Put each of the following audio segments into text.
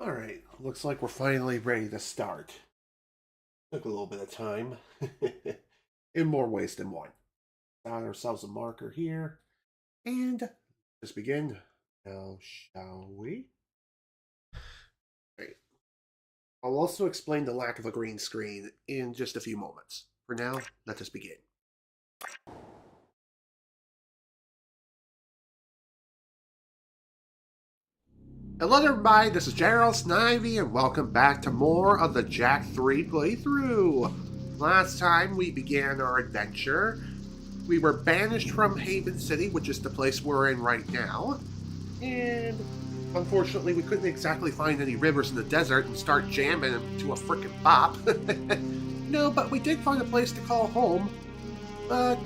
Alright, looks like we're finally ready to start. Took a little bit of time. In more ways than one. Found ourselves a marker here. And let's begin. Now, shall we? Right. I'll also explain the lack of a green screen in just a few moments. For now, let us begin. Hello everybody, this is General Snivy, and welcome back to more of the Jak III playthrough. Last time we began our adventure, we were banished from Haven City, which is the place we're in right now, and unfortunately we couldn't exactly find any rivers in the desert and start jamming to a frickin' bop. No, but we did find a place to call home, but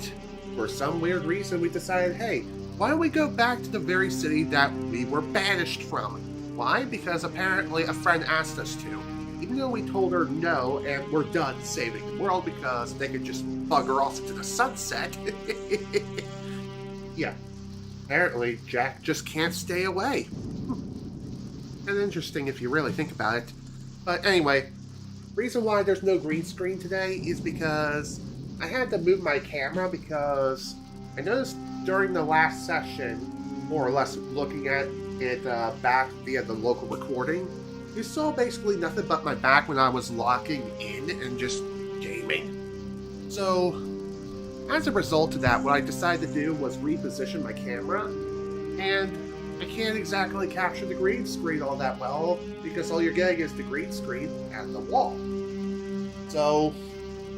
for some weird reason we decided, hey, why don't we go back to the very city that we were banished from? Why? Because apparently a friend asked us to. Even though we told her no and we're done saving the world because they could just bugger off into the sunset. Yeah. Apparently Jak just can't stay away. And interesting if you really think about it. But anyway, reason why there's no green screen today is because I had to move my camera because I noticed during the last session, more or less looking at it back via the local recording, you saw basically nothing but my back when I was locking in and just gaming. So, as a result of that, what I decided to do was reposition my camera, and I can't exactly capture the green screen all that well, because all you're getting is the green screen and the wall. So,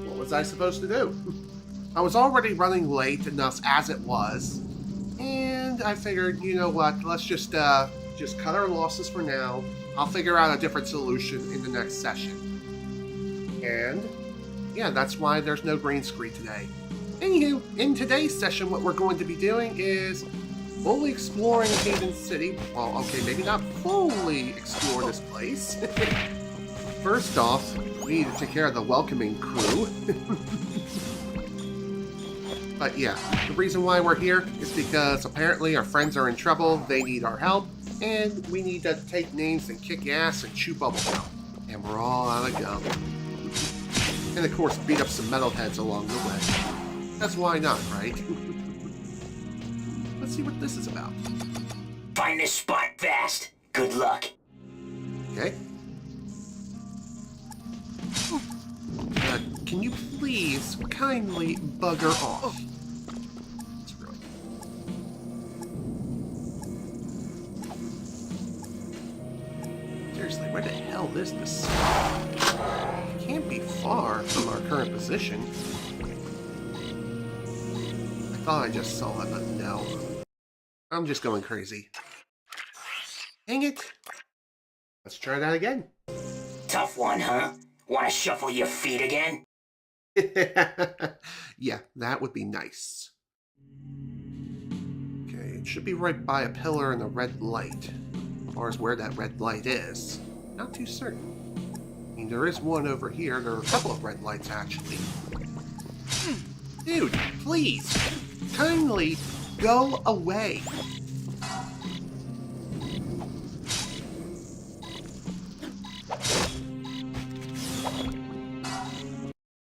what was I supposed to do? I was already running late enough as it was, and I figured, you know what, let's just cut our losses for now. I'll figure out a different solution in the next session. And, yeah, that's why there's no green screen today. Anywho, in today's session, what we're going to be doing is fully exploring Haven City. Well, okay, maybe not fully explore this place. First off, we need to take care of the welcoming crew. But yeah, the reason why we're here is because apparently our friends are in trouble, they need our help, and we need to take names and kick ass and chew bubblegum. And we're all out of gum. And of course, beat up some metalheads along the way. That's why not, right? Let's see what this is about. Find this spot fast. Good luck. Okay. Can you please kindly bugger off? That's really seriously, where the hell is this? It can't be far from our current position. I thought I just saw it, but no. I'm just going crazy. Dang it! Let's try that again. Tough one, huh? Want to shuffle your feet again? Yeah, that would be nice. Okay, it should be right by a pillar and a red light. As far as where that red light is, not too certain. I mean, there is one over here. There are a couple of red lights, actually. Dude, please, kindly go away.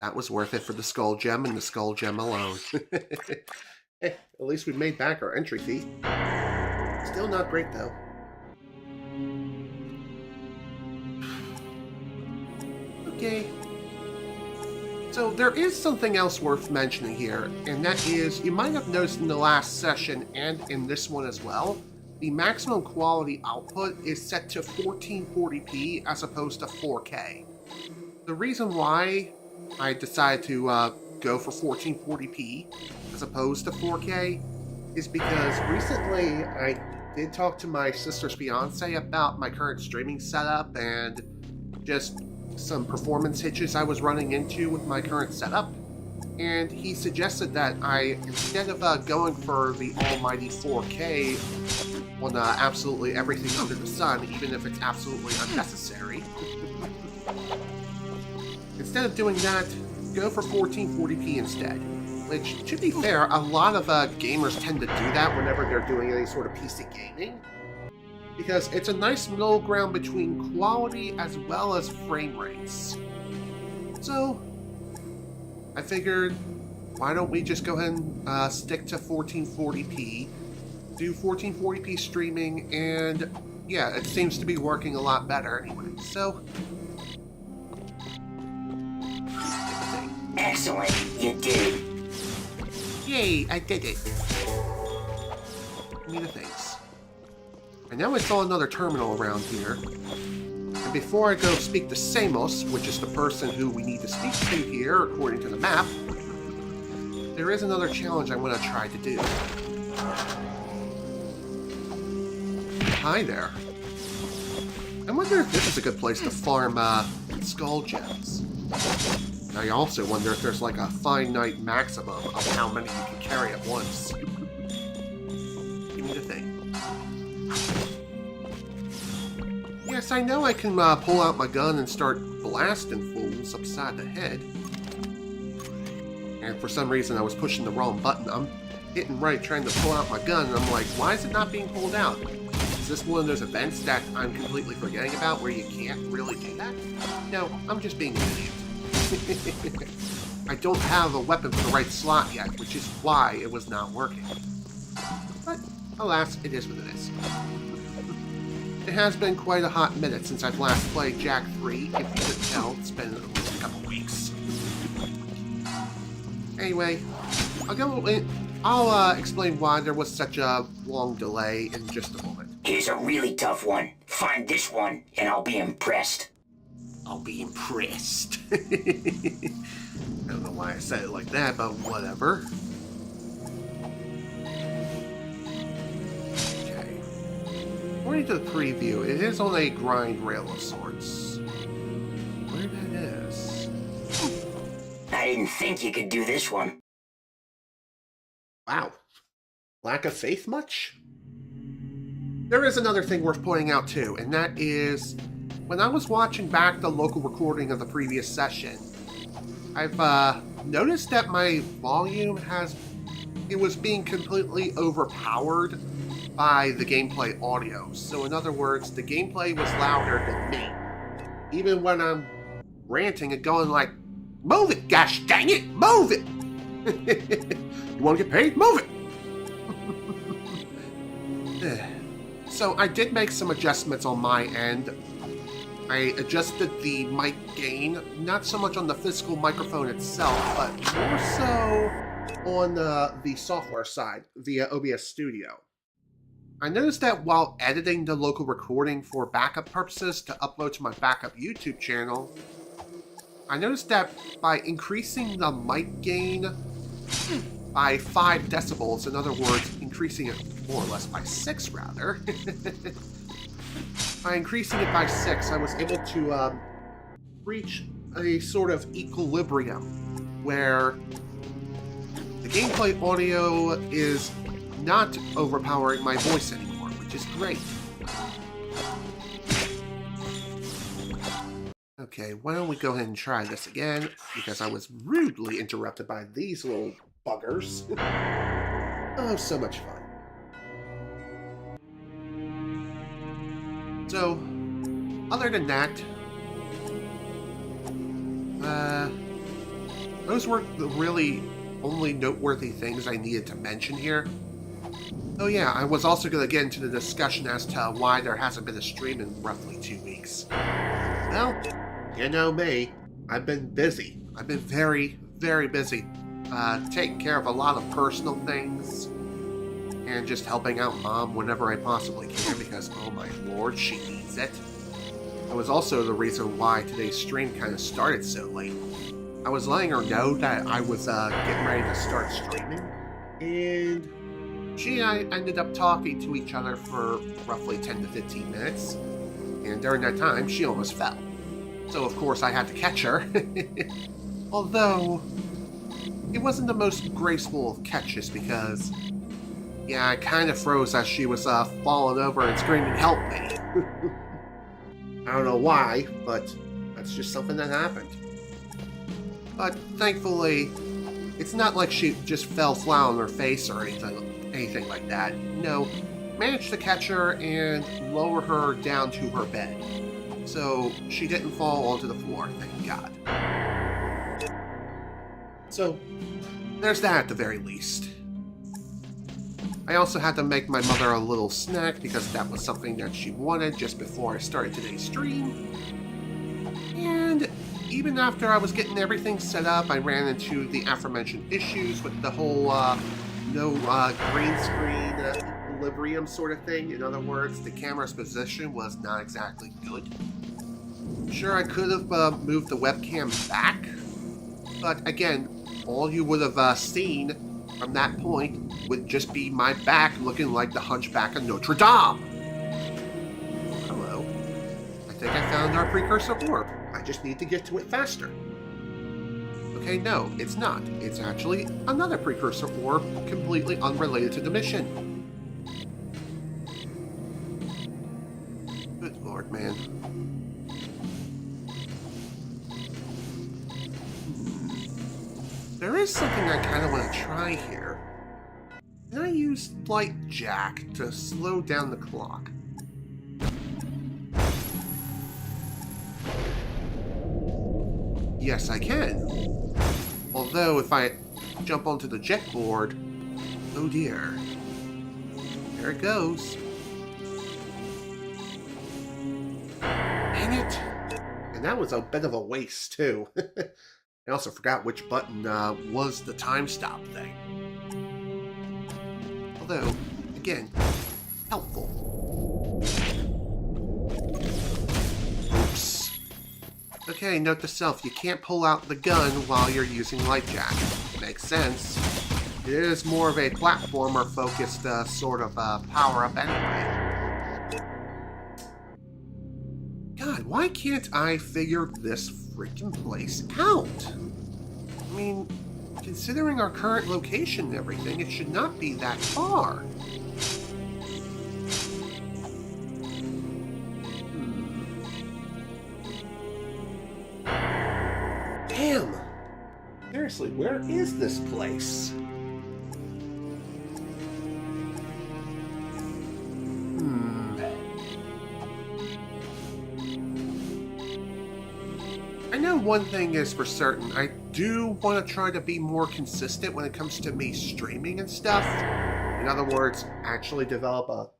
That was worth it for the skull gem and the skull gem alone. At least we made back our entry fee. Still not great, though. Okay. So there is something else worth mentioning here, and that is, you might have noticed in the last session, and in this one as well, the maximum quality output is set to 1440p as opposed to 4K. The reason why I decided to go for 1440p as opposed to 4K is because recently I did talk to my sister's fiance about my current streaming setup and just some performance hitches I was running into with my current setup, and he suggested that I, instead of going for the almighty 4K on absolutely everything under the sun, even if it's absolutely unnecessary, instead of doing that, go for 1440p instead. Which, to be fair, a lot of gamers tend to do that whenever they're doing any sort of PC gaming. because it's a nice middle ground between quality as well as frame rates. So, I figured, why don't we just go ahead and stick to 1440p, do 1440p streaming, and yeah, it seems to be working a lot better anyway, so... Excellent, you did it. Yay, I did it. Give me the things. I know I saw another terminal around here. And before I go speak to Samos, which is the person who we need to speak to here, according to the map, there is another challenge I want to try to do. Hi there. I wonder if this is a good place to farm, skull gems. I also wonder if there's like a finite maximum of how many you can carry at once. Give me the thing. Yes, I know I can pull out my gun and start blasting fools upside the head. And for some reason I was pushing the wrong button. I'm hitting right trying to pull out my gun and I'm like, why is it not being pulled out? Is this one of those events that I'm completely forgetting about where you can't really do that? No, I'm just being an idiot. I don't have a weapon for the right slot yet, which is why it was not working. But, alas, it is what it is. It has been quite a hot minute since I've last played Jak III. If you couldn't tell, it's been at least a couple weeks. Anyway, I'll explain why there was such a long delay in just a moment. Here's a really tough one. Find this one, and I'll be impressed. I'll be impressed. I don't know why I said it like that, but whatever. Okay. According to the preview, it is on a grind rail of sorts. Where that is? I didn't think you could do this one. Wow. Lack of faith much? There is another thing worth pointing out too, and that is... when I was watching back the local recording of the previous session, I've noticed that my volume was being completely overpowered by the gameplay audio. So in other words, the gameplay was louder than me. Even when I'm ranting and going like, move it, gosh dang it, move it! You want to get paid? Move it! So I did make some adjustments on my end. I adjusted the mic gain, not so much on the physical microphone itself, but more so on the software side via OBS Studio. I noticed that while editing the local recording for backup purposes to upload to my backup YouTube channel, I noticed that by increasing the mic gain by 5 decibels, in other words, increasing it more or less by 6 rather, by increasing it by 6, I was able to reach a sort of equilibrium where the gameplay audio is not overpowering my voice anymore, which is great. Okay, why don't we go ahead and try this again, because I was rudely interrupted by these little buggers. Oh, so much fun. So, other than that, those were the really only noteworthy things I needed to mention here. Oh yeah, I was also going to get into the discussion as to why there hasn't been a stream in roughly 2 weeks. Well, you know me, I've been busy. I've been very, very busy, taking care of a lot of personal things, and just helping out Mom whenever I possibly can, because, oh my lord, she needs it. That was also the reason why today's stream kind of started so late. I was letting her know that I was getting ready to start streaming, and she and I ended up talking to each other for roughly 10 to 15 minutes, and during that time, she almost fell. So of course I had to catch her, although it wasn't the most graceful of catches because, yeah, I kind of froze as she was falling over and screaming, "Help me!" I don't know why, but that's just something that happened. But thankfully, it's not like she just fell flat on her face or anything like that. No, managed to catch her and lower her down to her bed. So she didn't fall onto the floor, thank God. So there's that at the very least. I also had to make my mother a little snack because that was something that she wanted just before I started today's stream. And even after I was getting everything set up, I ran into the aforementioned issues with the whole no green screen equilibrium sort of thing. In other words, the camera's position was not exactly good. Sure, I could have moved the webcam back, but again, all you would have seen from that point would just be my back looking like the Hunchback of Notre Dame. Hello. I think I found our precursor orb. I just need to get to it faster. Okay, no, it's not. It's actually another precursor orb completely unrelated to the mission. Good lord, man. There is something I kind of want to try here. Can I use Light Jak to slow down the clock? Yes, I can. Although, if I jump onto the jet board, oh dear. There it goes. Dang it. And that was a bit of a waste, too. I also forgot which button was the time stop thing. Although, again, helpful. Oops. Okay, note to self, you can't pull out the gun while you're using Light Jak. Makes sense. It is more of a platformer-focused sort of power-up anyway. God, why can't I figure this freaking place out? I mean, considering our current location and everything, it should not be that far. Damn! Seriously, where is this place? I know one thing is for certain. I do want to try to be more consistent when it comes to me streaming and stuff. In other words, actually develop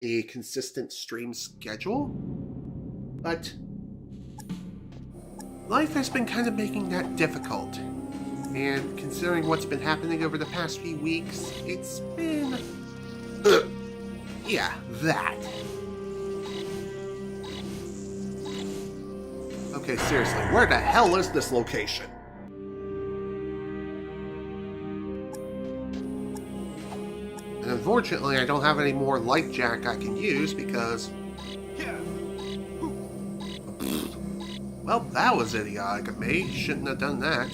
a consistent stream schedule. But life has been kind of making that difficult. And considering what's been happening over the past few weeks, it's been... yeah, that. Okay, seriously, where the hell is this location? And unfortunately, I don't have any more Light Jak I can use because... well, that was idiotic of me. Shouldn't have done that.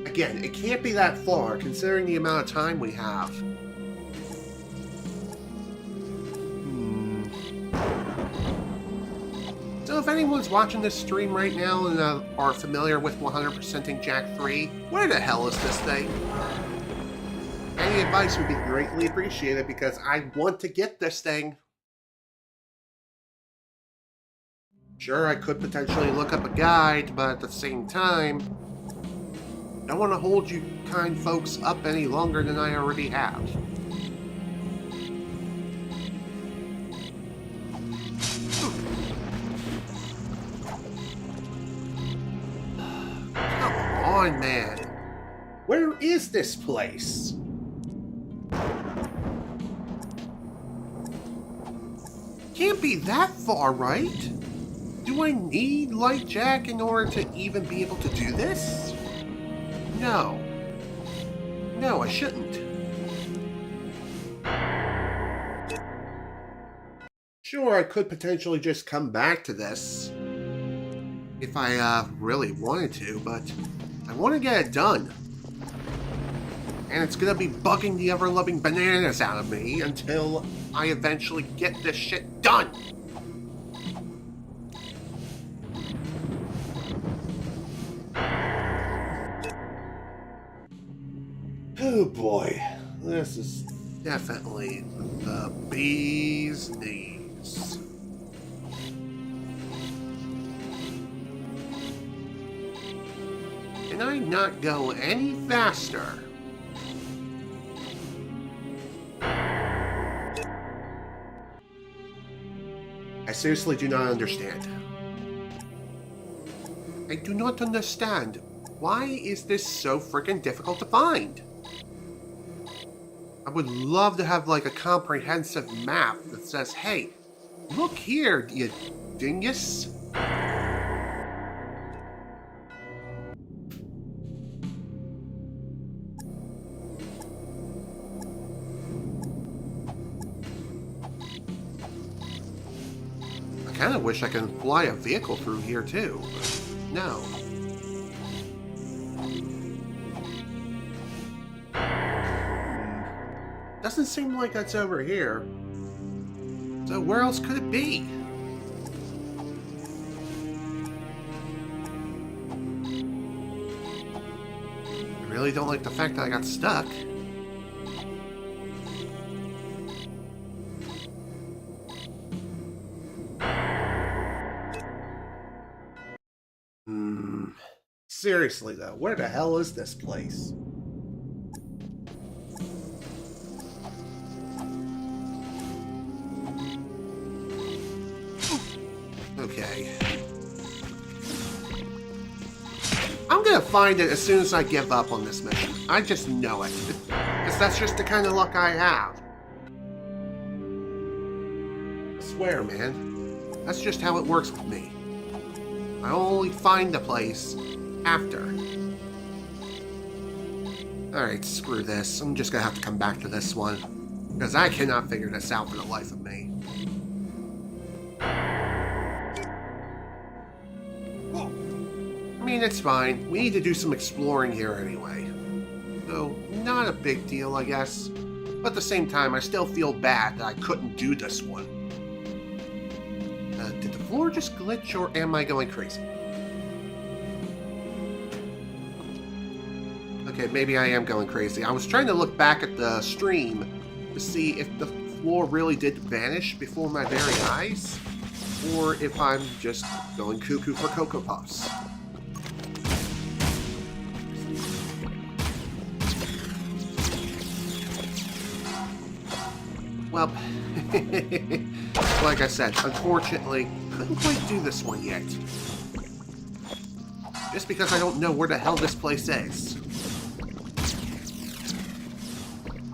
Again, it can't be that far, considering the amount of time we have. So if anyone's watching this stream right now and are familiar with 100%ing Jak III, where the hell is this thing? Any advice would be greatly appreciated because I want to get this thing. Sure, I could potentially look up a guide, but at the same time, I don't want to hold you kind folks up any longer than I already have. Come on, man. Where is this place? Can't be that far, right? Do I need Light Jak in order to even be able to do this? No. No, I shouldn't. Sure, I could potentially just come back to this if I really wanted to, but I want to get it done. And it's gonna be bugging the ever-loving bananas out of me until I eventually get this shit done. Oh boy, this is definitely the bee's knees. Can I not go any faster? I seriously do not understand. I do not understand. Why is this so freaking difficult to find? I would love to have like a comprehensive map that says, hey, look here, you dingus. I kind of wish I could fly a vehicle through here too. No. Doesn't seem like that's over here. So where else could it be? I really don't like the fact that I got stuck. Seriously though, where the hell is this place? Okay. I'm gonna find it as soon as I give up on this mission. I just know it. Because that's just the kind of luck I have. I swear, man. That's just how it works with me. I only find the place after. Alright, screw this. I'm just gonna have to come back to this one. Because I cannot figure this out for the life of me. I mean, it's fine. We need to do some exploring here anyway. So, not a big deal, I guess. But at the same time, I still feel bad that I couldn't do this one. Did the floor just glitch, or am I going crazy? Okay, maybe I am going crazy. I was trying to look back at the stream to see if the floor really did vanish before my very eyes, or if I'm just going cuckoo for Cocoa Puffs. Well, like I said, unfortunately, couldn't quite do this one yet. Just because I don't know where the hell this place is.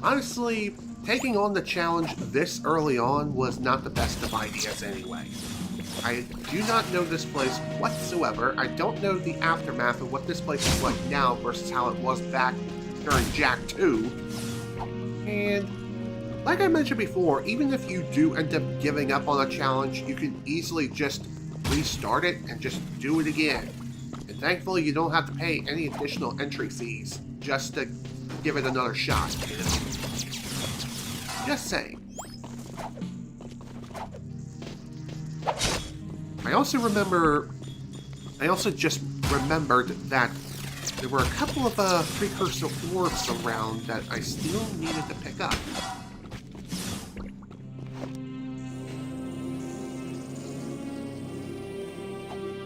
Honestly, taking on the challenge this early on was not the best of ideas anyway. I do not know this place whatsoever. I don't know the aftermath of what this place is like now versus how it was back during Jak II. And like I mentioned before, even if you do end up giving up on a challenge, you can easily just restart it and just do it again. And thankfully, you don't have to pay any additional entry fees just to give it another shot, you know? Just saying. I also just remembered that there were a couple of precursor orbs around that I still needed to pick up.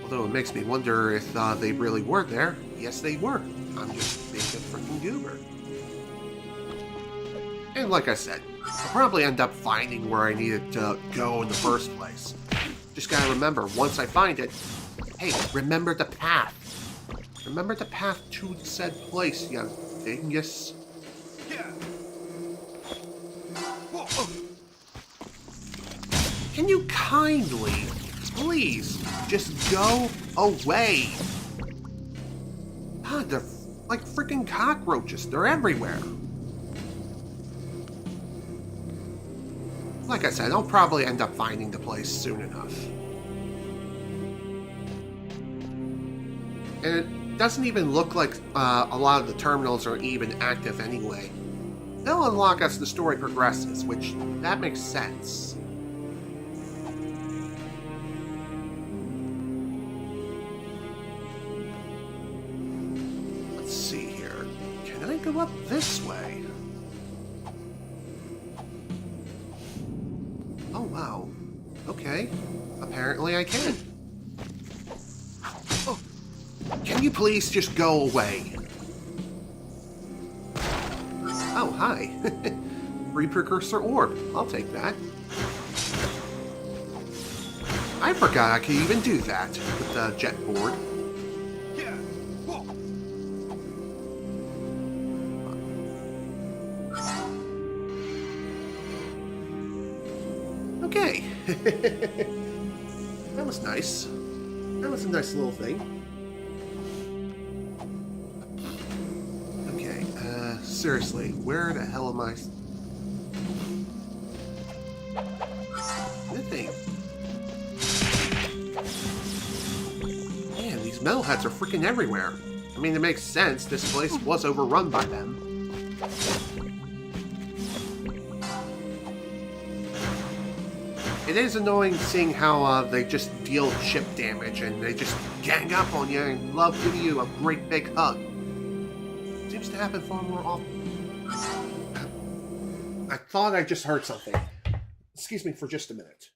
Although it makes me wonder if they really were there. Yes, they were. I'm just being a freaking goober. And like I said, I'll probably end up finding where I needed to go in the first place. Just gotta remember, once I find it, hey, remember the path. Remember the path to said place, you dingus. Can you kindly, please, just go away? God, they're like freaking cockroaches. They're everywhere. Like I said, I'll probably end up finding the place soon enough. And it doesn't even look like a lot of the terminals are even active anyway. They'll unlock as the story progresses, which, that makes sense. go up this way. Oh, wow. Okay. Apparently I can. Oh. Can you please just go away? Oh, hi. Free Precursor Orb. I'll take that. I forgot I could even do that with the jet board. Okay. That was nice. That was a nice little thing. Okay, seriously, where the hell am I? Good thing. Man, these metalheads are freaking everywhere. I mean, it makes sense. This place was overrun by them. It is annoying seeing how they just deal chip damage and they just gang up on you and love giving you a great big hug. Seems to happen far more often. I thought I just heard something. Excuse me for just a minute.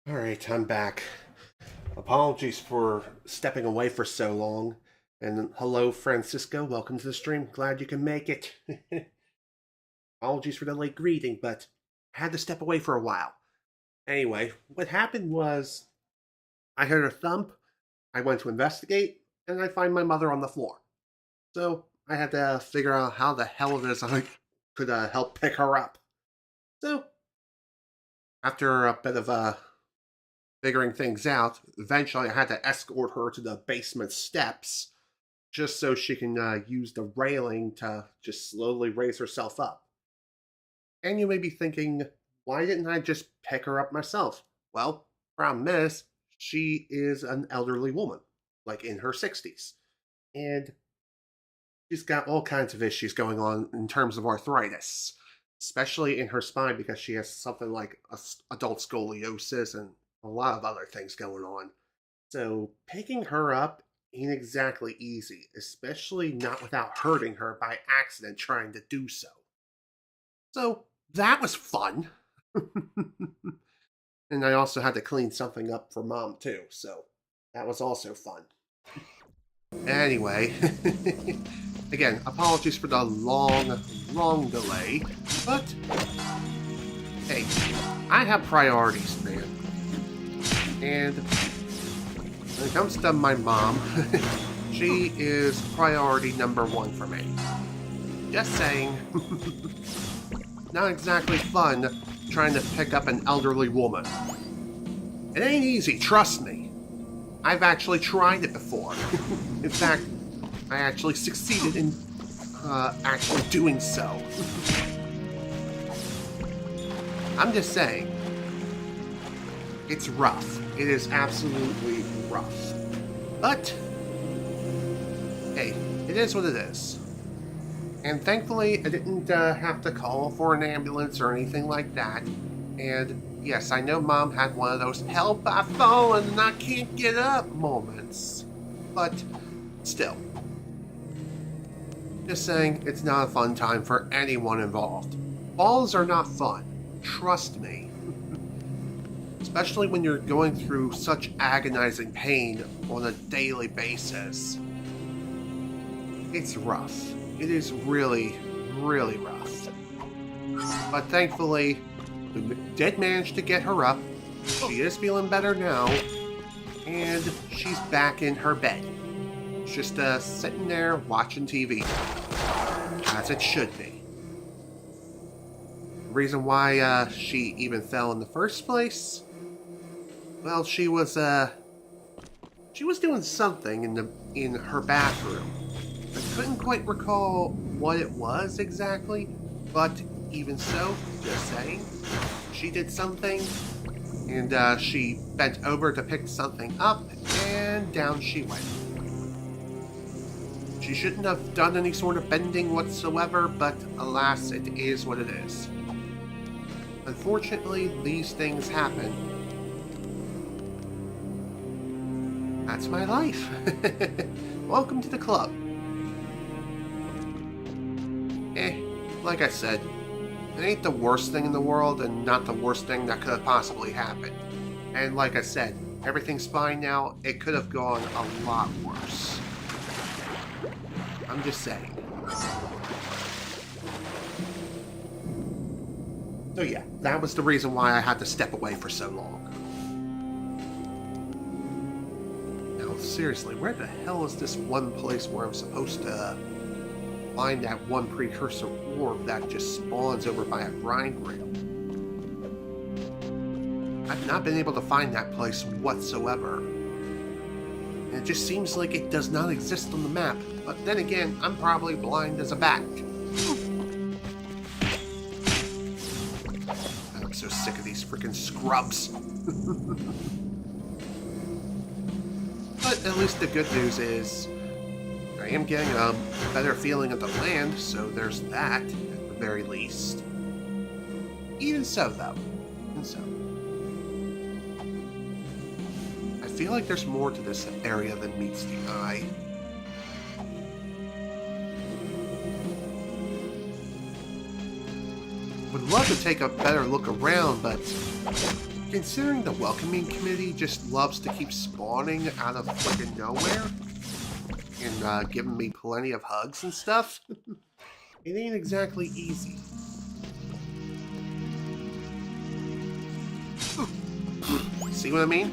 Alright, I'm back. Apologies for stepping away for so long. And hello, Francisco. Welcome to the stream. Glad you can make it. Apologies for the late greeting, but I had to step away for a while. Anyway, what happened was I heard a thump, I went to investigate, and I find my mother on the floor. So I had to figure out how the hell it is I could help pick her up. So, after a bit of figuring things out, eventually I had to escort her to the basement steps just so she can use the railing to just slowly raise herself up. And you may be thinking, why didn't I just pick her up myself? Well, problem is, she is an elderly woman, like in her 60s. And she's got all kinds of issues going on in terms of arthritis, especially in her spine because she has something like adult scoliosis and a lot of other things going on. So picking her up ain't exactly easy, especially not without hurting her by accident trying to do so. So that was fun. And I also had to clean something up for Mom too, so that was also fun. Anyway, again, apologies for the long delay, but hey, I have priorities, man. And when it comes to my mom, she is priority number one for me. Just saying. Not exactly fun trying to pick up an elderly woman. It ain't easy, trust me. I've actually tried it before. In fact, I actually succeeded in actually doing so. I'm just saying, it's rough. It is absolutely rough. But, hey, it is what it is. And thankfully, I didn't have to call for an ambulance or anything like that. And yes, I know Mom had one of those help, I've fallen and I can't get up moments. But still, just saying, it's not a fun time for anyone involved. Falls are not fun. Trust me. Especially when you're going through such agonizing pain on a daily basis. It's rough. It is really, really rough. But thankfully, we did manage to get her up. She is feeling better now. And she's back in her bed. Just sitting there watching TV. As it should be. The reason why she even fell in the first place? Well, she was doing something in her bathroom. I couldn't quite recall what it was exactly, but even so, just saying, she did something, and she bent over to pick something up, and down she went. She shouldn't have done any sort of bending whatsoever, but alas, it is what it is. Unfortunately, these things happen. That's my life. Welcome to the club. Like I said, it ain't the worst thing in the world and not the worst thing that could have possibly happened. And like I said, everything's fine now. It could have gone a lot worse. I'm just saying. So yeah, that was the reason why I had to step away for so long. Now, seriously, where the hell is this one place where I'm supposed to find that one precursor orb that just spawns over by a grind rail? I've not been able to find that place whatsoever. And it just seems like it does not exist on the map. But then again, I'm probably blind as a bat. I'm so sick of these freaking scrubs. But at least the good news is I am getting a better feeling of the land, so there's that, at the very least. Even so, though. Even so. I feel like there's more to this area than meets the eye. Would love to take a better look around, but considering the welcoming committee just loves to keep spawning out of freaking nowhere and giving me plenty of hugs and stuff, it ain't exactly easy. See what I mean?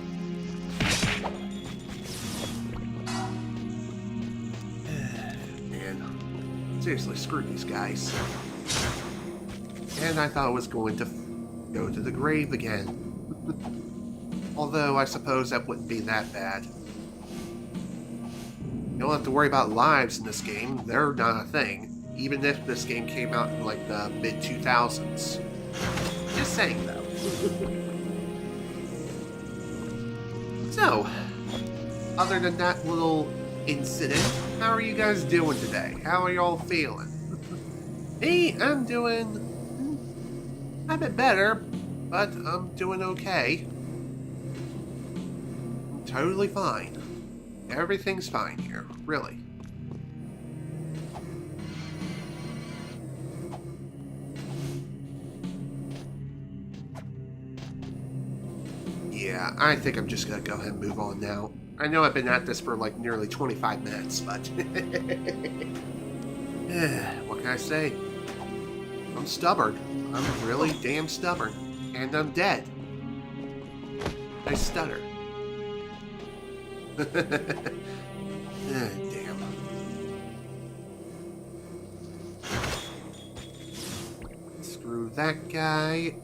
Man, seriously, screw these guys. And I thought I was going to go to the grave again. Although, I suppose that wouldn't be that bad. You don't have to worry about lives in this game. They're not a thing. Even if this game came out in, like, the mid-2000s. Just saying, though. So, other than that little incident, how are you guys doing today? How are y'all feeling? Me, I'm doing a bit better, but I'm doing okay. I'm totally fine. Everything's fine here, really. Yeah, I think I'm just gonna go ahead and move on now. I know I've been at this for like nearly 25 minutes, but... what can I say? I'm stubborn. I'm really damn stubborn. And I'm dead. I stutter. Damn. Screw that guy.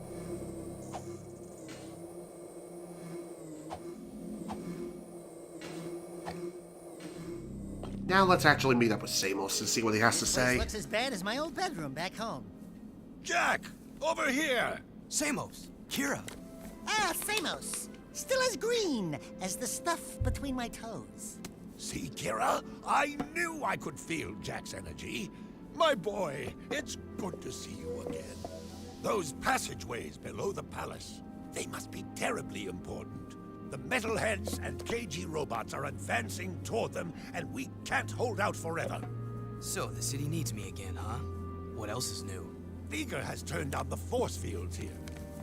Now let's actually meet up with Samos and see what he has to say. This looks as bad as my old bedroom back home. Jak! Over here! Samos! Kira! Ah, Samos! Still as green as the stuff between my toes. See, Kira? I knew I could feel Jak's energy. My boy, it's good to see you again. Those passageways below the palace, they must be terribly important. The metalheads and KG robots are advancing toward them, and we can't hold out forever. So, the city needs me again, huh? What else is new? Veigar has turned on the force fields here.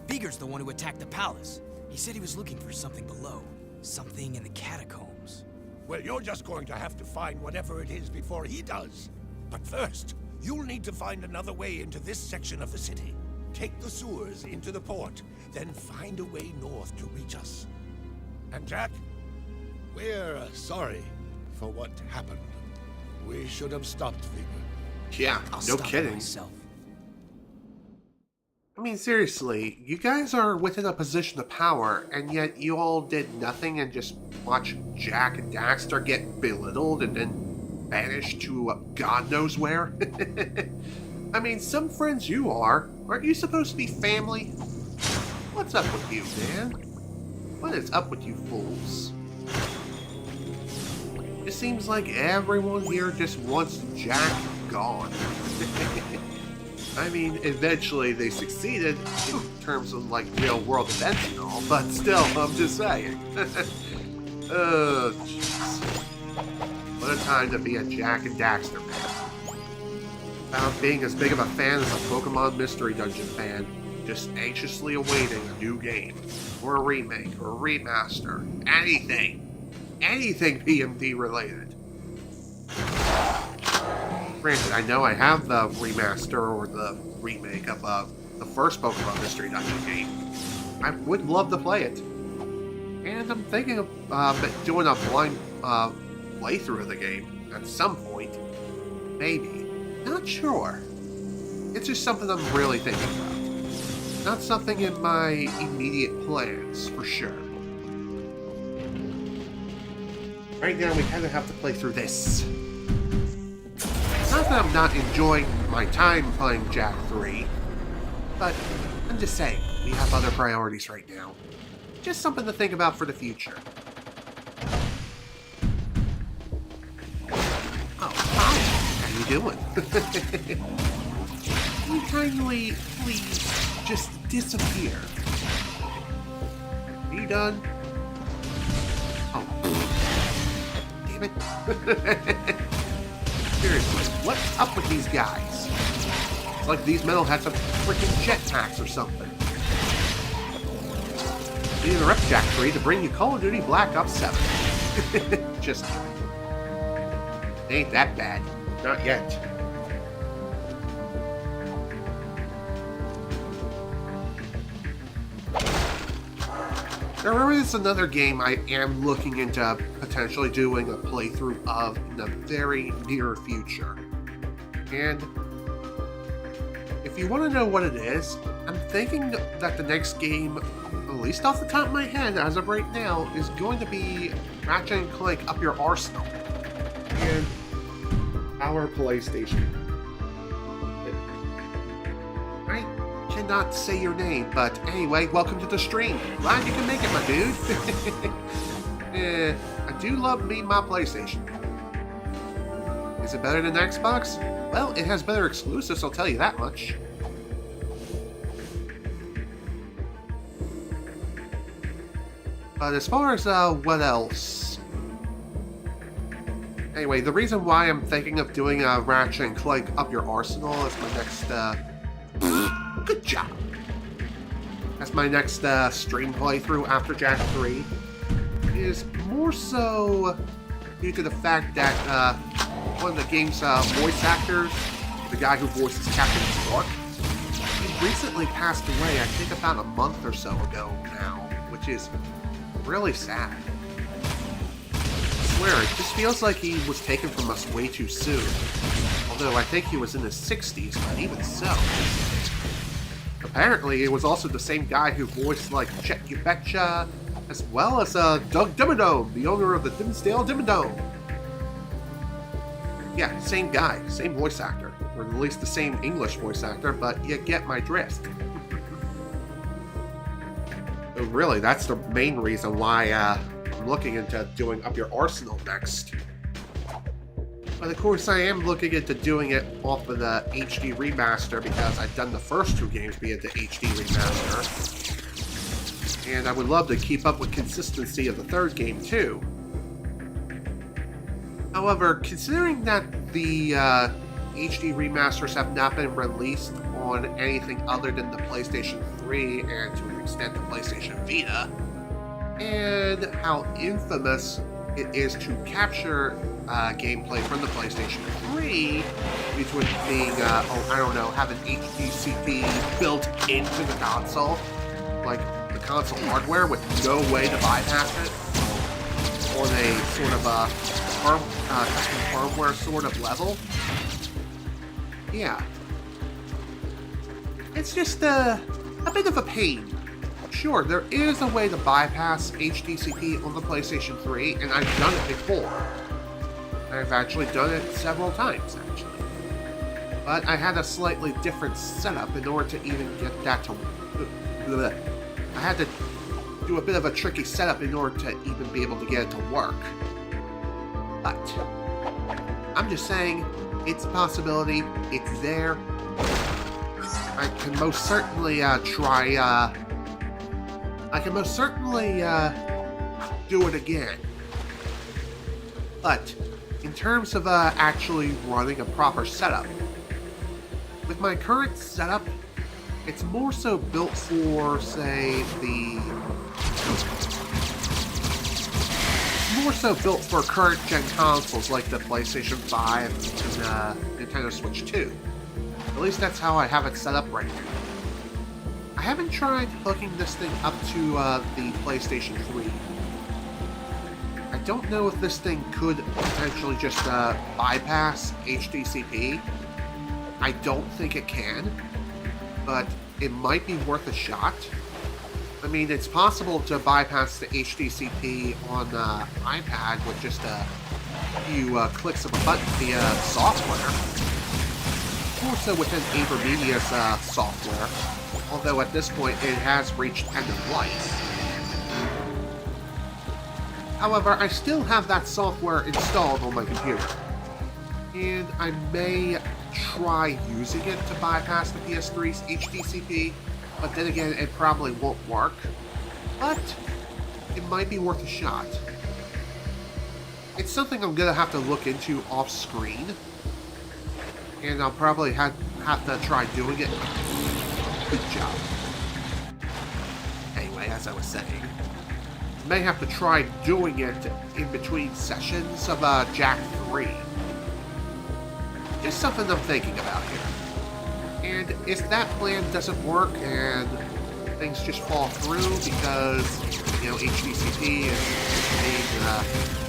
Veigar's the one who attacked the palace. He said he was looking for something below. Something in the catacombs. Well, you're just going to have to find whatever it is before he does. But first, you'll need to find another way into this section of the city. Take the sewers into the port, then find a way north to reach us. And Jak, we're sorry for what happened. We should have stopped Veigar. Yeah, I'll no stop kidding. myself. I mean, seriously, you guys are within a position of power, and yet you all did nothing and just watched Jak and Daxter get belittled and then banished to God knows where? I mean, some friends you are. Aren't you supposed to be family? What's up with you, man? What is up with you fools? It seems like everyone here just wants Jak gone. I mean, eventually they succeeded in terms of, like, real-world events and all, but still, I'm just saying. Oh, jeez. What a time to be a Jak and Daxter fan. About being as big of a fan as a Pokemon Mystery Dungeon fan, just anxiously awaiting a new game, or a remake, or a remaster, anything. Anything PMD related. Granted, I know I have the remaster or the remake of the first Pokemon Mystery Dungeon game. I would love to play it. And I'm thinking of doing a blind playthrough of the game at some point. Maybe. Not sure. It's just something I'm really thinking about. Not something in my immediate plans, for sure. Right now, we kind of have to play through this. Not that I'm not enjoying my time playing Jak III, but I'm just saying, we have other priorities right now. Just something to think about for the future. Oh, hi! How you doing? Can you kindly, please, just disappear? Are you done? Oh. Damn it. Seriously, what's up with these guys? It's like these metalheads have freaking jetpacks or something. We interrupt Jak II to bring you Call of Duty Black Ops 7. Just ain't that bad. Not yet. There is another game I am looking into potentially doing a playthrough of in the very near future. And if you want to know what it is, I'm thinking that the next game, at least off the top of my head as of right now, is going to be Ratchet and Clank Up Your Arsenal. And our PlayStation. I cannot say your name, but anyway, welcome to the stream. Glad you can make it, my dude. I do love me my PlayStation. Is it better than Xbox? Well, it has better exclusives, I'll tell you that much. But as far as what else? Anyway, the reason why I'm thinking of doing Ratchet and Clank Up Your Arsenal as my next good job. As my next stream playthrough after Jak III is more so due to the fact that one of the game's voice actors, the guy who voices Captain Quark, he recently passed away, I think about a month or so ago now, which is really sad. I swear, it just feels like he was taken from us way too soon. Although I think he was in his 60s, but even so. Apparently, it was also the same guy who voiced, like, Check You Betcha, as well as Doug Dimmadome, the owner of the Dimsdale Dimmadome. Yeah, same guy, same voice actor. Or at least the same English voice actor, but you get my drift. So really, that's the main reason why I'm looking into doing Up Your Arsenal next. But of course, I am looking into doing it off of the HD remaster because I've done the first two games via the HD remaster. And I would love to keep up with consistency of the third game too. However, considering that the HD remasters have not been released on anything other than the PlayStation 3 and to an extent the PlayStation Vita, and how infamous it is to capture gameplay from the PlayStation 3 due to it being, having HDCP built into the console, like the console hardware with no way to bypass it, on a sort of custom firmware sort of level. Yeah. It's just a bit of a pain. Sure, there is a way to bypass HDCP on the PlayStation 3, and I've done it before. I've actually done it several times, actually. But I had a slightly different setup in order to even get that to... I had to do a bit of a tricky setup in order to even be able to get it to work. But I'm just saying, it's a possibility, it's there. I can most certainly do it again. But in terms of actually running a proper setup, with my current setup, it's more so built for, say, current gen consoles like the PlayStation 5 and Nintendo Switch 2. At least that's how I have it set up right now. I haven't tried hooking this thing up to the PlayStation 3. I don't know if this thing could potentially just bypass HDCP. I don't think it can, but it might be worth a shot. I mean, it's possible to bypass the HDCP on iPad with just a few clicks of a button via software. More so within AverMedia's software, although at this point it has reached end of life. However, I still have that software installed on my computer, and I may try using it to bypass the PS3's HDCP, but then again, it probably won't work. But it might be worth a shot. It's something I'm gonna have to look into off screen, and I'll probably have to try doing it. Good job. Anyway, as as I was saying. May have to try doing it in between sessions of Jak III. Just something I'm thinking about here. And if that plan doesn't work and things just fall through because, HDCP is being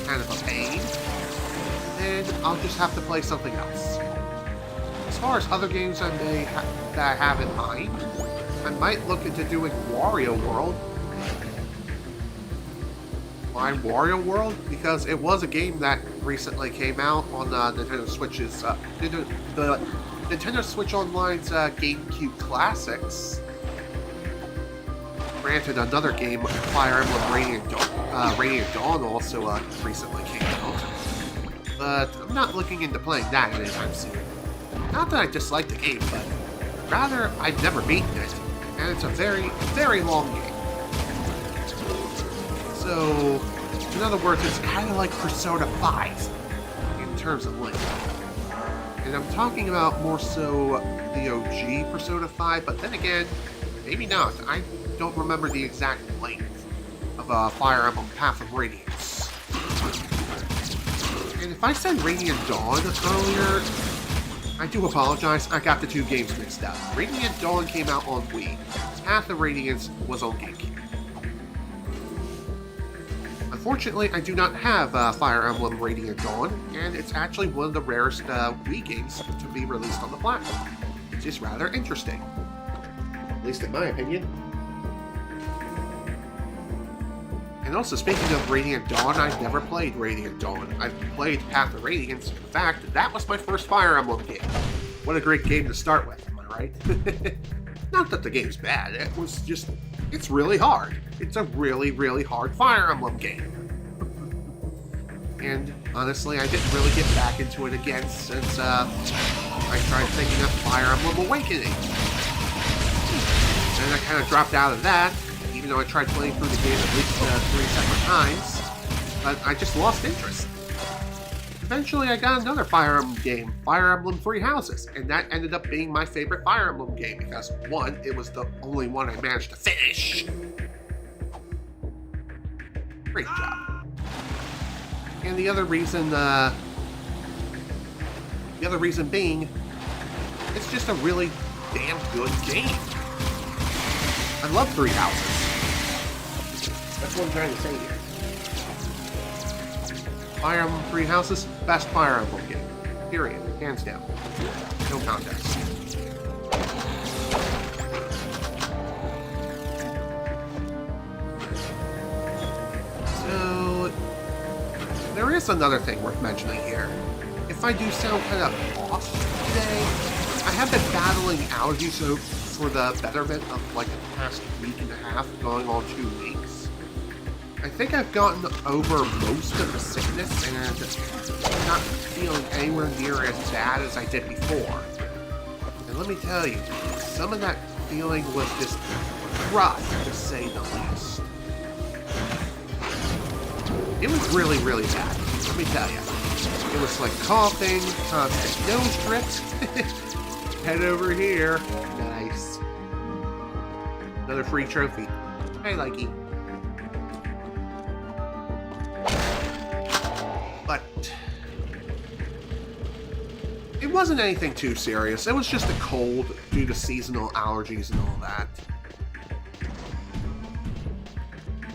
kind of a pain, then I'll just have to play something else. As far as other games that I have in mind, I might look into doing Wario World. Why Wario World? Because it was a game that recently came out on Nintendo Switch's the Nintendo Switch Online's GameCube Classics. Granted, another game, Fire Emblem Radiant Dawn, also recently came out. But I'm not looking into playing that anytime soon. Not that I dislike the game, but rather I've never beaten it, and it's a very, very long game. So, in other words, it's kind of like Persona 5 in terms of length. And I'm talking about more so the OG Persona 5, but then again, maybe not. I don't remember the exact length of Fire Emblem Path of Radiance. And if I said Radiant Dawn earlier, I do apologize, I got the two games mixed up. Radiant Dawn came out on Wii. Path of Radiance was on GameCube. Unfortunately, I do not have Fire Emblem Radiant Dawn, and it's actually one of the rarest Wii games to be released on the platform, which is rather interesting. At least in my opinion. And also, speaking of Radiant Dawn, I've never played Radiant Dawn. I've played Path of Radiance. In fact, that was my first Fire Emblem game. What a great game to start with, am I right? Not that the game's bad, it was just, it's really hard. It's a really, really hard Fire Emblem game. And honestly, I didn't really get back into it again since I tried picking up Fire Emblem Awakening. And I kind of dropped out of that, even though I tried playing through the game at least 3 separate times. But I just lost interest. Eventually, I got another Fire Emblem game, Fire Emblem Three Houses, and that ended up being my favorite Fire Emblem game because, one, it was the only one I managed to finish. Great job. And the other reason being, it's just a really damn good game. I love Three Houses. That's what I'm trying to say here. Fire Emblem Three Houses, best Fire Emblem game. Period. Hands down. No contest. So, there is another thing worth mentioning here. If I do sound kind of off today, I have been battling allergies for the betterment of like the past week and a half, going on 2 weeks. I think I've gotten over most of the sickness and I'm not feeling anywhere near as bad as I did before. And let me tell you, some of that feeling was just rough, to say the least. It was really, really bad, let me tell you. It was like coughing, constant nose drips. Head over here. Nice. Another free trophy. Hey, Likey. But it wasn't anything too serious. It was just a cold due to seasonal allergies and all that.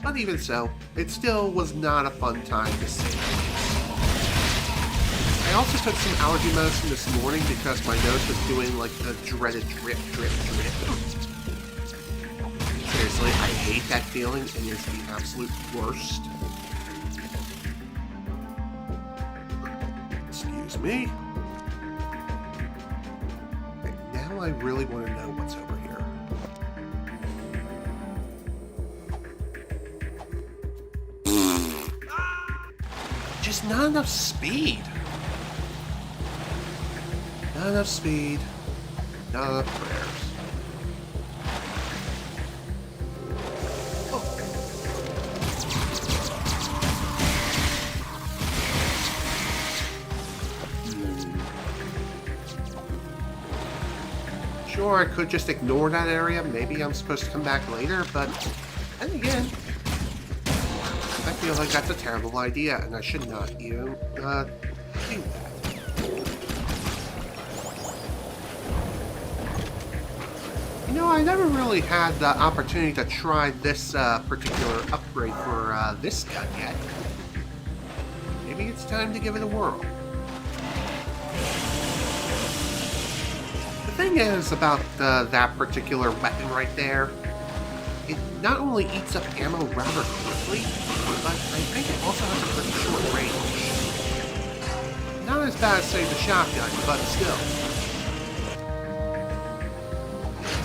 But even so, it still was not a fun time to say. I also took some allergy medicine this morning because my nose was doing like the dreaded drip, drip, drip. Seriously, I hate that feeling, and it's the absolute worst. Excuse me. Okay, now I really want to know what's over here. Just not enough speed. Not enough speed, not enough prayers. Oh. Sure, I could just ignore that area. Maybe I'm supposed to come back later, but And again, I feel like that's a terrible idea, and I should not even do that. You know, I never really had the opportunity to try this particular upgrade for this gun yet. Maybe it's time to give it a whirl. The thing is about that particular weapon right there, it not only eats up ammo rather quickly, but I think it also has a pretty short range. Not as bad as, say, the shotgun, but still.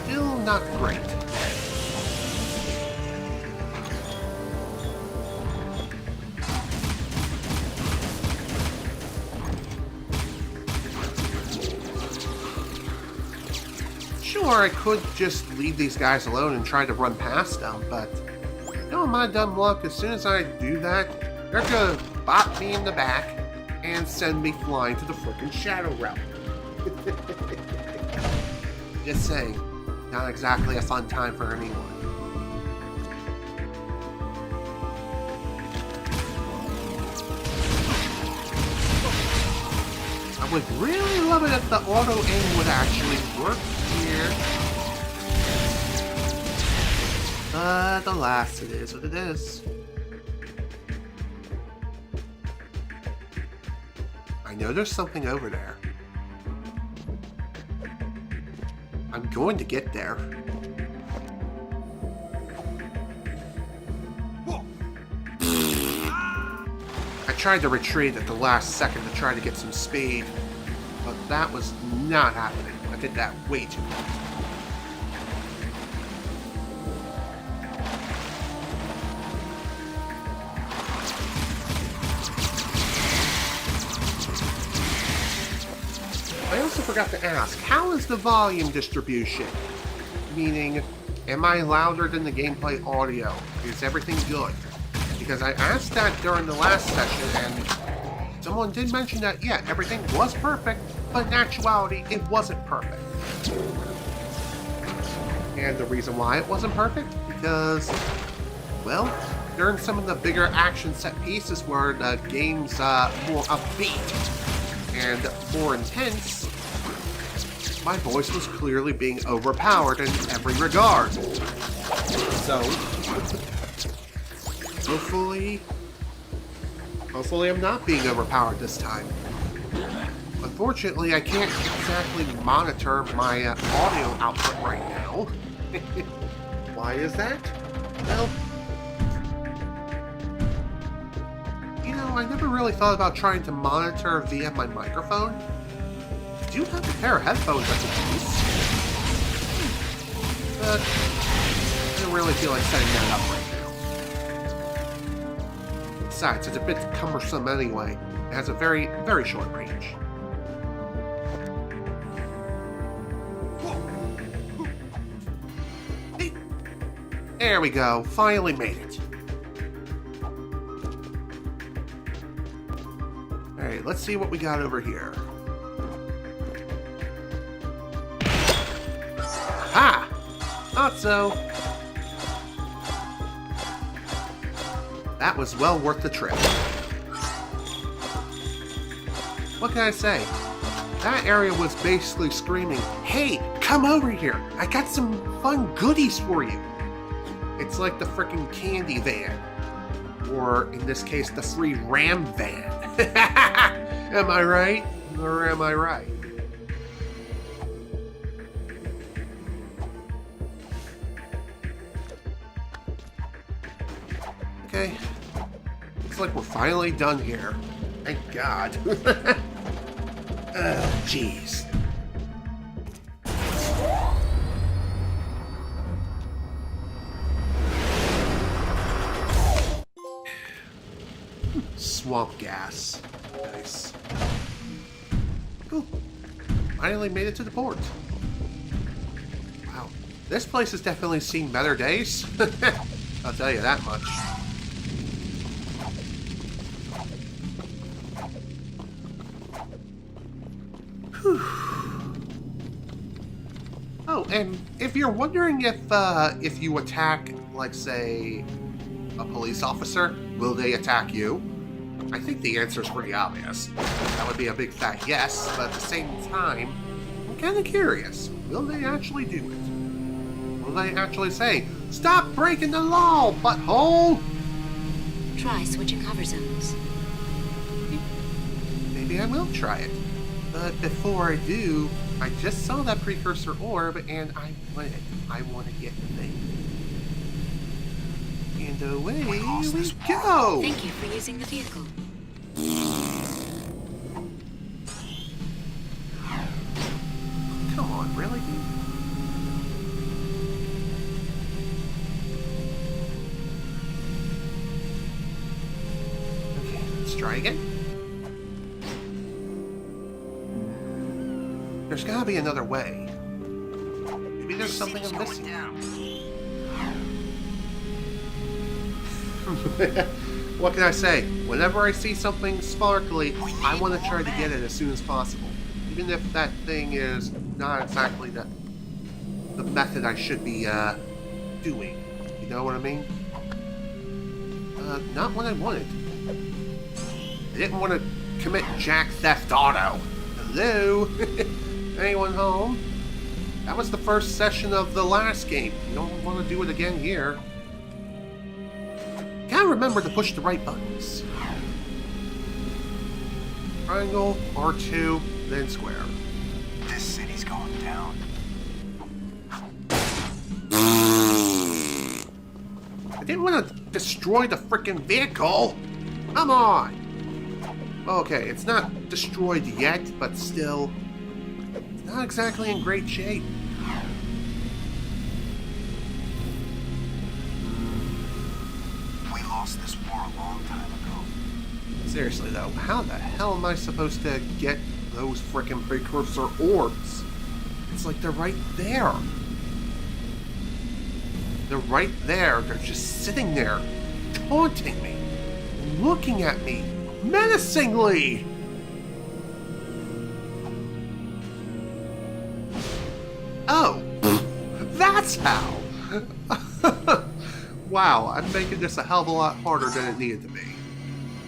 Still not great. Sure, I could just leave these guys alone and try to run past them, but knowing my dumb luck, as soon as I do that, they're gonna bop me in the back and send me flying to the frickin' Shadow Realm. Just saying, not exactly a fun time for anyone. I would really love it if the auto aim would actually work here. But alas, it is what it is. I know there's something over there. I'm going to get there. I tried to retreat at the last second to try to get some speed, but that was not happening. I did that way too much. I also forgot to ask, how is the volume distribution? Meaning, am I louder than the gameplay audio? Is everything good? Because I asked that during the last session, and someone did mention that, yeah, everything was perfect, but in actuality, it wasn't perfect. And the reason why it wasn't perfect? Because, well, during some of the bigger action set pieces where the game's more upbeat and more intense, my voice was clearly being overpowered in every regard. So, hopefully I'm not being overpowered this time. Unfortunately, I can't exactly monitor my audio output right now. Why is that? Well, you know, I never really thought about trying to monitor via my microphone. I do have a pair of headphones I could use, but I don't really feel like setting that up right now. Besides, it's a bit cumbersome anyway. It has a very, very short range. Hey. There we go. Finally made it. Alright, let's see what we got over here. Ha! Thought so. That was well worth the trip. What can I say? That area was basically screaming, "Hey, come over here! I got some fun goodies for you!" It's like the frickin' candy van. Or, in this case, the free ram van. Am I right? Or am I right? Okay. Looks like we're finally done here. Thank God. Jeez. Swamp gas. Nice. Cool. Finally made it to the port. Wow. This place has definitely seen better days. I'll tell you that much. Whew. Oh, and if you're wondering if you attack like, say, a police officer, will they attack you? I think the answer is pretty obvious. That would be a big fat yes, but at the same time, I'm kind of curious. Will they actually do it? Will they actually say, "Stop breaking the law, butthole"? Try switching cover zones. Maybe I will try it. But before I do, I just saw that precursor orb and I want it. I want to get the thing. And away we go! Thank you for using the vehicle. Come on, really? Okay, let's try again. There's gotta be another way. Maybe there's something I'm missing. What can I say? Whenever I see something sparkly, I want to try to get it as soon as possible. Even if that thing is not exactly the method I should be doing. You know what I mean? Not what I wanted. I didn't want to commit Jak theft auto. Hello? Anyone home? That was the first session of the last game. You don't want to do it again here. Gotta remember to push the right buttons. Triangle, R2, then square. This city's going down. I didn't want to destroy the frickin' vehicle! Come on! Okay, it's not destroyed yet, but still, it's not exactly in great shape. We lost this war a long time ago. Seriously though, how the hell am I supposed to get those frickin' precursor orbs? It's like they're right there. They're right there. They're just sitting there, taunting me, looking at me, menacingly. Oh, that's how. Wow, I'm making this a hell of a lot harder than it needed to be.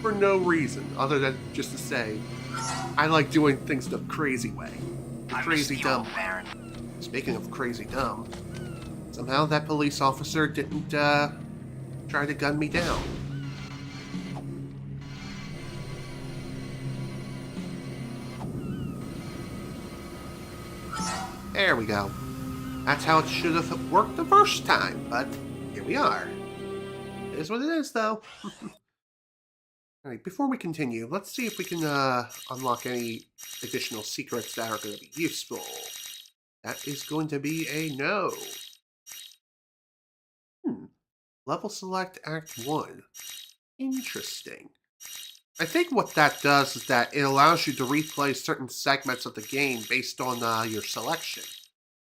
For no reason, other than just to say, I like doing things the crazy way. The crazy dumb. Speaking of crazy dumb, somehow that police officer didn't, try to gun me down. There we go. That's how it should have worked the first time, but here we are. It is what it is, though. Alright, before we continue, let's see if we can unlock any additional secrets that are going to be useful. That is going to be a no. Level select Act 1. Interesting. I think what that does is that it allows you to replay certain segments of the game based on your selection.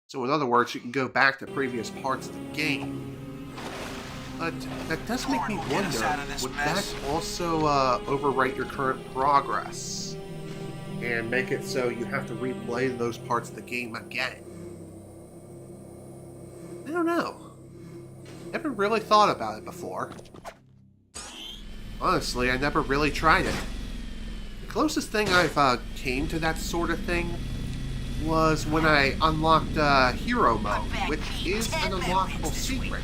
So in other words, you can go back to previous parts of the game. But that does make me wonder, would that also overwrite your current progress? And make it so you have to replay those parts of the game again? I don't know. Never really thought about it before. Honestly, I never really tried it. The closest thing I've came to that sort of thing was when I unlocked Hero Mode, which is an unlockable secret.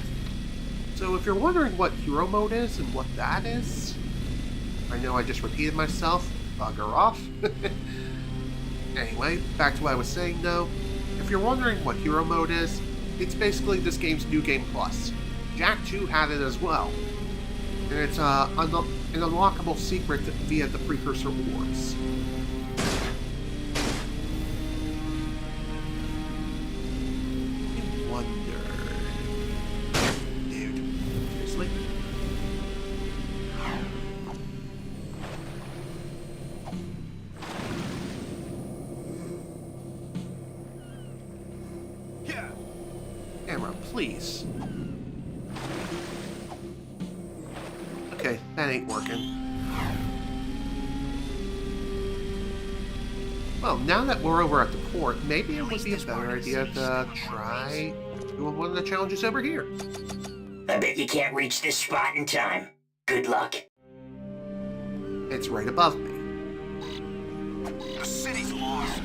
So if you're wondering what Hero Mode is and what that is, I know I just repeated myself, bugger off. Anyway, back to what I was saying though. If you're wondering what Hero Mode is, it's basically this game's New Game Plus. Jak II had it as well. And it's an unlockable secret via the Precursor Orbs. I wonder... Dude, seriously? Yeah. Camera, please. Okay, that ain't working. Well, now that we're over at the port, maybe it would be a better idea to try doing one of the challenges over here. I bet you can't reach this spot in time. Good luck. It's right above me. The city's lost.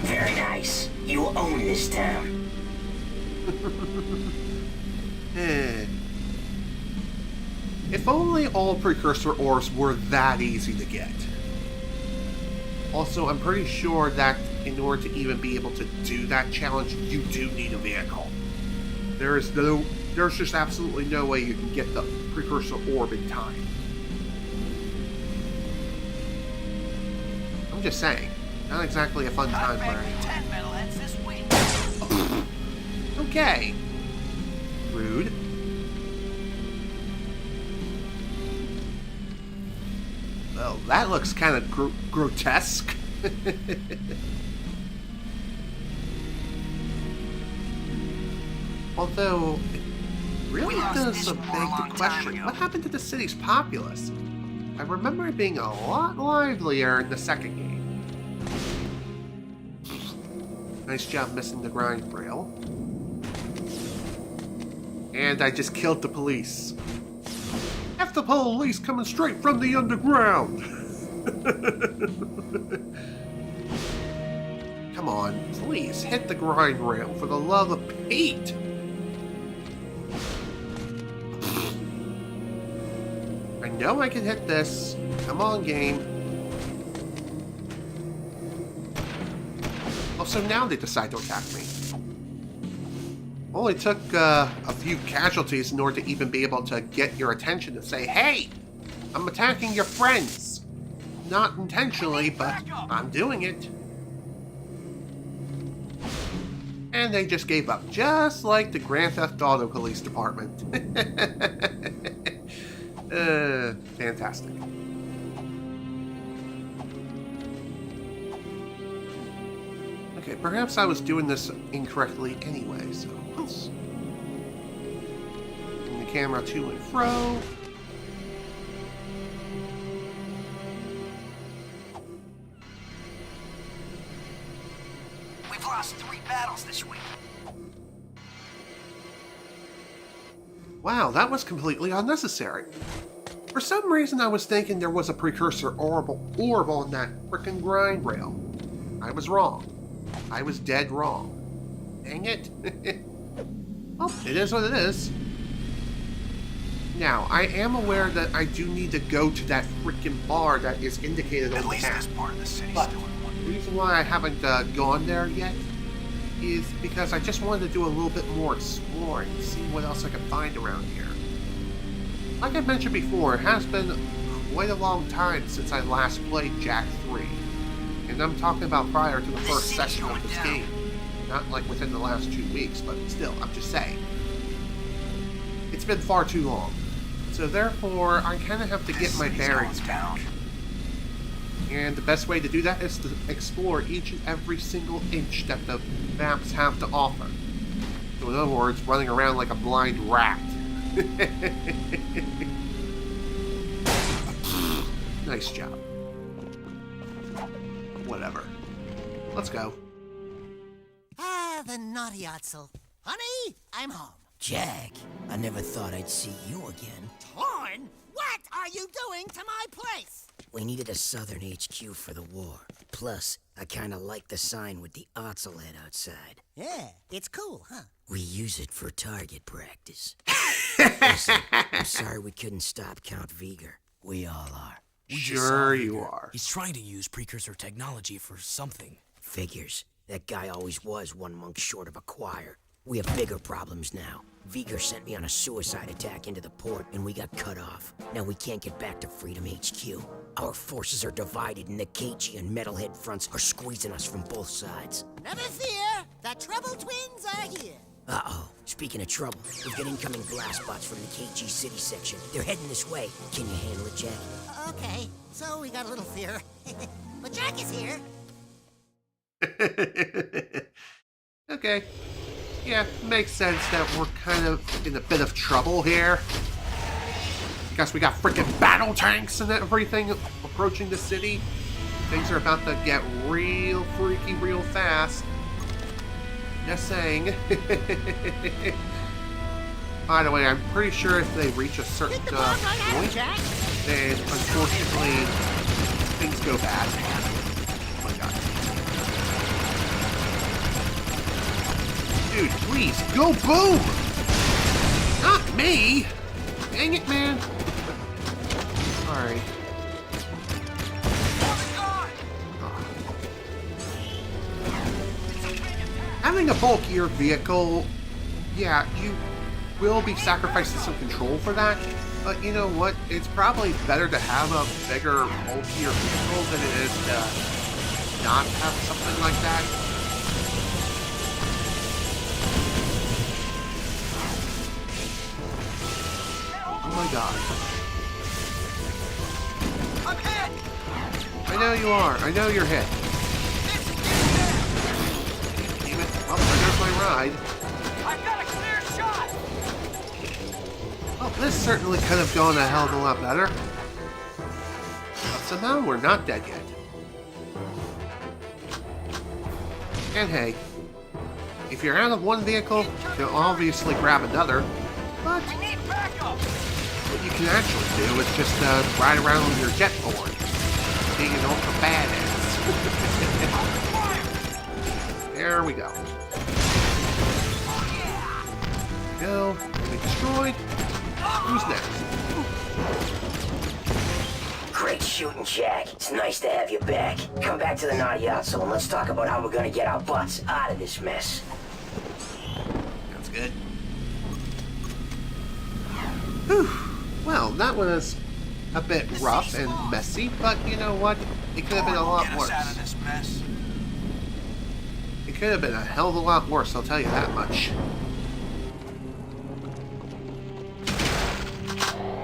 Very nice. You own this town. If only all precursor ores were that easy to get. Also, I'm pretty sure that in order to even be able to do that challenge, you do need a vehicle. There's just absolutely no way you can get the precursor orb in time. I'm just saying, not exactly a fun time for anyone. 10 metalheads this week. Okay. Rude. Well, that looks kind of grotesque. Although, it really does beg the question, what happened to the city's populace? I remember it being a lot livelier in the second game. Nice job missing the grind rail. And I just killed the police. F the police coming straight from the underground! Come on, please hit the grind rail for the love of Pete! I know I can hit this. Come on, game. Oh, so now they decide to attack me. Only took a few casualties in order to even be able to get your attention to say, hey, I'm attacking your friends. Not intentionally, but I'm doing it. And they just gave up, just like the Grand Theft Auto Police Department. Fantastic. Okay, perhaps I was doing this incorrectly anyway, so let's bring the camera to and fro. We've lost 3 battles this week. Wow, that was completely unnecessary. For some reason, I was thinking there was a precursor orb on that frickin' grind rail. I was wrong. I was dead wrong. Dang it. Well, it is what it is. Now, I am aware that I do need to go to that frickin' bar that is indicated on At the least map. this part of the city's But still in one. the reason why I haven't gone there yet is because I just wanted to do a little bit more exploring, see what else I can find around here. Like I mentioned before, it has been quite a long time since I last played Jak II. And I'm talking about prior to the first session of this game. Not like within the last 2 weeks, but still, I'm just saying. It's been far too long. So therefore, I kind of have to get my bearings back. And the best way to do that is to explore each and every single inch that the maps have to offer. So in other words, running around like a blind rat. Nice job. Whatever. Let's go. Ah, the naughty Otzel. Honey, I'm home. Jak, I never thought I'd see you again. Torn? What are you doing to my place? We needed a southern HQ for the war. Plus, I kinda like the sign with the Otzel head outside. Yeah, it's cool, huh? We use it for target practice. Listen, I'm sorry we couldn't stop Count Veigar. We all are. We just Sure saw you Veigar. are. He's trying to use precursor technology for something. Figures. That guy always was one monk short of a choir. We have bigger problems now. Veigar sent me on a suicide attack into the port, and we got cut off. Now we can't get back to Freedom HQ. Our forces are divided, and the KG and Metalhead fronts are squeezing us from both sides. Never fear, the Trouble Twins are here. Uh-oh. Speaking of trouble, we've got incoming blast bots from the KG City section. They're heading this way. Can you handle it, Jak? Okay, so we got a little fear. But Jak is here. Okay. Yeah, makes sense that we're kind of in a bit of trouble here. Because we got freaking battle tanks and everything approaching the city. Things are about to get real freaky real fast. Just saying. By the way, I'm pretty sure if they reach a certain Hit the ball right at point, it, Jack. then unfortunately things go bad. Oh my god. Dude, please, go boom! Not me! Dang it, man. Sorry. Having a bulkier vehicle, yeah, you will be sacrificing some control for that, but you know what? It's probably better to have a bigger, bulkier vehicle than it is to not have something like that. Oh my god. I'm hit! I know you are. I know you're hit. Damn it. Well, there goes my ride. I've got a clear shot! Well, this certainly could have gone a hell of a lot better. But somehow we're not dead yet. And hey, if you're out of one vehicle, you'll obviously grab another, but We need backup! what you can actually do is just ride around with your jet board, being an ultra badass. There we go. Go, be destroyed. Who's next? Great shooting, Jak. It's nice to have you back. Come back to the Naughty and let's talk about how we're gonna get our butts out of this mess. Sounds good. Whew. Well, that was a bit rough and messy, but you know what? It could have been a lot Get worse. us out of this mess. It could have been a hell of a lot worse, I'll tell you that much.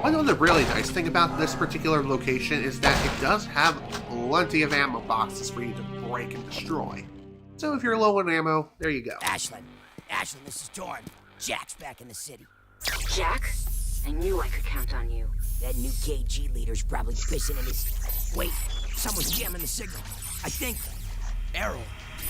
One other really nice thing about this particular location is that it does have plenty of ammo boxes for you to break and destroy. So if you're low on ammo, there you go. Ashlyn, this is Dorn. Jak's back in the city. Jak? I knew I could count on you. That new KG leader's probably pissing in his... Wait, someone's jamming the signal. I think... Errol.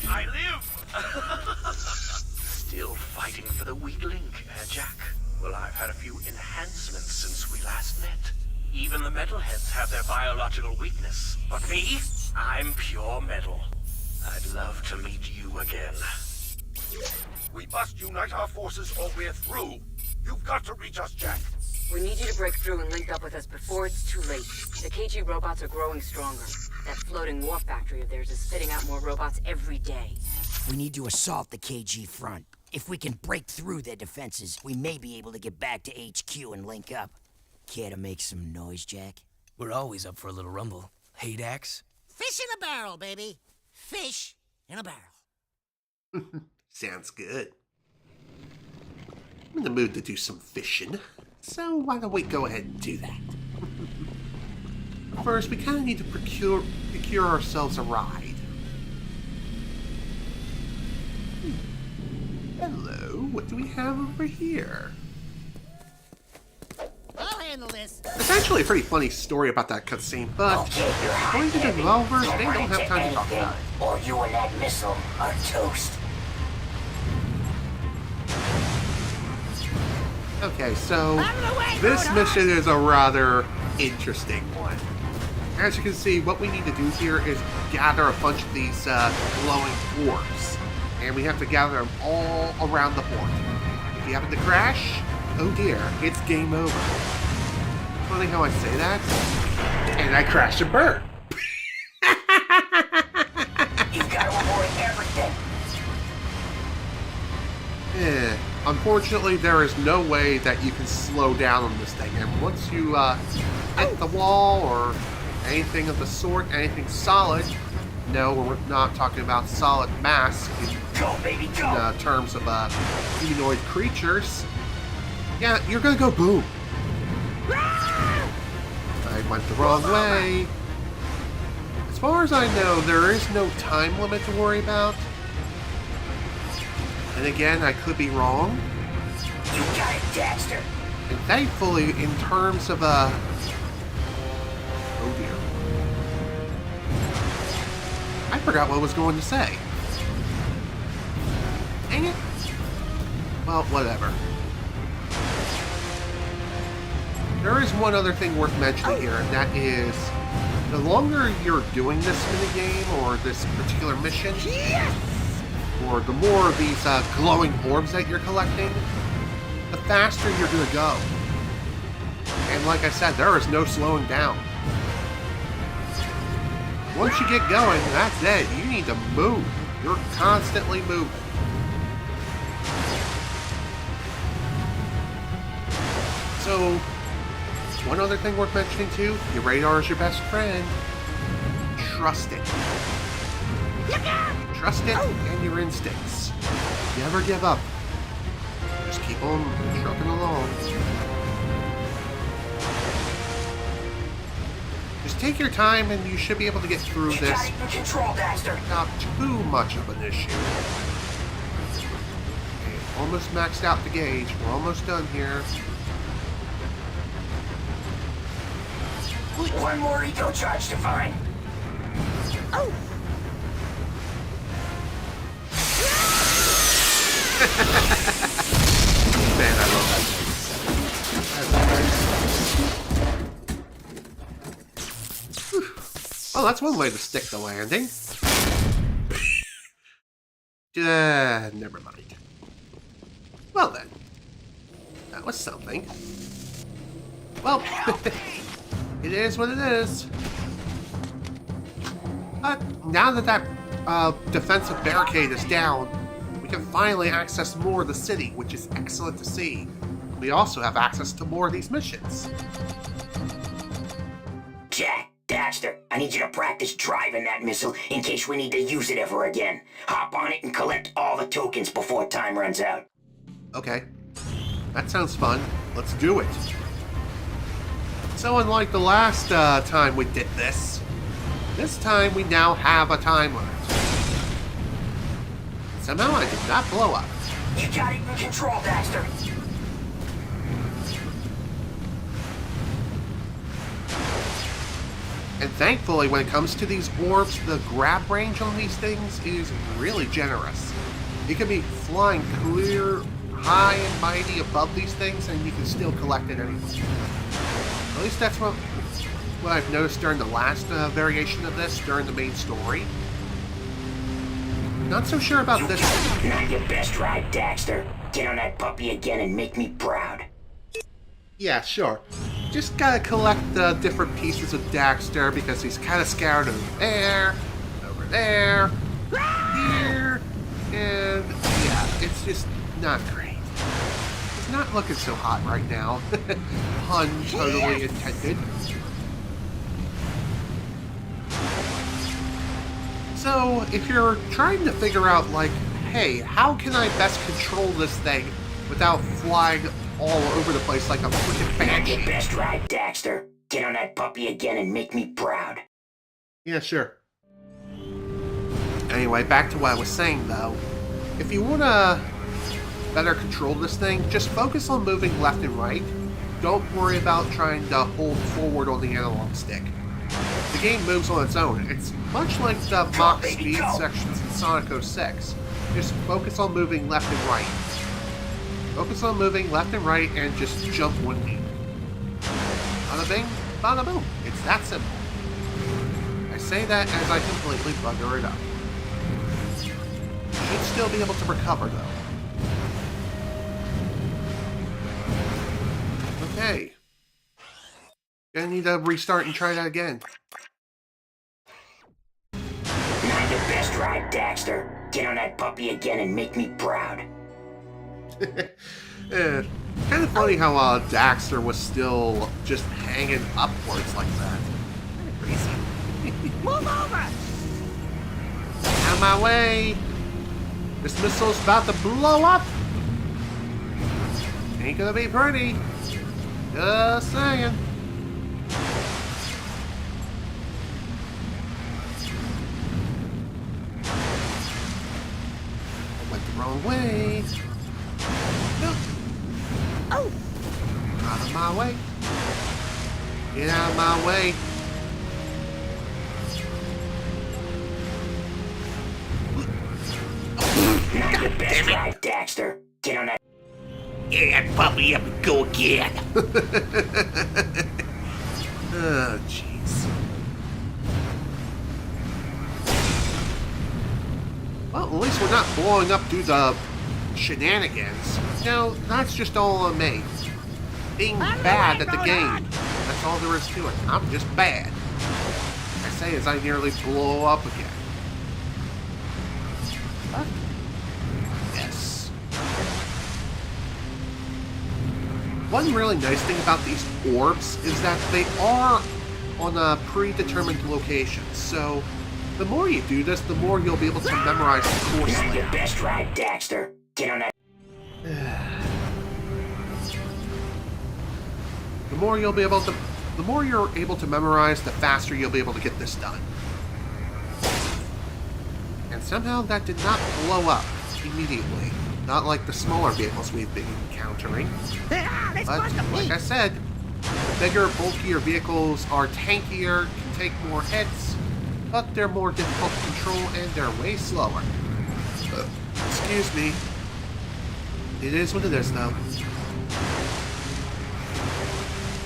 I live! Still fighting for the weak link, Jak? Well, I've had a few enhancements since we last met. Even the metalheads have their biological weakness. But me? I'm pure metal. I'd love to meet you again. We must unite our forces or we're through. You've got to reach us, Jak. We need you to break through and link up with us before it's too late. The KG robots are growing stronger. That floating war factory of theirs is spitting out more robots every day. We need to assault the KG front. If we can break through their defenses, we may be able to get back to HQ and link up. Care to make some noise, Jak? We're always up for a little rumble. Hey, Dax? Fish in a barrel, baby. Fish in a barrel. Sounds good. I'm in the mood to do some fishing, so why don't we go ahead and do that? First, we kind of need to procure ourselves a ride. Hello, what do we have over here? I'll handle this. It's actually a pretty funny story about that cutscene, but according to the developers, they don't have time to talk about it. Or you and that missile are toast. Okay, so this mission is a rather interesting one. As you can see, what we need to do here is gather a bunch of these glowing orbs. And we have to gather them all around the port. If you happen to crash, oh dear, it's game over. Funny how I say that. And I crash and burn. You've got to avoid everything. Unfortunately, there is no way that you can slow down on this thing. And once you hit the wall or anything of the sort, anything solid, no, we're not talking about solid mass in terms of humanoid creatures. Yeah, you're gonna go boom. I went the wrong way. As far as I know, there is no time limit to worry about. And again, I could be wrong. You got it, Daxter. And thankfully, in terms of oh dear. I forgot what I was going to say. Dang it. Well, whatever. There is one other thing worth mentioning here, and that is the longer you're doing this minigame or this particular mission, or the more of these glowing orbs that you're collecting, the faster you're going to go. And like I said, there is no slowing down. Once you get going, that's it. You need to move. You're constantly moving. So, one other thing worth mentioning too, your radar is your best friend. Trust it. Trust it and your instincts. Never give up. Just keep on trucking along. Just take your time and you should be able to get through You this got it in control, Daxter. without too much of an issue. Okay, almost maxed out the gauge. We're almost done here. One more eco charge to find. Oh! Man, I love that place. Well, that's one way to stick the landing. Never mind. Well then, that was something. Well, it is what it is. But now that defensive barricade is down, we can finally access more of the city, which is excellent to see. We also have access to more of these missions. Jak, Daxter, I need you to practice driving that missile in case we need to use it ever again. Hop on it and collect all the tokens before time runs out. Okay, that sounds fun. Let's do it. So unlike the last time we did this time we now have a time limit. Somehow I did not blow up. You got it in control, Daxter. And thankfully, when it comes to these orbs, the grab range on these things is really generous. You can be flying clear, high and mighty above these things, and you can still collect it anyway. At least that's what I've noticed during the last variation of this, during the main story. Not so sure about this. Not your best ride, Daxter. Get on that puppy again and make me proud. Yeah, sure. Just gotta collect the different pieces of Daxter because he's kind of scattered over there, here, and yeah, it's just not great. It's not looking so hot right now. Pun totally intended. So, if you're trying to figure out, like, hey, how can I best control this thing without flying all over the place like a freaking Not banshee? your best ride, Daxter. Get on that puppy again and make me proud. Yeah, sure. Anyway, back to what I was saying, though. If you want to better control this thing, just focus on moving left and right. Don't worry about trying to hold forward on the analog stick. The game moves on its own. It's much like the Mach speed sections in Sonic 06. Just focus on moving left and right. Focus on moving left and right and just jump one beat. Bada bing, bada boom. It's that simple. I say that as I completely bugger it up. Should still be able to recover though. Okay. Gonna need to restart and try that again. Not your best ride, Daxter. Get on that puppy again and make me proud. Kind of funny how Daxter was still just hanging upwards like that. Kind of crazy. Move over! Out of my way! This missile's about to blow up! Ain't gonna be pretty. Just saying. I went the wrong way. No. Oh! Out of my way. Get out of my way. Not your best ride, Daxter. Get on that. Yeah, pop me up and go again. Oh, jeez. Well, at least we're not blowing up through the shenanigans. No, that's just all on me. Being bad at the game. That's all there is to it. I'm just bad. I say as I nearly blow up again. What? Yes. One really nice thing about these orbs is that they are on a predetermined location. So the more you do this, the more you'll be able to memorize the course. Not your best ride, Daxter. Get on that. The more you're able to memorize, the faster you'll be able to get this done. And somehow that did not blow up immediately. Not like the smaller vehicles we've been encountering. But, like I said, the bigger, bulkier vehicles are tankier, can take more hits, but they're more difficult to control and they're way slower. Excuse me. It is what it is, though.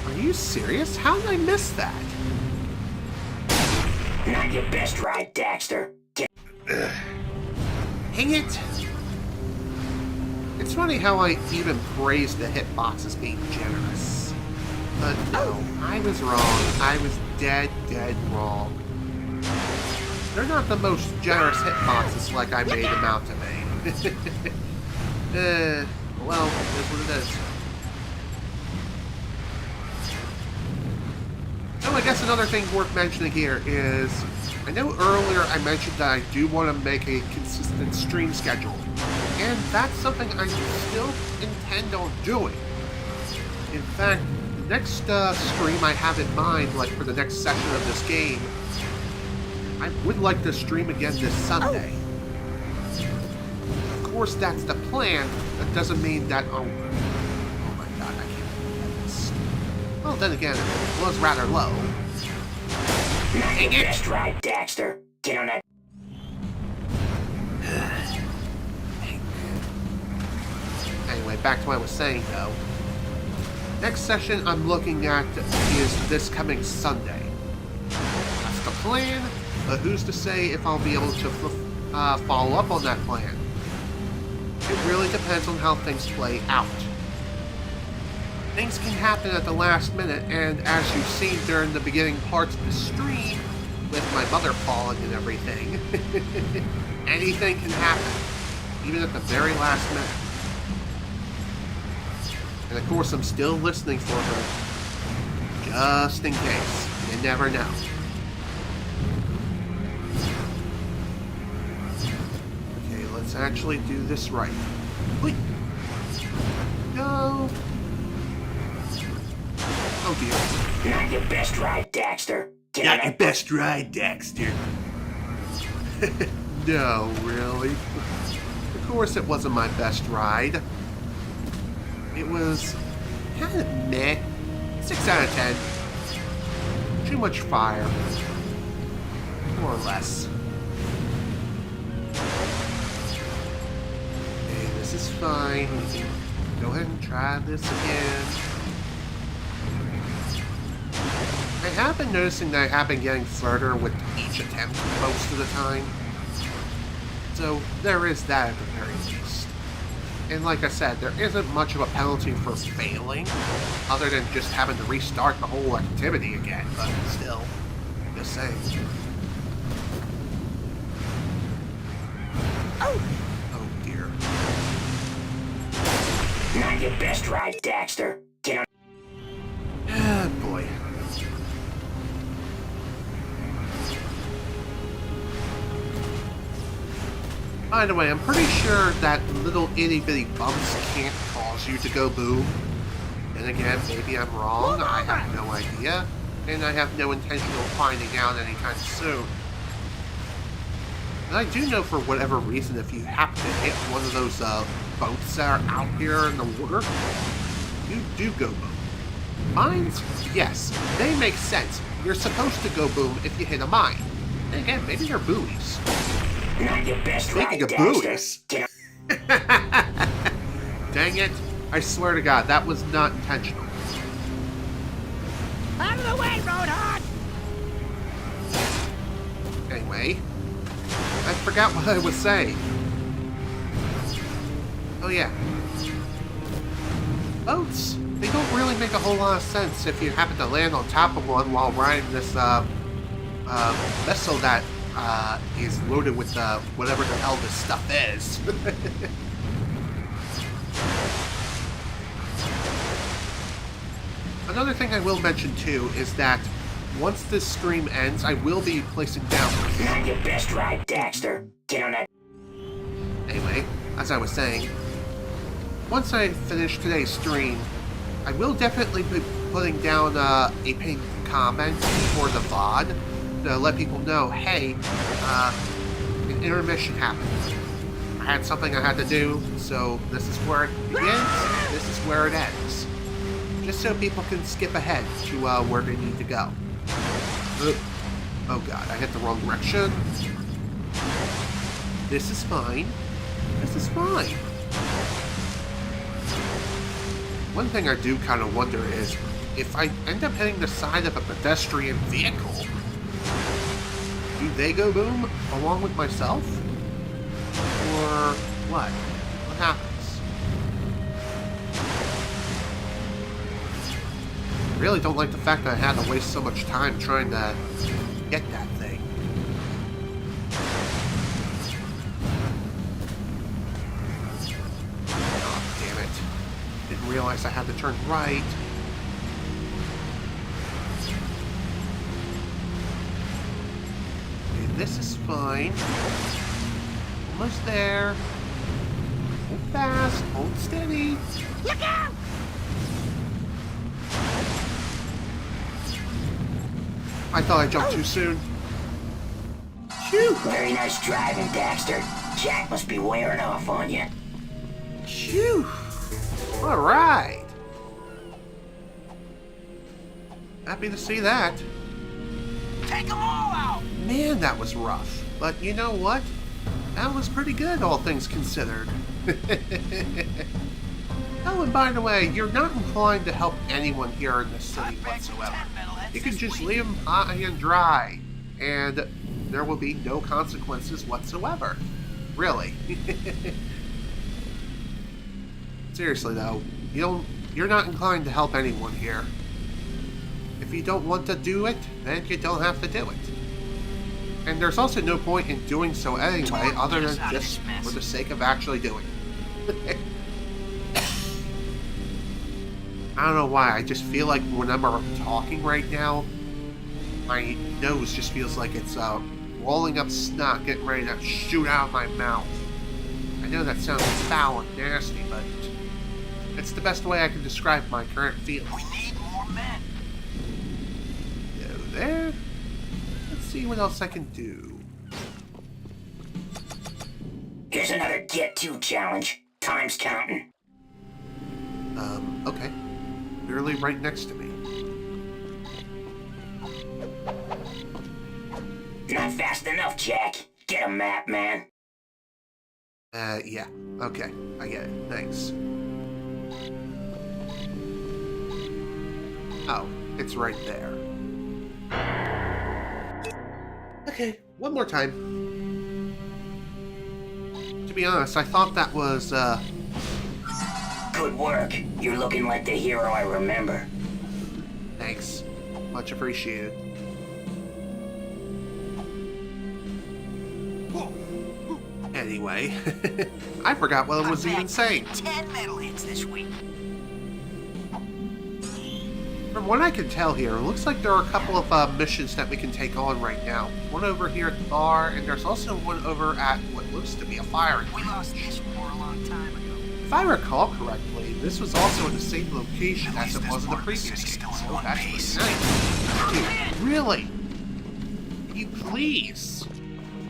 Are you serious? How did I miss that? Not your best ride, Daxter. Hang it! It's funny how I even praised the hitbox as being generous. But no, I was wrong. I was dead wrong. They're not the most generous hitboxes like I made them out to be. Well, that's what it is. So I guess another thing worth mentioning here is, I know earlier I mentioned that I do want to make a consistent stream schedule, and that's something I still intend on doing. In fact, the next stream I have in mind, like for the next session of this game, I would like to stream again this Sunday. Of course, that's the plan. That doesn't mean that, oh my god, I can't believe this. Well, then again, it was rather low. Not your best ride, Daxter. Get on that. Anyway, back to what I was saying, though. Next session I'm looking at is this coming Sunday. That's the plan, but who's to say if I'll be able to follow up on that plan? It really depends on how things play out. Things can happen at the last minute, and as you've seen during the beginning parts of the stream, with my mother falling and everything, anything can happen, even at the very last minute. And of course, I'm still listening for her, just in case. You never know. Okay, let's actually do this right. Wait. No. Oh dear. Not your best ride, Daxter. Not your best ride, Daxter. No, really? Of course it wasn't my best ride. It was kind of meh. 6 out of 10. Too much fire. More or less. Okay, this is fine. We can go ahead and try this again. I have been noticing that I have been getting further with each attempt most of the time. So there is that at the very least. And like I said, there isn't much of a penalty for failing, other than just having to restart the whole activity again, but still, just saying. Oh dear. Not your best ride, Daxter. Get on. Ah, boy. By the way, I'm pretty sure that little itty-bitty bumps can't cause you to go boom. And again, maybe I'm wrong, I have no idea, and I have no intention of finding out anytime soon. And I do know for whatever reason, if you happen to hit one of those boats that are out here in the water, you do go boom. Mines? Yes, they make sense. You're supposed to go boom if you hit a mine. And again, maybe they're buoys. Not your best Speaking ride, of Daxter. buoys. Dang it. I I swear to God, that was not intentional. Out of the way, Roadhog! Anyway, I forgot what I was saying. Oh yeah. Boats, they don't really make a whole lot of sense if you happen to land on top of one while riding this vessel that is loaded with whatever the hell this stuff is. Another thing I will mention too is that once this stream ends, I will be placing down. Not your best ride, Daxter. Get on that. Anyway, as I was saying, once I finish today's stream, I will definitely be putting down a pinned comment for the VOD to let people know, hey, an intermission happened. I had something I had to do, so this is where it begins, this is where it ends. Just so people can skip ahead to where they need to go. Oh god, I hit the wrong direction. This is fine. This is fine. One thing I do kind of wonder is, if I end up hitting the side of a pedestrian vehicle, do they go boom along with myself? Or what? What happens? I really don't like the fact that I had to waste so much time trying to get that thing. Oh, damn it. Didn't realize I had to turn right. Okay, this is fine. Almost there. Hold fast, hold steady. Look out! I thought I jumped too soon. Phew. Very nice driving, Daxter. Jak must be wearing off on you. Phew. Alright. Happy to see that. Take them all out! Man, that was rough. But you know what? That was pretty good, all things considered. Oh, and by the way, you're not inclined to help anyone here in this city whatsoever. You can just leave them high and dry, and there will be no consequences whatsoever. Really. Seriously though, you're not inclined to help anyone here. If you don't want to do it, then you don't have to do it. And there's also no point in doing so anyway, other than just for the sake of actually doing it. I don't know why, I just feel like whenever I'm talking right now, my nose just feels like it's rolling up snot, getting ready to shoot out of my mouth. I know that sounds foul and nasty, but it's the best way I can describe my current feelings. We need more men. Go there. Let's see what else I can do. Here's another Get II challenge. Time's counting. Okay. Literally right next to me. Not fast enough, Jak. Get a map, man. Yeah. Okay. I get it. Thanks. Oh, it's right there. Okay, one more time. To be honest, I thought that was, Good work. You're looking like the hero I remember. Thanks. Much appreciated. Anyway, I forgot what I was even saying. 10 medal hits this week. From what I can tell here, it looks like there are a couple of missions that we can take on right now. One over here at the bar, and there's also one over at what looks to be a firing range. We lost this war a long time ago. If I recall correctly, this was also in the same location as it was in the previous game, so that's pretty nice. Dude, really? Can you please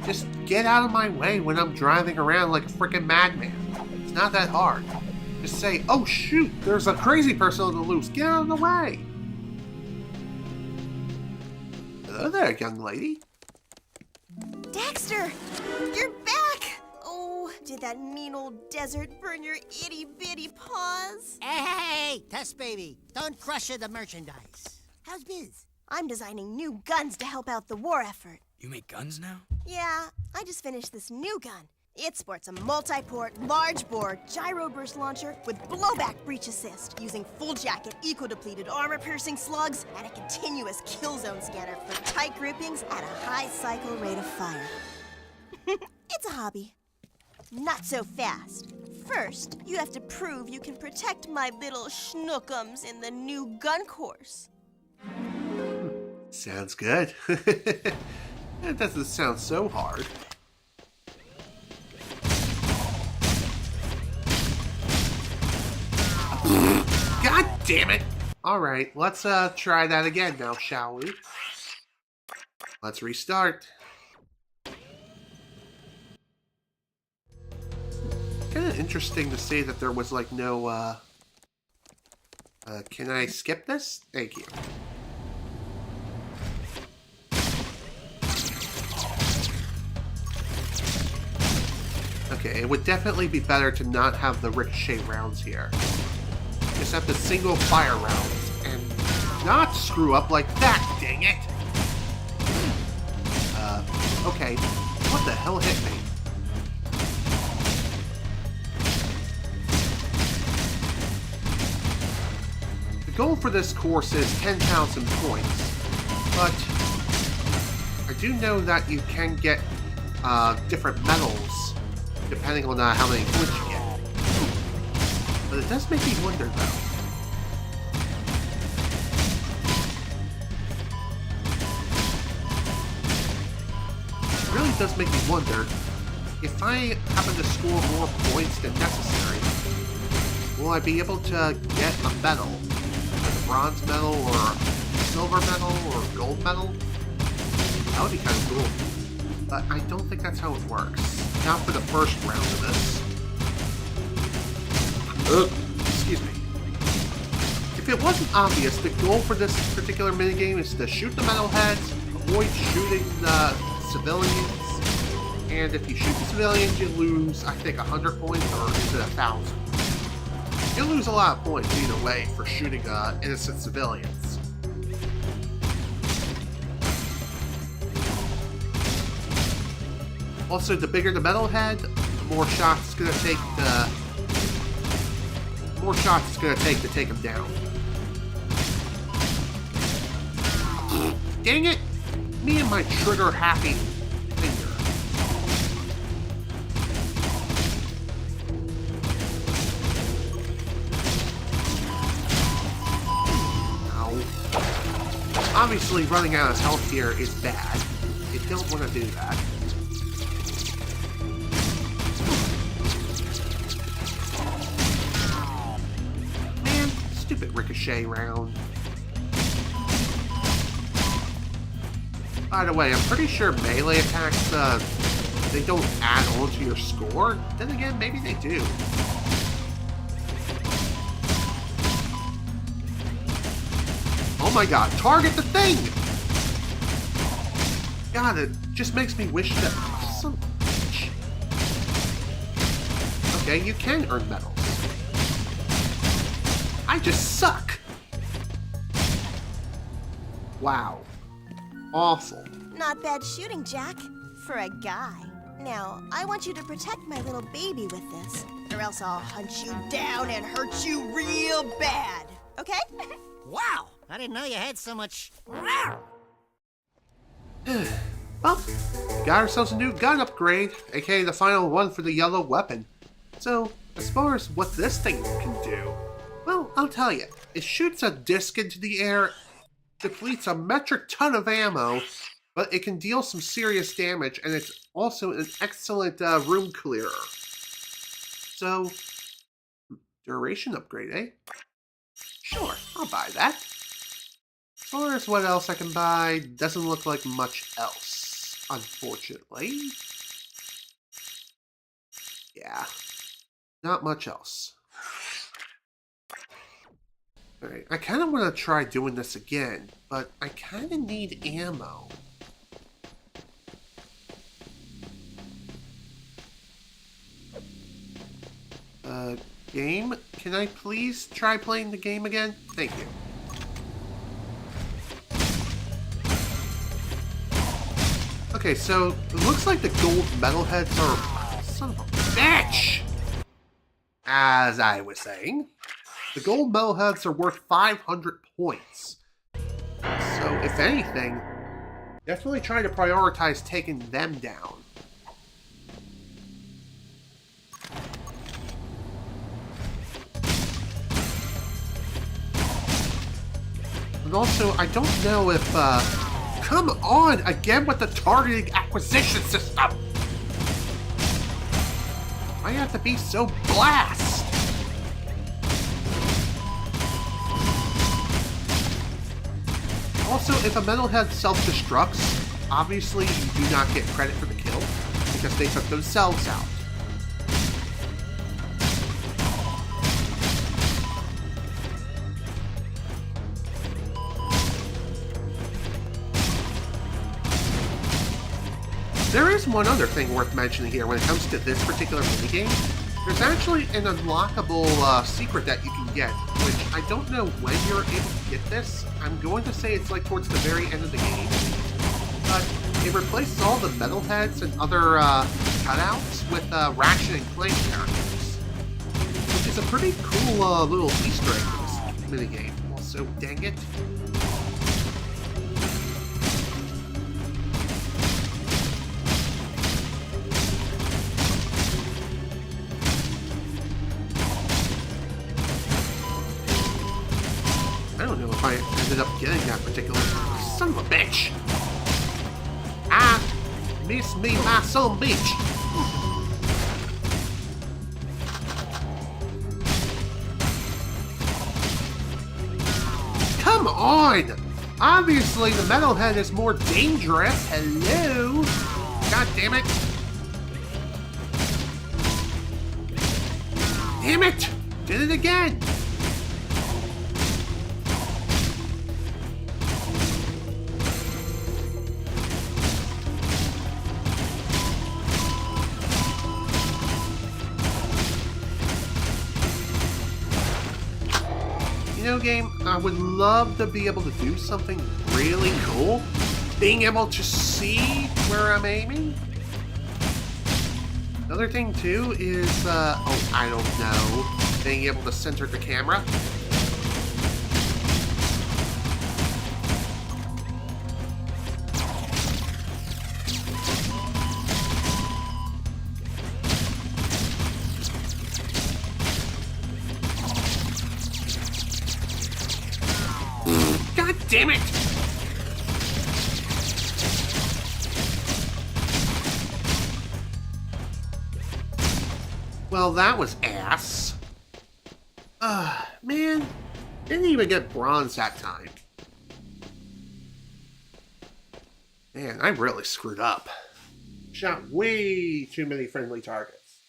just get out of my way when I'm driving around like a freaking madman? It's not that hard. Just say, oh shoot, there's a crazy person on the loose, get out of the way! Hello there, young lady. Daxter! You're back! Oh, Did that mean old desert burn your itty-bitty paws? Hey, Test Baby, don't crush the merchandise. How's biz? I'm designing new guns to help out the war effort. You make guns now? Yeah, I just finished this new gun. It sports a multi-port, large-bore, gyro-burst launcher with blowback breach assist, using full-jacket, eco-depleted armor-piercing slugs, and a continuous kill zone scanner for tight groupings at a high cycle rate of fire. It's a hobby. Not so fast. First, you have to prove you can protect my little schnookums in the new gun course. Sounds good. That doesn't sound so hard. God damn it! Alright, let's try that again now, shall we? Let's restart. Kinda interesting to say that there was like no, can I skip this? Thank you. Okay, it would definitely be better to not have the ricochet rounds here. Just have the single fire rounds and not screw up like that, dang it! Okay, what the hell hit me? The goal for this course is 10,000 points, but I do know that you can get different medals depending on how many points you get. But it does make me wonder, though. It really does make me wonder if I happen to score more points than necessary, will I be able to get a medal? Like a bronze medal, or a silver medal, or a gold medal? That would be kind of cool. But I don't think that's how it works. Not for the first round of this. Excuse me. If it wasn't obvious, the goal for this particular minigame is to shoot the metalheads, avoid shooting the civilians, and if you shoot the civilians, you lose, I think, 100 points, or is it 1,000? You lose a lot of points either way for shooting innocent civilians. Also, the bigger the metalhead, the more shots it's gonna take to take him down. Dang it! Me and my trigger happy finger. Ow. Obviously, running out of health here is bad. You don't want to do that. Stupid ricochet round. By the way, I'm pretty sure melee attacks, they don't add on to your score. Then again, maybe they do. Oh my god, target the thing! God, it just makes me wish that some bitch. Okay, you can earn medals. I just suck! Wow. Awful. Not bad shooting, Jak. For a guy. Now, I want you to protect my little baby with this, or else I'll hunt you down and hurt you real bad. Okay? Wow! I didn't know you had so much... Well, got ourselves a new gun upgrade, aka the final one for the yellow weapon. So, as far as what this thing can do, well, I'll tell you. It shoots a disc into the air, depletes a metric ton of ammo, but it can deal some serious damage, and it's also an excellent room clearer. So, duration upgrade, eh? Sure, I'll buy that. As far as what else I can buy, doesn't look like much else, unfortunately. Yeah, not much else. Alright, I kind of want to try doing this again, but I kind of need ammo. Game? Can I please try playing the game again? Thank you. Okay, so it looks like the gold metalheads are... Son of a bitch! As I was saying, the gold metalheads are worth 500 points. So, if anything, definitely try to prioritize taking them down. And also, I don't know if, come on! Again with the targeting acquisition system! Why you have to be so blast? Also, if a metalhead self-destructs, obviously you do not get credit for the kill, because they took themselves out. There is one other thing worth mentioning here when it comes to this particular minigame. There's actually an unlockable secret that you can get, which I don't know when you're able to get this. I'm going to say it's like towards the very end of the game. But it replaces all the metalheads and other cutouts with Ratchet and Clank characters. Which is a pretty cool little Easter egg for this minigame. Also, dang it. I don't know if I ended up getting that particular son of a bitch. I miss me my son bitch. Come on! Obviously the metalhead is more dangerous. Hello? God damn it. Damn it! Did it again! Game, I would love to be able to do something really cool. Being able to see where I'm aiming. Another thing too is, oh, I don't know, being able to center the camera. Damn it! Well, that was ass. Man. Didn't even get bronze that time. Man, I really screwed up. Shot way too many friendly targets.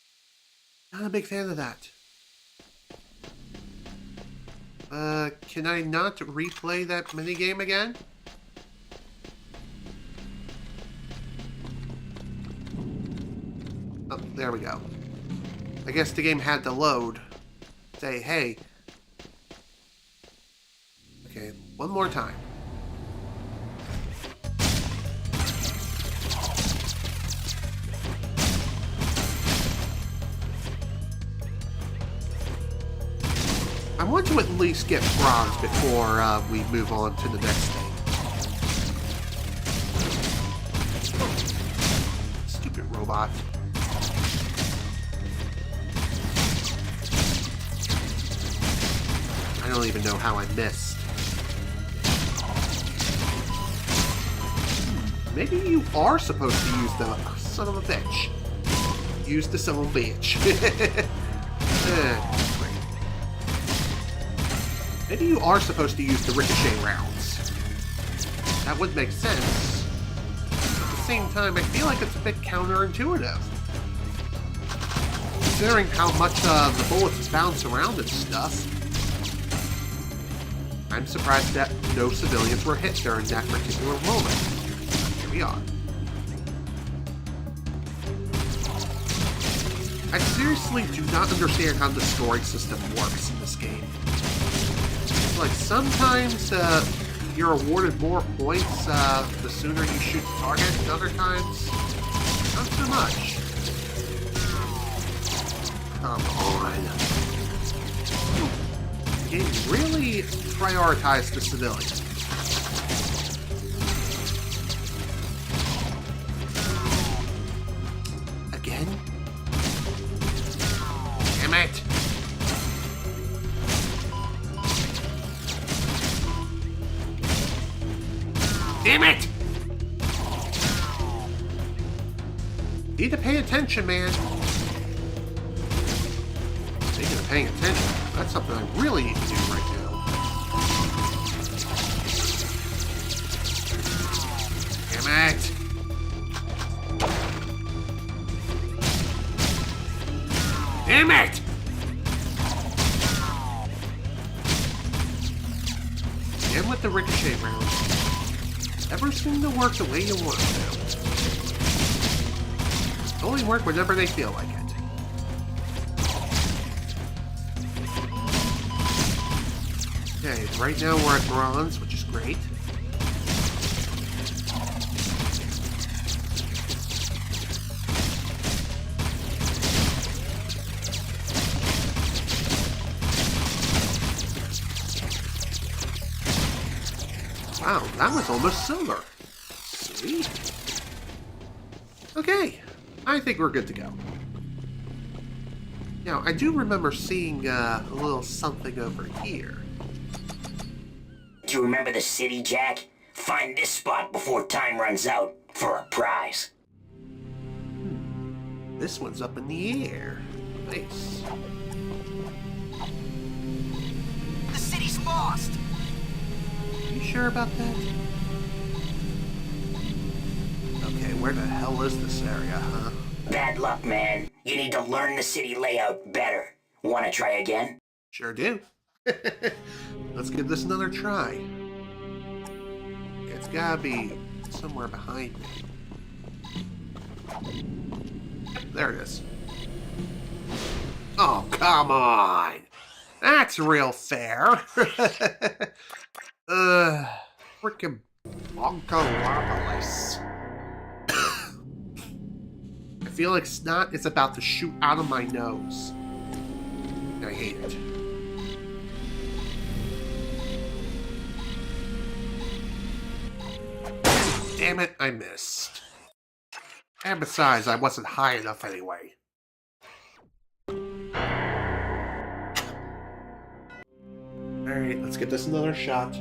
Not a big fan of that. Can I not replay that minigame again? Oh, there we go. I guess the game had to load. Say, hey. Okay, one more time. I want to at least get bronze before we move on to the next thing. Stupid robot. I don't even know how I missed. Maybe you are supposed to use the son of a bitch. Use the son of a bitch. Maybe you are supposed to use the ricochet rounds. That would make sense. At the same time, I feel like it's a bit counterintuitive. Considering how much the bullets bounce around and stuff. I'm surprised that no civilians were hit during that particular moment. Here we are. I seriously do not understand how the scoring system works in this game. It's like sometimes you're awarded more points the sooner you shoot the target, and other times, not so much. Come on. It really prioritized the civilian. Again? Damn it! Damn it! Need to pay attention, man. Speaking of paying attention, that's something I really need to do right now. Damn it! Damn it! Again with the ricochet round. Never seem to work the way you want it to. Only work whenever they feel like it. Okay, right now we're at bronze, which is great. Wow, that was almost silver. Sweet. Okay, I think we're good to go. Now, I do remember seeing a little something over here. Do you remember the city, Jak? Find this spot before time runs out for a prize. This one's up in the air. Nice. The city's lost! You sure about that? Okay, where the hell is this area, huh? Bad luck, man. You need to learn the city layout better. Wanna try again? Sure do. Let's give this another try. It's gotta be somewhere behind me. There it is. Oh, come on! That's real fair! Frickin' Bonkalopolis. I feel like snot is about to shoot out of my nose. I hate it. Damn it, I missed. And besides, I wasn't high enough anyway. Alright, let's give this another shot.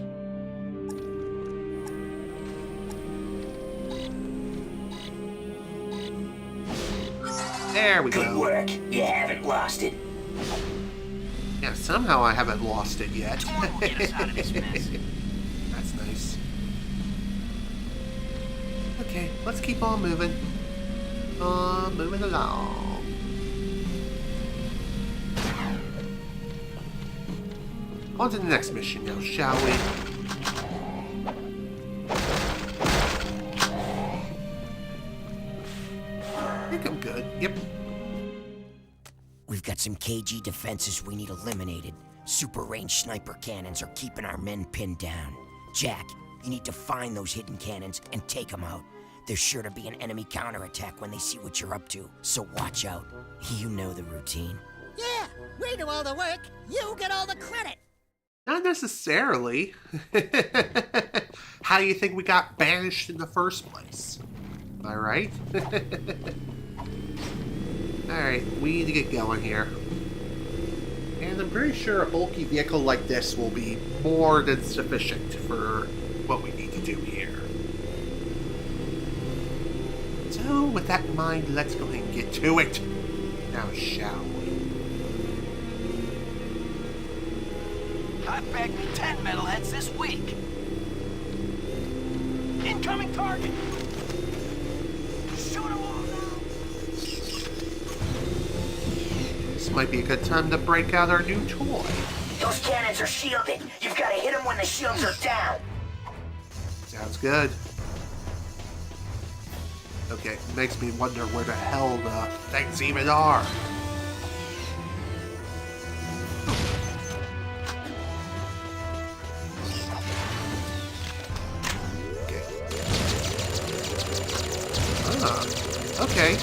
There we go. Good work. You haven't lost it. Yeah, somehow I haven't lost it yet. That's nice. Okay, let's keep on moving. Moving along. On to the next mission now, shall we? I think I'm good. Yep. We've got some KG defenses we need eliminated. Super range sniper cannons are keeping our men pinned down. Jak, you need to find those hidden cannons and take them out. There's sure to be an enemy counterattack when they see what you're up to, so watch out. You know the routine. Yeah, we do all the work, you get all the credit. Not necessarily. How do you think we got banished in the first place? Am I right? Alright, we need to get going here. And I'm pretty sure a bulky vehicle like this will be more than sufficient for what we need to do here. So, with that in mind, let's go ahead and get to it. Now, shall we? I've bagged me 10 metalheads this week. Incoming target! Shoot 'em all now! This might be a good time to break out our new toy. Those cannons are shielded. You've got to hit them when the shields are down. Sounds good. Okay, makes me wonder where the hell the things even are. Okay.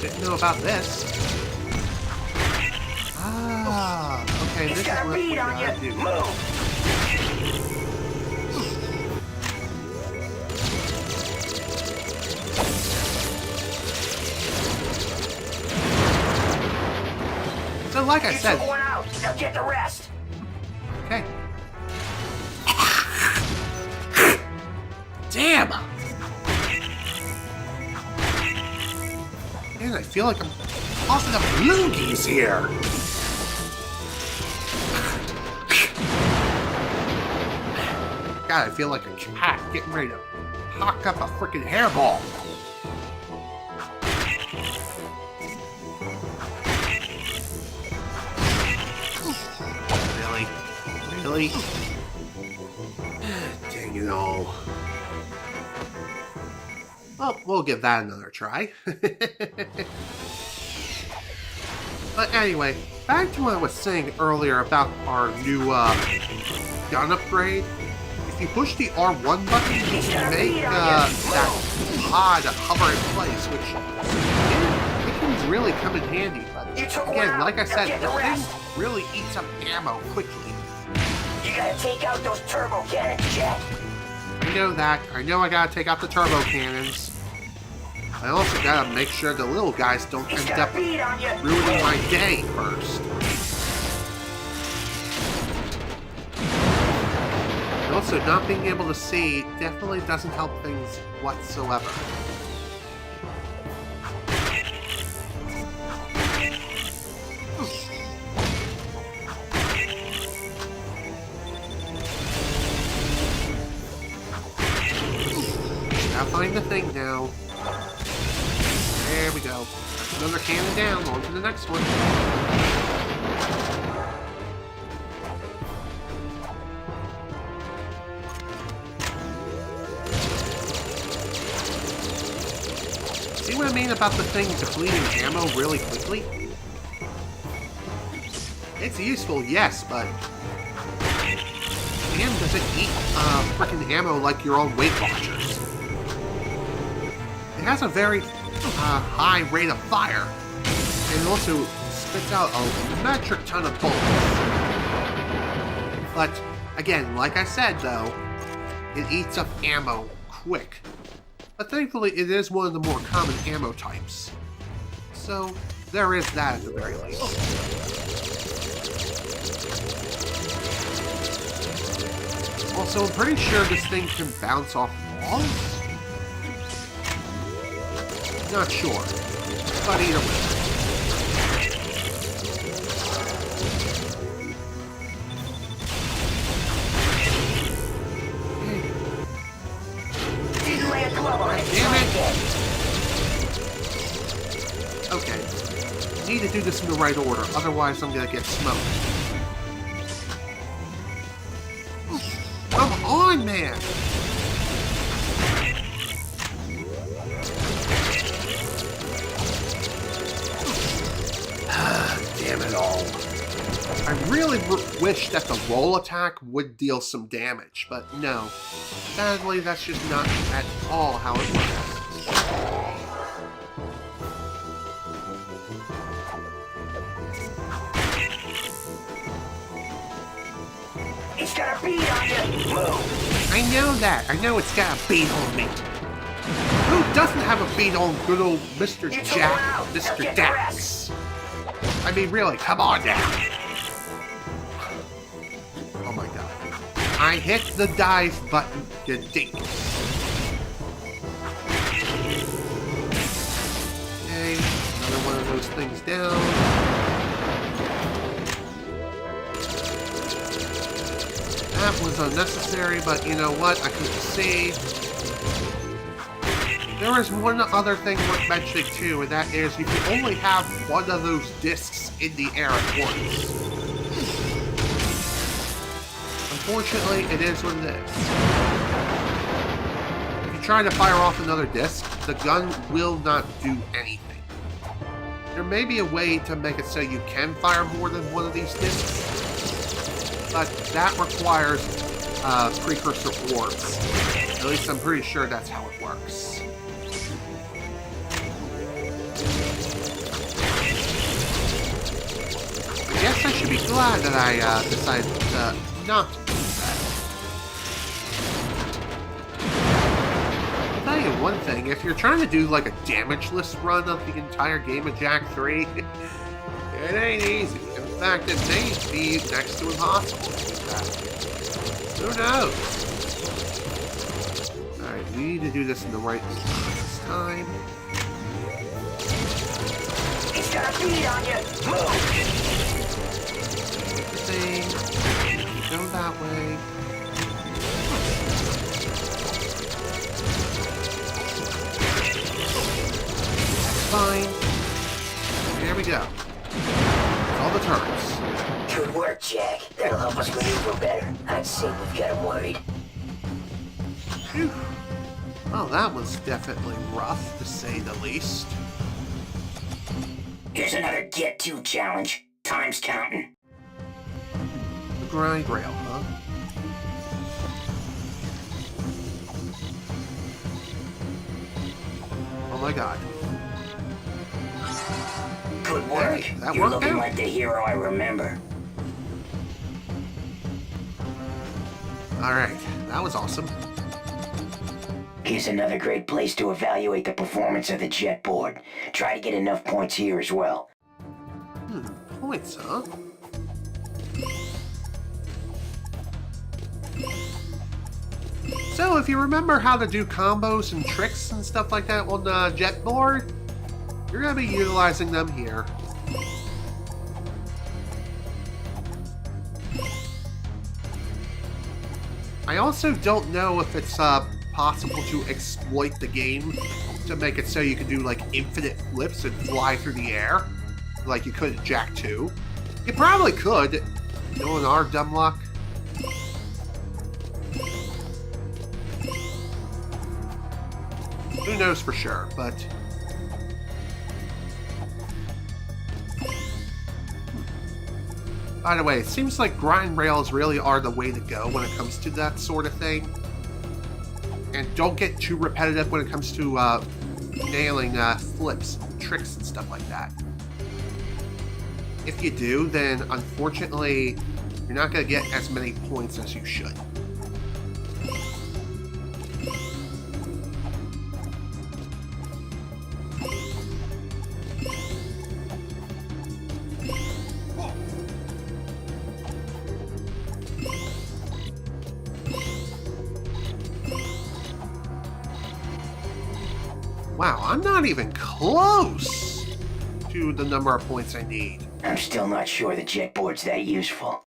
Didn't know about this. Ah, okay, this is what we gotta do. So like I said... one out. Now get the rest. Okay. Damn! Man, I feel like I'm tossing up loogies here. God, I feel like a cat getting ready to hock up a freaking hairball. Really? Really? Dang it all. Well, we'll give that another try. But anyway, back to what I was saying earlier about our new gun upgrade. If you push the R1 button, you can make that pod hover in place, which it can really come in handy. But again, like I said, the thing really eats up ammo quickly. You gotta take out those turbo cannons, Jak. I know that. I know I gotta take out the turbo cannons. I also gotta make sure the little guys don't end up ruining my day first. And also, not being able to see definitely doesn't help things whatsoever. Gotta find the thing now. There we go. Another cannon down. On to the next one. See what I mean about the thing depleting ammo really quickly? It's useful, yes, but... Man, does it eat frickin' ammo like your own Weight Watchers? It has a very high rate of fire, and it also spits out a metric ton of bullets. But, again, like I said, though, it eats up ammo quick. But thankfully, it is one of the more common ammo types. So, there is that at the very least. Also, I'm pretty sure this thing can bounce off walls? Not sure, but either way. Damn it! Okay, need to do this in the right order, otherwise I'm gonna get smoked. Come on, man! Damn it all. I really wish that the roll attack would deal some damage, but no. Sadly, that's just not at all how it works. It's got a beat on you! Move! I know that. I know it's got a beat on me. Who doesn't have a beat on good old Mr. Jak, Mr. Dax? I mean, really, come on now. Oh my god. I hit the dive button, you dink. Okay, another one of those things down. That was unnecessary, but you know what? I couldn't see. There is one other thing worth mentioning too, and that is you can only have one of those discs in the air at once. Unfortunately, it is what it is. If you try to fire off another disc, the gun will not do anything. There may be a way to make it so you can fire more than one of these discs, but that requires precursor orbs. At least I'm pretty sure that's how it works. I guess I should be glad that I decided not to do that. I'll tell you one thing, if you're trying to do like a damageless run of the entire game of Jak III, it ain't easy. In fact, it may be next to impossible to do that. Who knows? Alright, we need to do this in the right spot this time. He's got a bead on you! Move! Thing. Go that way. That's fine. There we go. All the turns. Good work, Jak. That'll help us maneuver better. I'd say we've got him worried. Phew. Well, that was definitely rough, to say the least. Here's another Get II challenge. Time's counting. The grind rail, huh? Oh my god. Good work. Hey, that You're worked looking out. like the hero I remember. Alright, that was awesome. Here's another great place to evaluate the performance of the jet board. Try to get enough points here as well. Points, huh? So, if you remember how to do combos and tricks and stuff like that on the jet board, you're going to be utilizing them here. I also don't know if it's possible to exploit the game to make it so you can do like infinite flips and fly through the air, like you could in Jak II. You probably could, knowing our dumb luck. Who knows for sure, but... By the way, it seems like grind rails really are the way to go when it comes to that sort of thing. And don't get too repetitive when it comes to nailing flips, tricks, and stuff like that. If you do, then unfortunately, you're not going to get as many points as you should. Wow, I'm not even close to the number of points I need. I'm still not sure the jet board's that useful.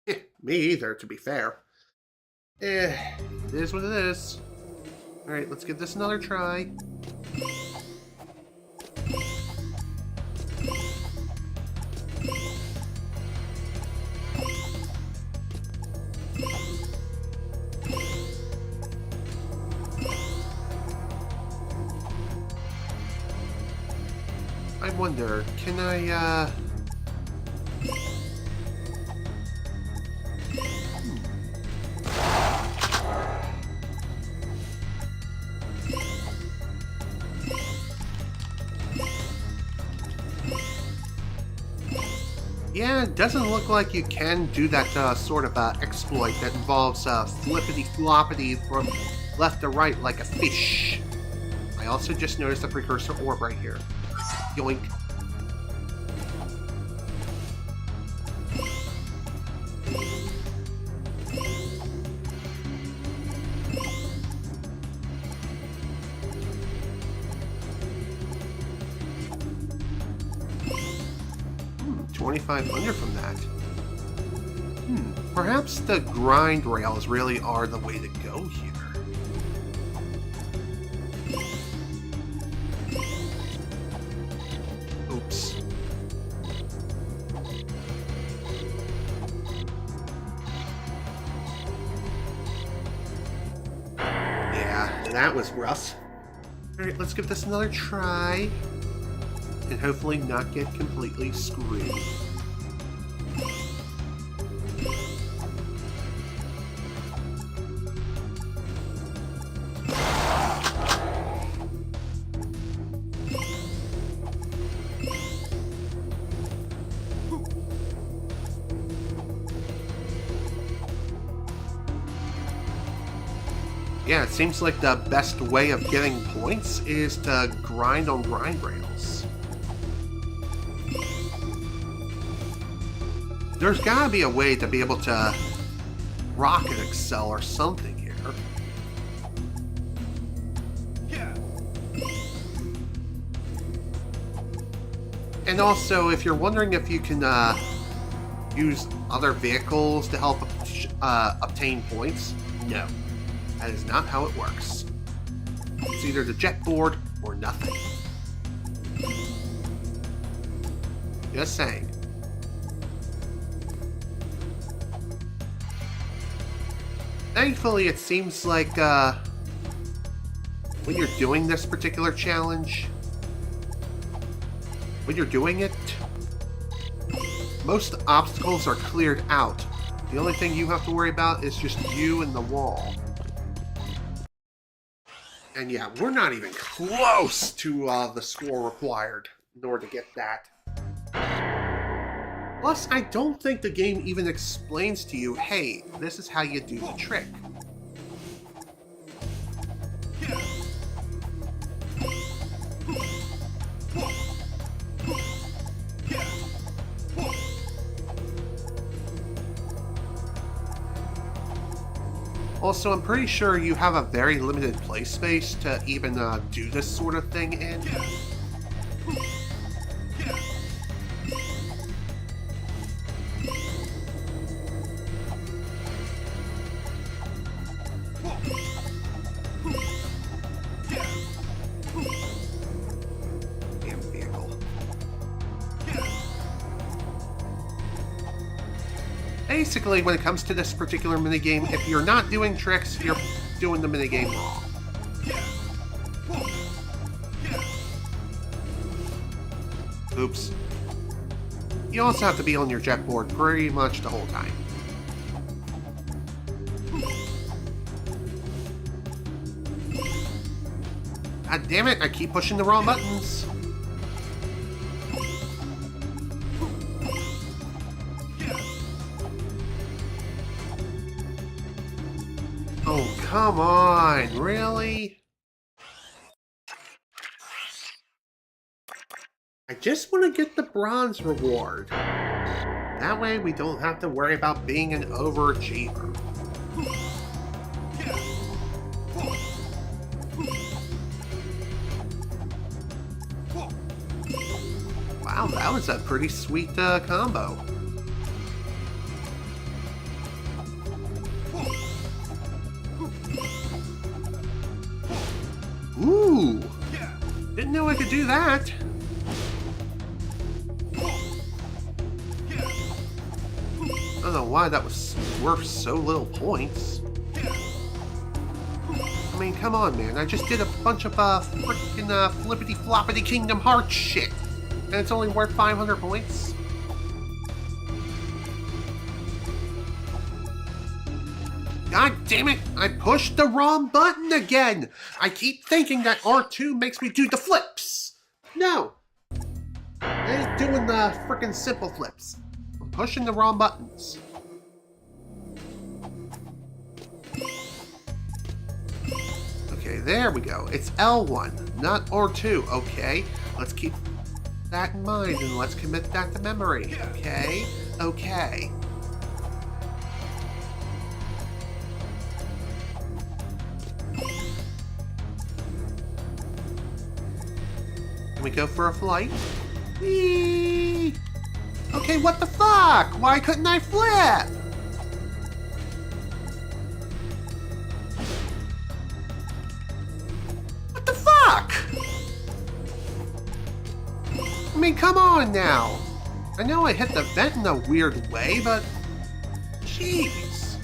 Me either, to be fair. It is what it is. Alright, let's give this another try. I wonder, can I, Yeah, it doesn't look like you can do that sort of exploit that involves flippity-floppity from left to right like a fish. I also just noticed a precursor orb right here. Yoink. Hmm, 2,500 from that. Perhaps the grind rails really are the way to go here. Oops. Yeah, that was rough. Alright, let's give this another try. And hopefully not get completely screwed. Yeah, it seems like the best way of getting points is to grind on grind rails. There's gotta be a way to be able to rocket excel or something here. And also, if you're wondering if you can use other vehicles to help obtain points, no. That is not how it works. It's either the jet board or nothing. Just saying. Thankfully, it seems like when you're doing this particular challenge, when you're doing it, most obstacles are cleared out. The only thing you have to worry about is just you and the wall. And yeah, we're not even close to the score required in order to get that. Plus, I don't think the game even explains to you, hey, this is how you do the trick. Also, I'm pretty sure you have a very limited play space to even do this sort of thing in. Damn vehicle. Basically, when it comes to this particular minigame, if you're not doing tricks, you're doing the minigame wrong. Oops. You also have to be on your jet board pretty much the whole time. God damn it, I keep pushing the wrong buttons. Oh, come on, really? I just want to get the bronze reward. That way we don't have to worry about being an overachiever. Wow, that was a pretty sweet combo. Ooh! Didn't know I could do that. I don't know why that was worth so little points. I mean, come on, man. I just did a bunch of frickin' flippity-floppity Kingdom Hearts shit. And it's only worth 500 points? God damn it! I pushed the wrong button again! I keep thinking that R2 makes me do the flips! No! I ain't doing the frickin' simple flips. I'm pushing the wrong buttons. Okay, there we go. It's L1, not R2, okay? Let's keep that in mind and let's commit that to memory, okay? Okay. Can we go for a flight? Whee! Okay, what the fuck? Why couldn't I flip? What the fuck? I mean, come on now. I know I hit the vent in a weird way, but... Jeez.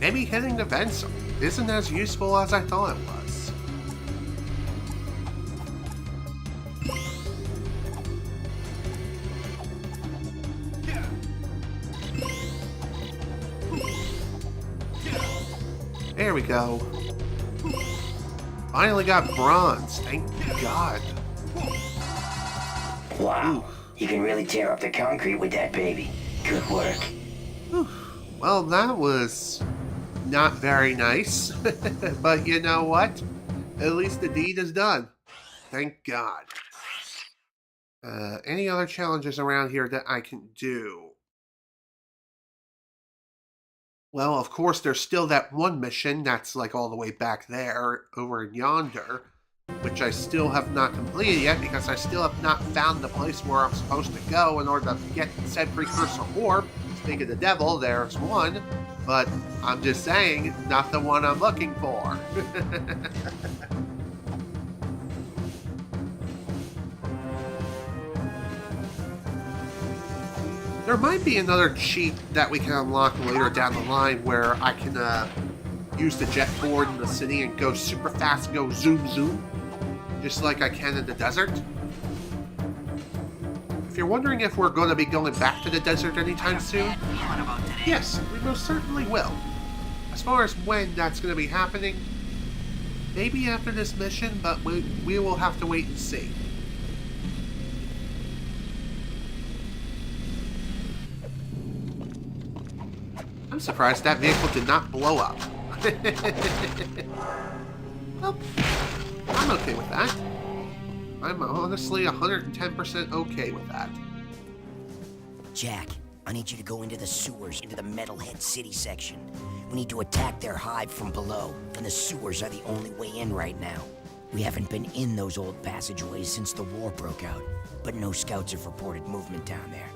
maybe hitting the vents isn't as useful as I thought it was. There we go. Finally got bronze, thank God. Wow, you can really tear up the concrete with that baby. Good work. Whew. Well, that was not very nice. But you know what? At least the deed is done. Thank God. Any other challenges around here that I can do? Well, of course, there's still that one mission that's like all the way back there, over in yonder, which I still have not completed yet because I still have not found the place where I'm supposed to go in order to get said precursor orb. Speaking of the devil, there's one, but I'm just saying, not the one I'm looking for. There might be another cheat that we can unlock later down the line where I can use the jet board in the city and go super fast, go zoom zoom, just like I can in the desert. If you're wondering if we're going to be going back to the desert anytime soon, yes, we most certainly will. As far as when that's going to be happening, maybe after this mission, but we will have to wait and see. I'm surprised that vehicle did not blow up. Well, I'm okay with that. I'm honestly 110% okay with that. Jak, I need you to go into the sewers, into the Metalhead City section. We need to attack their hive from below, and the sewers are the only way in right now. We haven't been in those old passageways since the war broke out, but no scouts have reported movement down there.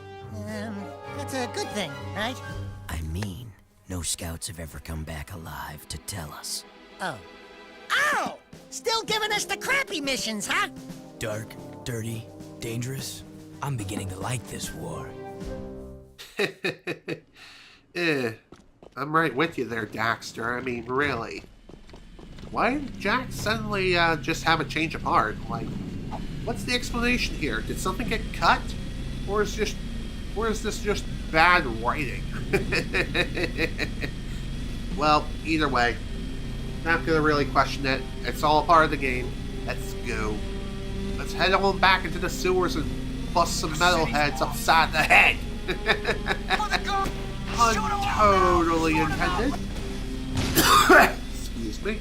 That's a good thing, right? I mean, no scouts have ever come back alive to tell us. Oh. Ow! Still giving us the crappy missions, huh? Dark, dirty, dangerous. I'm beginning to like this war. I'm right with you there, Daxter. I mean, really. Why did Jak suddenly just have a change of heart? Like, what's the explanation here? Did something get cut? Or is this just bad writing? Well, either way, not gonna really question it. It's all a part of the game. Let's go. Let's head on back into the sewers and bust some metalheads upside the head. Untotally intended. Excuse me.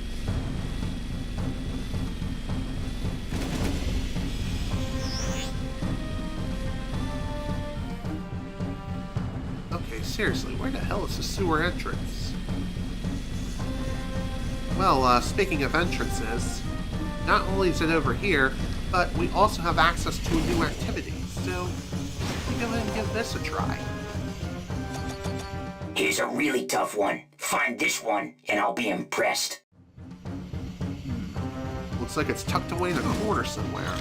Okay, seriously, where the hell is the sewer entrance? Well, speaking of entrances, not only is it over here, but we also have access to a new activity, so let's go ahead and give this a try. Here's a really tough one. Find this one, and I'll be impressed. Looks like it's tucked away in a corner somewhere.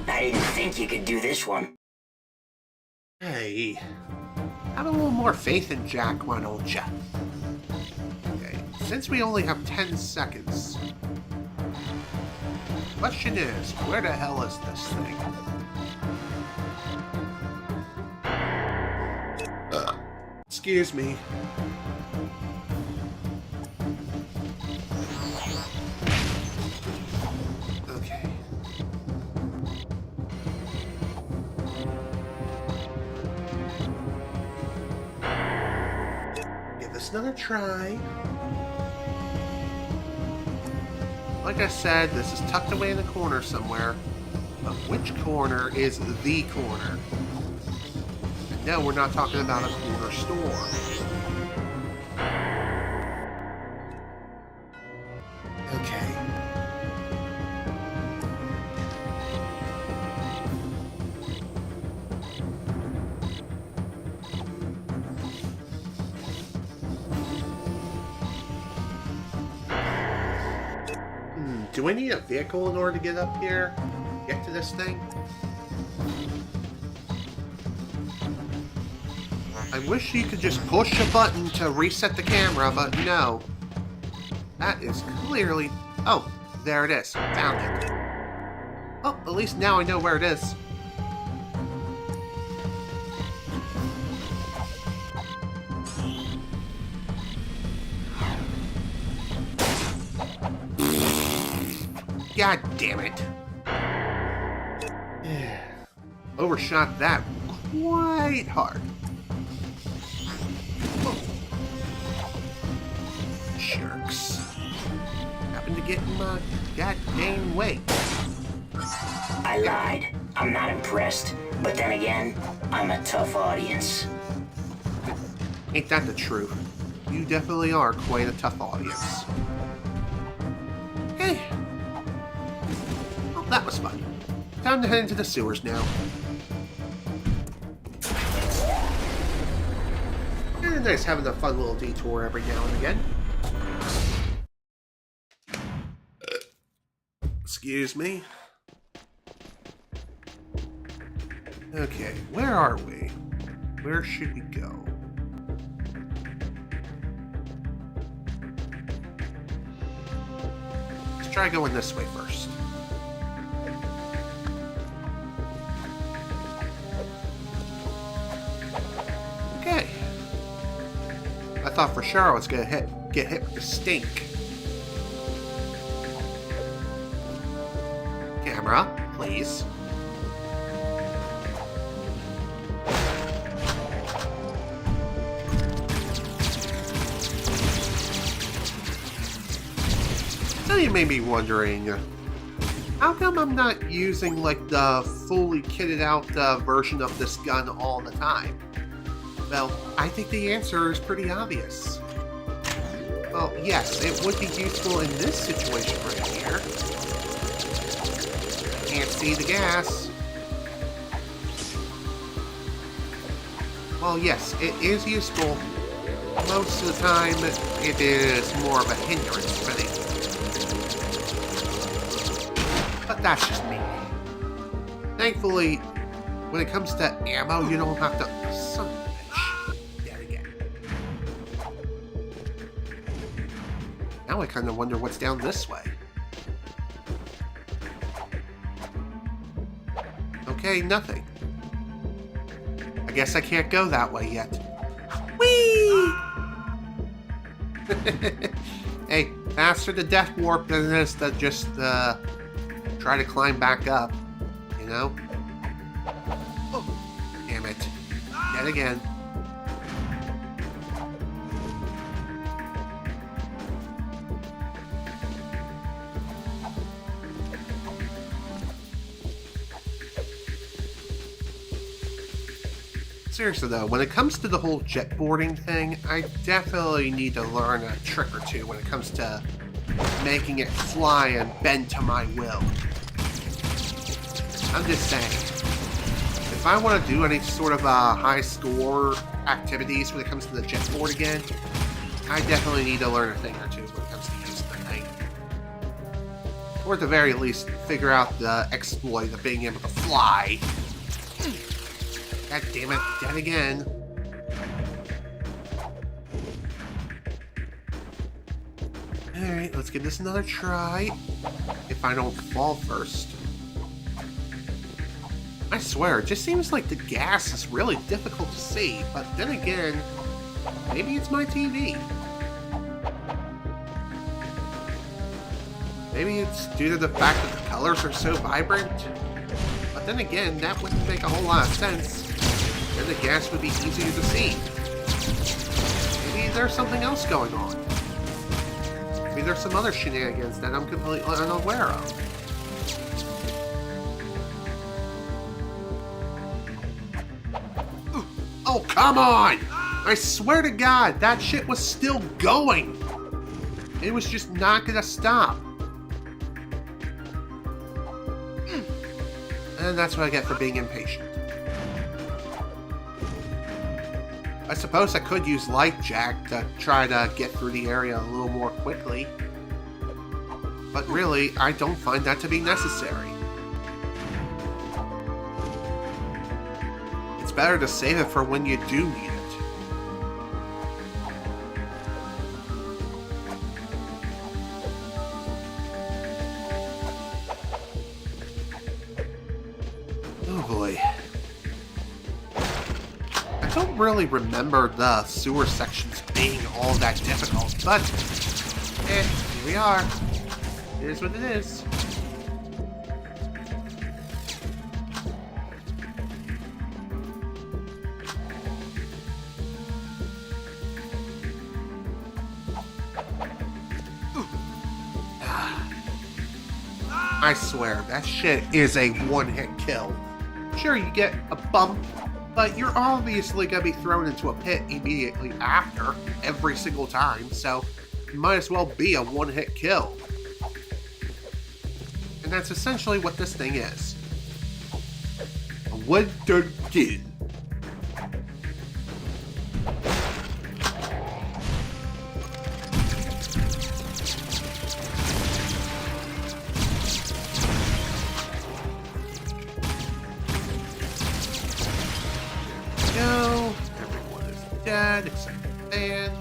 I didn't think you could do this one. Hey, have a little more faith in Jak, why don't ya? Okay, since we only have 10 seconds, question is, where the hell is this thing? Excuse me. Okay. Give this another try. Like I said, this is tucked away in the corner somewhere. But which corner is the corner? And no, we're not talking about a corner store. Okay. do I need a vehicle in order to get up here? Get to this thing? I wish you could just push a button to reset the camera, but no. That is clearly... Oh, there it is. Found it. Oh, at least now I know where it is. God damn it. Overshot that quite hard. Oh. Jerks. Happened to get in my goddamn way. I lied. I'm not impressed. But then again, I'm a tough audience. Ain't that the truth? You definitely are quite a tough audience. Okay. Well, that was fun. Time to head into the sewers now. And nice having a fun little detour every now and again. Excuse me. Okay, where are we? Where should we go? Let's try going this way first. Okay. I thought for sure I was gonna get hit with the stink. Camera, please. Now you may be wondering, how come I'm not using like the fully kitted out version of this gun all the time? Well, I think the answer is pretty obvious. Well, yes, it would be useful in this situation right here. Can't see the gas. Well, yes, it is useful. Most of the time, it is more of a hindrance for me. But that's just me. Thankfully, when it comes to ammo, you don't have to... Son of a bitch. There again. Now I kind of wonder what's down this way. Okay, nothing. I guess I can't go that way yet. Whee! Hey, faster to death warp than it is to just try to climb back up, you know? Oh, damn it. Yet again. Seriously though, when it comes to the whole jetboarding thing, I definitely need to learn a trick or two when it comes to making it fly and bend to my will. I'm just saying, if I want to do any sort of high score activities when it comes to the jetboard again, I definitely need to learn a thing or two when it comes to using the thing. Or at the very least, figure out the exploit of being able to fly. God damn it, dead again. Alright, let's give this another try. If I don't fall first. I swear, it just seems like the gas is really difficult to see, but then again, maybe it's my TV. Maybe it's due to the fact that the colors are so vibrant. But then again, that wouldn't make a whole lot of sense. Then the gas would be easier to see. Maybe there's something else going on. Maybe there's some other shenanigans that I'm completely unaware of. Oh, come on! I swear to God, that shit was still going! It was just not gonna stop. And that's what I get for being impatient. I suppose I could use Light Jak to try to get through the area a little more quickly. But really, I don't find that to be necessary. It's better to save it for when you do need it. Oh boy. I don't really remember the sewer sections being all that difficult, but here we are. It is what it is. I swear, that shit is a one-hit kill. Sure, you get a bump, but you're obviously gonna be thrown into a pit immediately after every single time, so it might as well be a one-hit kill. And that's essentially what this thing is. A one-turn kill. Go. Everyone is dead except the fan.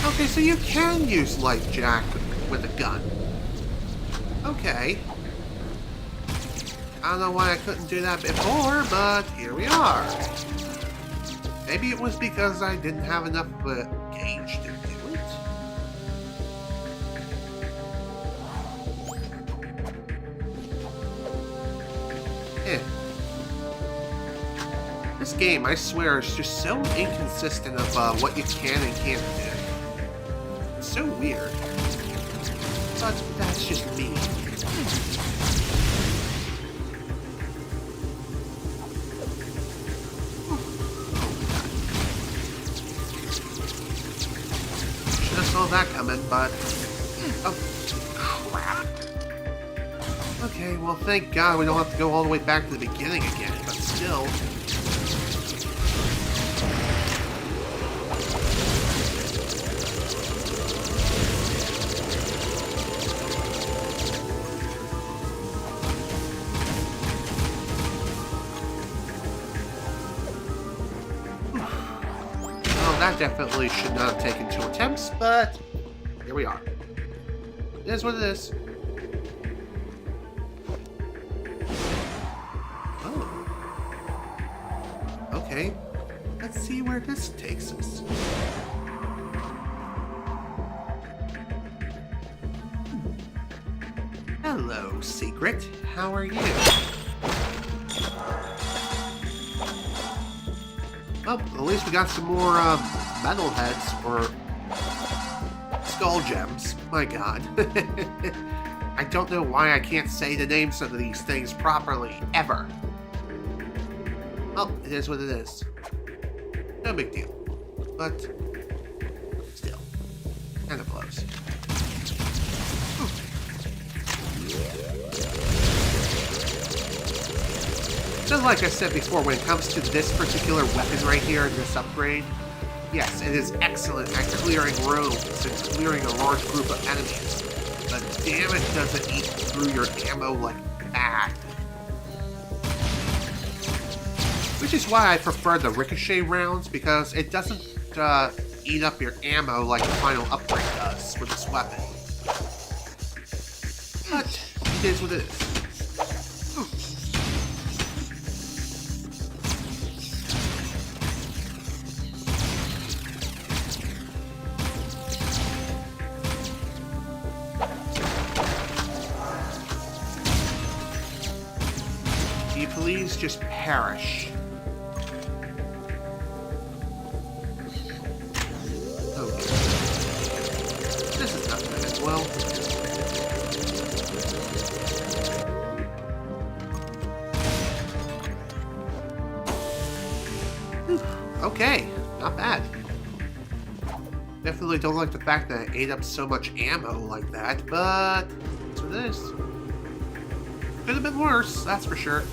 Okay, so you can use Light Jak with a gun. Okay. I don't know why I couldn't do that before, but here we are. Maybe it was because I didn't have enough of a gauge to do it. This game, I swear, is just so inconsistent of what you can and can't do. It's so weird. But that's just me. Saw that coming, but oh crap. Okay, well thank God we don't have to go all the way back to the beginning again, but still. That definitely should not have taken 2 attempts, but here we are. It is what it is. Oh. Okay. Let's see where this takes us. Hello, Secret. How are you? Well, at least we got some more metal heads, or skull gems. My god. I don't know why I can't say the names of these things properly, ever. Well, it is what it is. No big deal. But, still, kind of close. So like I said before, when it comes to this particular weapon right here, this upgrade, yes, it is excellent at clearing rooms and clearing a large group of enemies. But damn it, does it eat through your ammo like that. Which is why I prefer the ricochet rounds, because it doesn't eat up your ammo like the final upgrade does with this weapon. But it is what it is. Please just perish. Okay. This is not good as well. Okay, not bad. Definitely don't like the fact that I ate up so much ammo like that, but that's what it is. Could have been worse, that's for sure.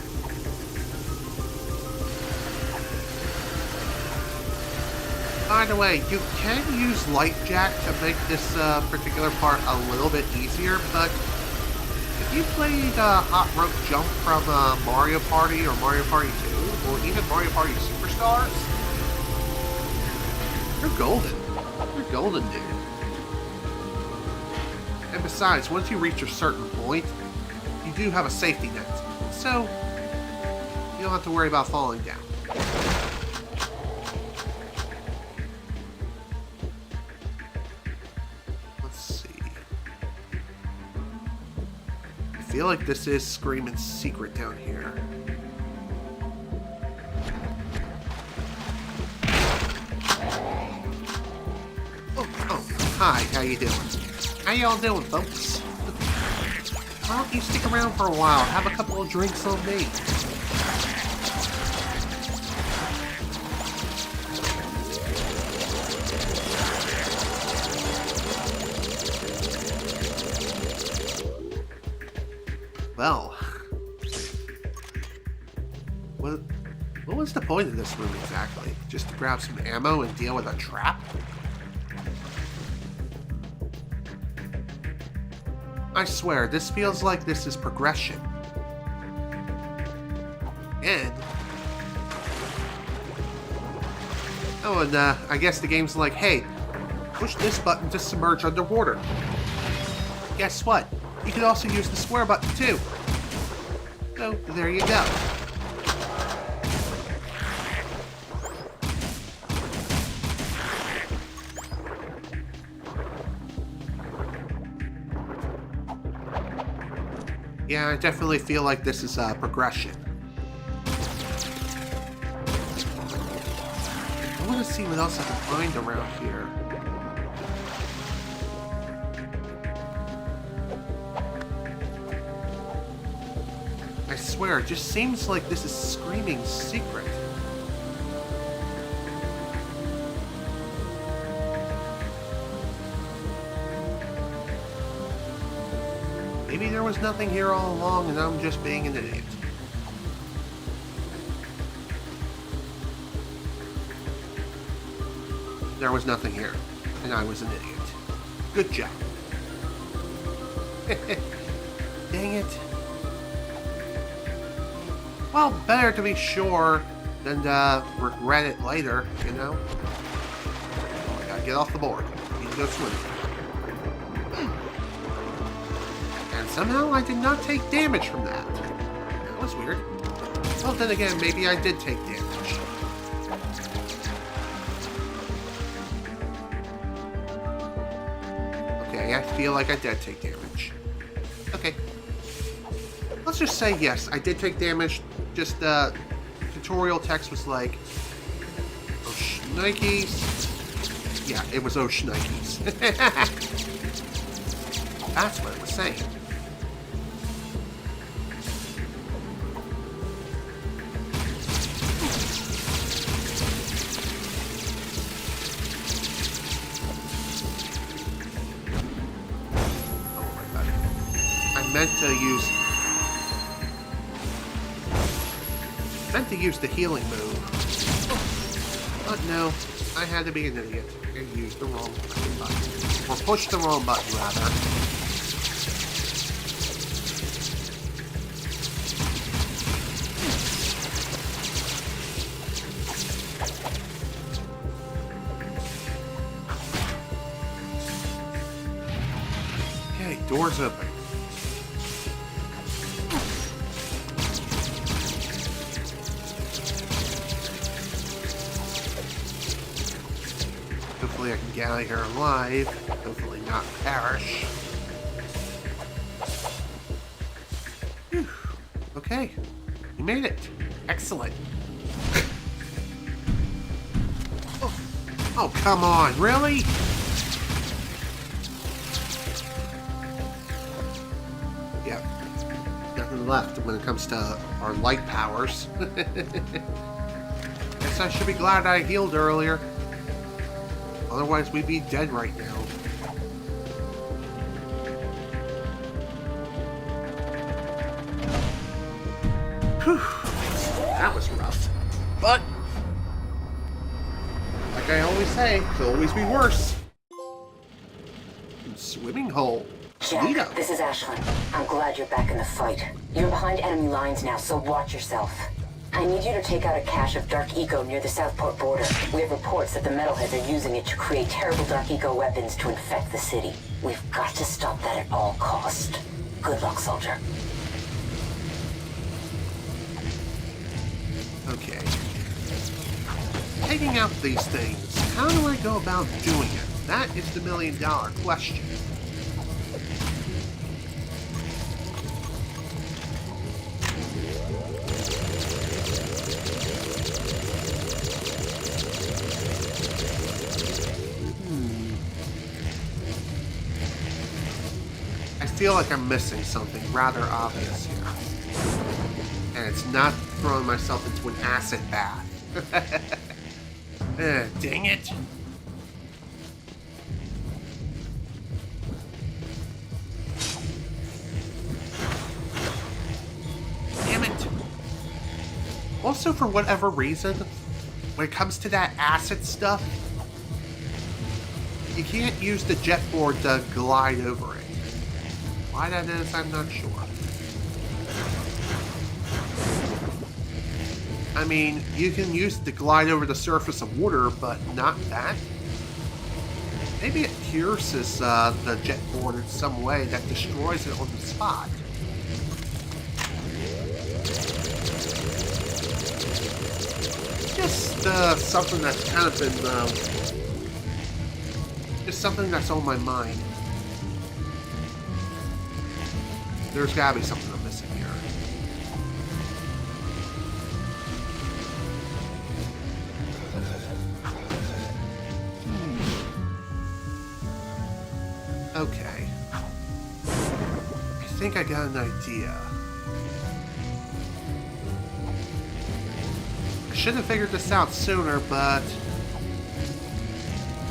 By the way, you can use Light Jak to make this particular part a little bit easier, but if you played Hot Rope Jump from Mario Party or Mario Party 2, or even Mario Party Superstars, you're golden. You're golden, dude. And besides, once you reach a certain point, you do have a safety net, so you don't have to worry about falling down. Let's see. I feel like this is Screamin's secret down here. Oh, hi, how you doing? How y'all doing, folks? Why don't you stick around for a while? Have a couple of drinks on me. Well, what was the point of this room exactly? Just to grab some ammo and deal with a trap? I swear, this feels like this is progression. And... oh, and I guess the game's like, hey, push this button to submerge underwater. Guess what? You can also use the square button too. So, there you go. Yeah, I definitely feel like this is progression. I want to see what else I can find around here. I swear, it just seems like this is Screaming's secret. Maybe there was nothing here all along and I'm just being an idiot. There was nothing here, and I was an idiot. Good job. Dang it. Well, better to be sure than regret it later, you know? I gotta get off the board. Need to go swimming. And somehow I did not take damage from that. That was weird. Well, then again, maybe I did take damage. Okay, I feel like I did take damage. Okay. Let's just say yes, I did take damage. Just tutorial text was like, oh shnikes. Yeah, it was oh shnikes. That's what it was saying. Oh my god. I meant to use the healing move. But no, I had to be an idiot and use the wrong button. Or push the wrong button, rather. Okay, door's open. Hopefully I can get out of here alive. Hopefully not perish. Whew. Okay. We made it. Excellent. Oh, come on. Really? Yeah. Nothing left when it comes to our light powers. Guess I should be glad I healed earlier. Otherwise, we'd be dead right now. Whew. That was rough. But, like I always say, could always be worse. Swimming hole. Jak, this is Ashlyn. I'm glad you're back in the fight. You're behind enemy lines now, so watch yourself. I need you to take out a cache of Dark Eco near the Southport border. We have reports that the metalheads are using it to create terrible Dark Eco weapons to infect the city. We've got to stop that at all costs. Good luck, soldier. Okay. Taking out these things, how do I go about doing it? That is the million-dollar question. I feel like I'm missing something rather obvious here. And it's not throwing myself into an acid bath. Dang it. Damn it. Also, for whatever reason, when it comes to that acid stuff, you can't use the jet board to glide over it. Why that is, I'm not sure. I mean, you can use it to glide over the surface of water, but not that. Maybe it pierces the jet board in some way that destroys it on the spot. Just something that's kind of been, just something that's on my mind. There's gotta be something I'm missing here. Okay. I think I got an idea. I should have figured this out sooner, but...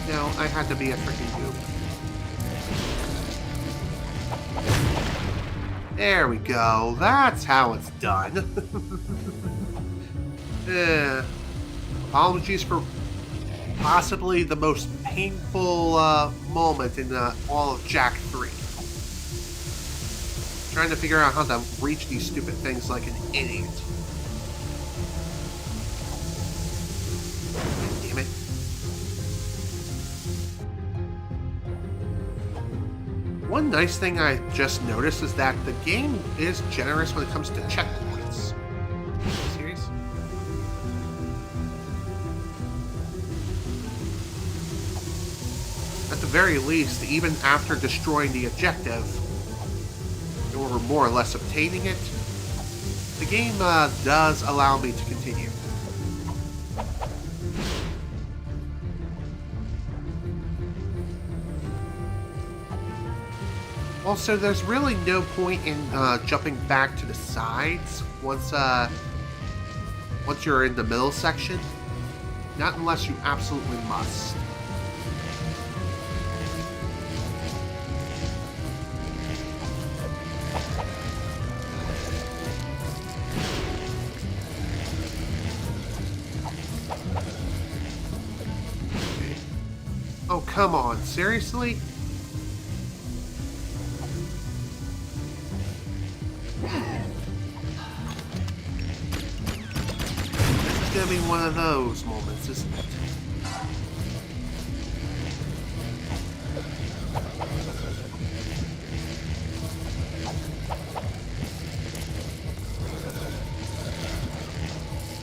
no, I had to be a freaking goof. There we go. That's how it's done. Apologies for possibly the most painful moment in all of Jak III. Trying to figure out how to reach these stupid things like an idiot. Damn it. One nice thing I just noticed is that the game is generous when it comes to checkpoints. Are you serious? At the very least, even after destroying the objective, or more or less obtaining it, the game does allow me to continue. Also, there's really no point in jumping back to the sides once you're in the middle section. Not unless you absolutely must. Okay. Oh, come on. Seriously? It's gonna be one of those moments, isn't it?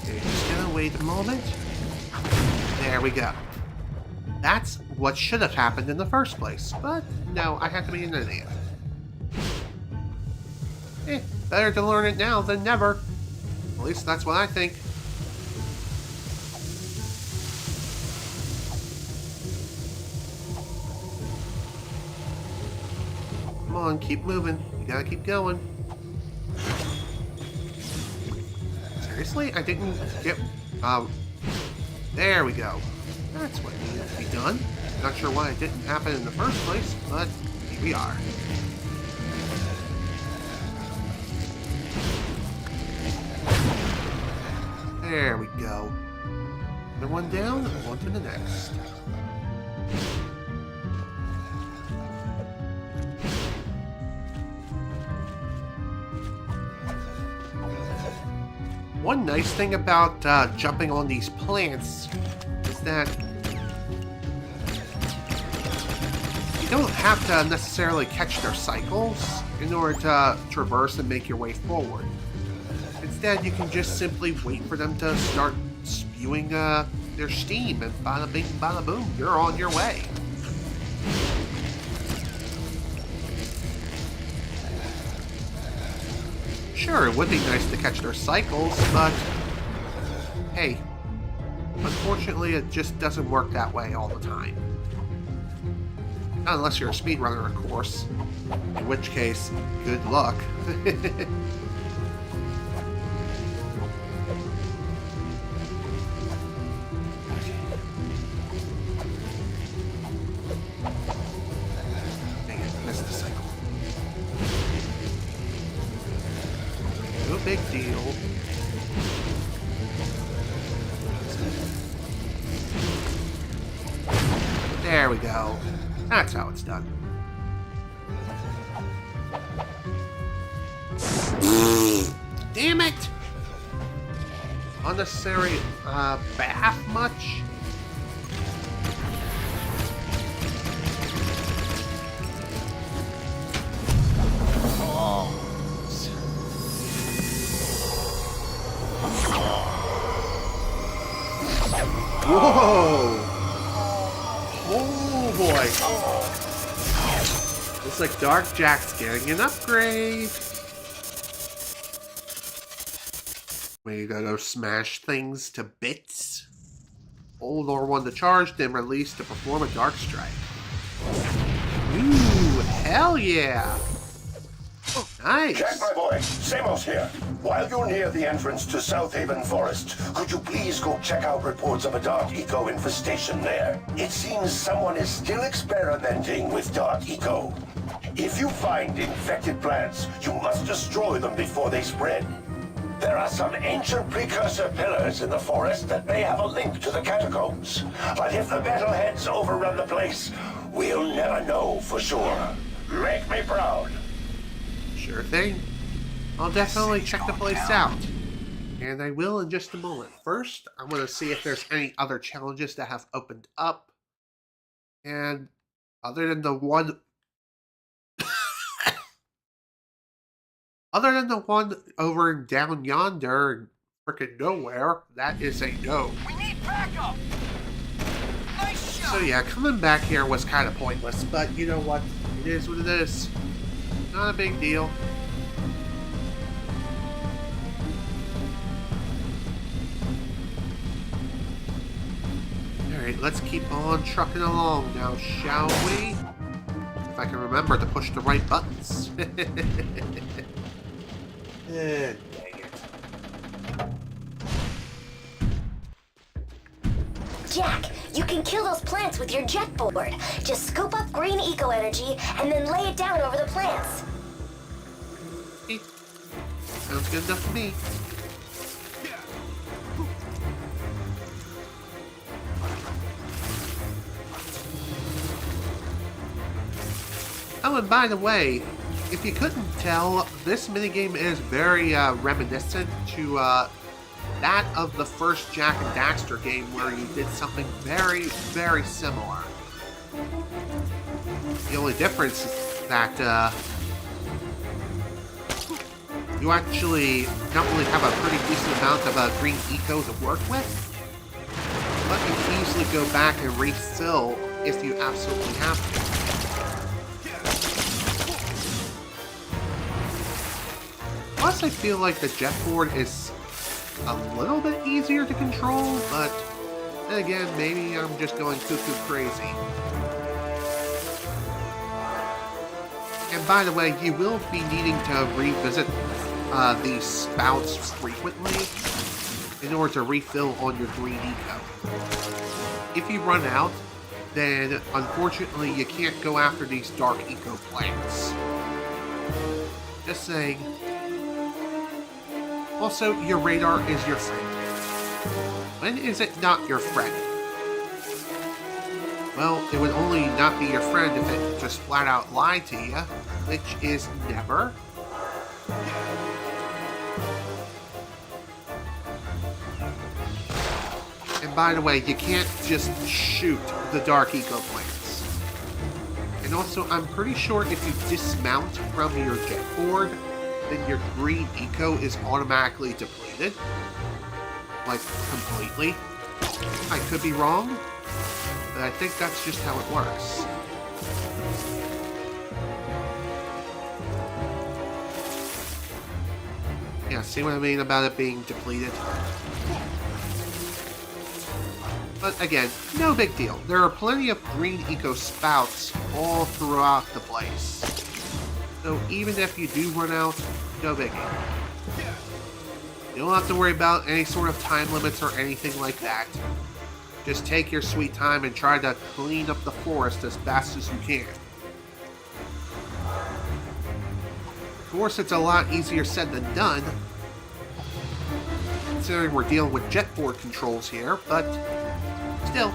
Okay, just gonna wait a moment. There we go. That's what should have happened in the first place, but no, I had to be an idiot. Better to learn it now than never. At least that's what I think. Come on, keep moving. You gotta keep going. Seriously? I didn't get... there we go. That's what needed to be done. Not sure why it didn't happen in the first place, but here we are. There we go. Another one down, on to the next. One nice thing about jumping on these plants is that you don't have to necessarily catch their cycles in order to traverse and make your way forward. Instead, you can just simply wait for them to start spewing their steam, and bada bing, bada boom, you're on your way. Sure, it would be nice to catch their cycles, but hey, unfortunately it just doesn't work that way all the time. Not unless you're a speedrunner, of course, in which case, good luck. Dang it, missed the cycle. No big deal. There we go. That's how it's done. Damn it! Unnecessary bath much? Whoa! Oh boy! Looks like Dark Jack's getting an upgrade. We gotta go smash things to bits. Hold R1 to charge, then release to perform a dark strike. Ooh, hell yeah! Nice! Jak, my boy, Samos here. While you're near the entrance to South Haven Forest, could you please go check out reports of a dark eco infestation there? It seems someone is still experimenting with dark eco. If you find infected plants, you must destroy them before they spread. There are some ancient precursor pillars in the forest that may have a link to the catacombs. But if the metalheads overrun the place, we'll never know for sure. Make me proud. Sure thing. I'll definitely check the place out. And I will in just a moment. First, I'm going to see if there's any other challenges that have opened up. And other than the one... other than the one over down yonder in frickin' nowhere, that is a no. We need backup. Nice shot. So yeah, coming back here was kind of pointless, but you know what? It is what it is. Not a big deal. Alright, let's keep on trucking along now, shall we? If I can remember to push the right buttons. Dang it. Jak, you can kill those plants with your jet board. Just scoop up green eco energy and then lay it down over the plants. Sounds good enough to me. Oh, and by the way, if you couldn't tell, this minigame is very reminiscent to that of the first Jak and Daxter game, where you did something very, very similar. The only difference is that you actually not only have a pretty decent amount of green eco to work with, but you can easily go back and refill if you absolutely have to. Plus, I feel like the jet board is a little bit easier to control, but then again, maybe I'm just going cuckoo crazy. And by the way, you will be needing to revisit these spouts frequently in order to refill on your green eco. If you run out, then unfortunately you can't go after these dark eco plants. Just saying. Also, your radar is your friend. When is it not your friend? Well, it would only not be your friend if it just flat out lied to you, which is never. And by the way, you can't just shoot the Dark Eco plants. And also, I'm pretty sure if you dismount from your jet board, then your green eco is automatically depleted. Like, completely. I could be wrong, but I think that's just how it works. Yeah, see what I mean about it being depleted? But again, no big deal. There are plenty of green eco spouts all throughout the place. So even if you do run out, no biggie. You don't have to worry about any sort of time limits or anything like that. Just take your sweet time and try to clean up the forest as fast as you can. Of course, it's a lot easier said than done, considering we're dealing with jet board controls here, but still.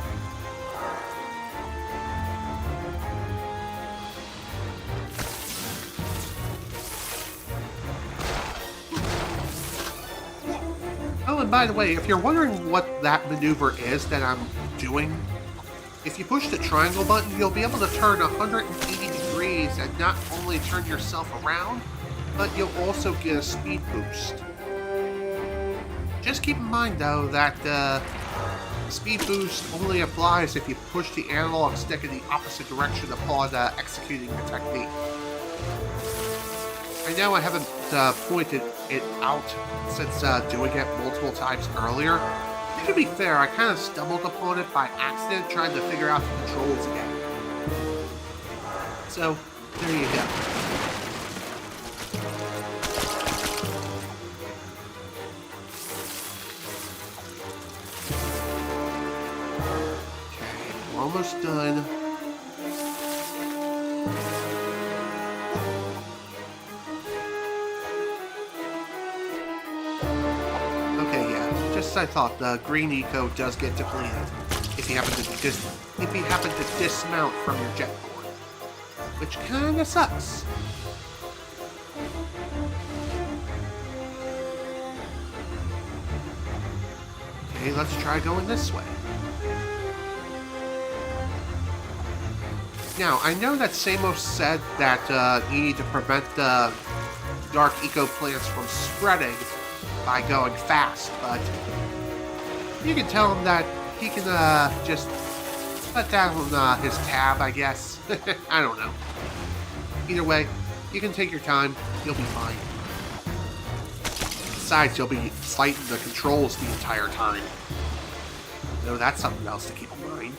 Oh, and by the way, if you're wondering what that maneuver is that I'm doing, if you push the triangle button, you'll be able to turn 180 degrees and not only turn yourself around, but you'll also get a speed boost. Just keep in mind, though, that speed boost only applies if you push the analog stick in the opposite direction upon executing the technique. I know I haven't pointed it out since doing it multiple times earlier. To be fair, I kind of stumbled upon it by accident trying to figure out the controls again. So, there you go. Okay, we're almost done. I thought the green eco does get depleted if you happen to dismount from your jet board, which kind of sucks. Okay, let's try going this way. Now, I know that Samos said that you need to prevent the dark eco plants from spreading by going fast, but you can tell him that he can just put down his tab, I guess. I don't know. Either way, you can take your time. You'll be fine. Besides, you'll be fighting the controls the entire time. So that's something else to keep in mind.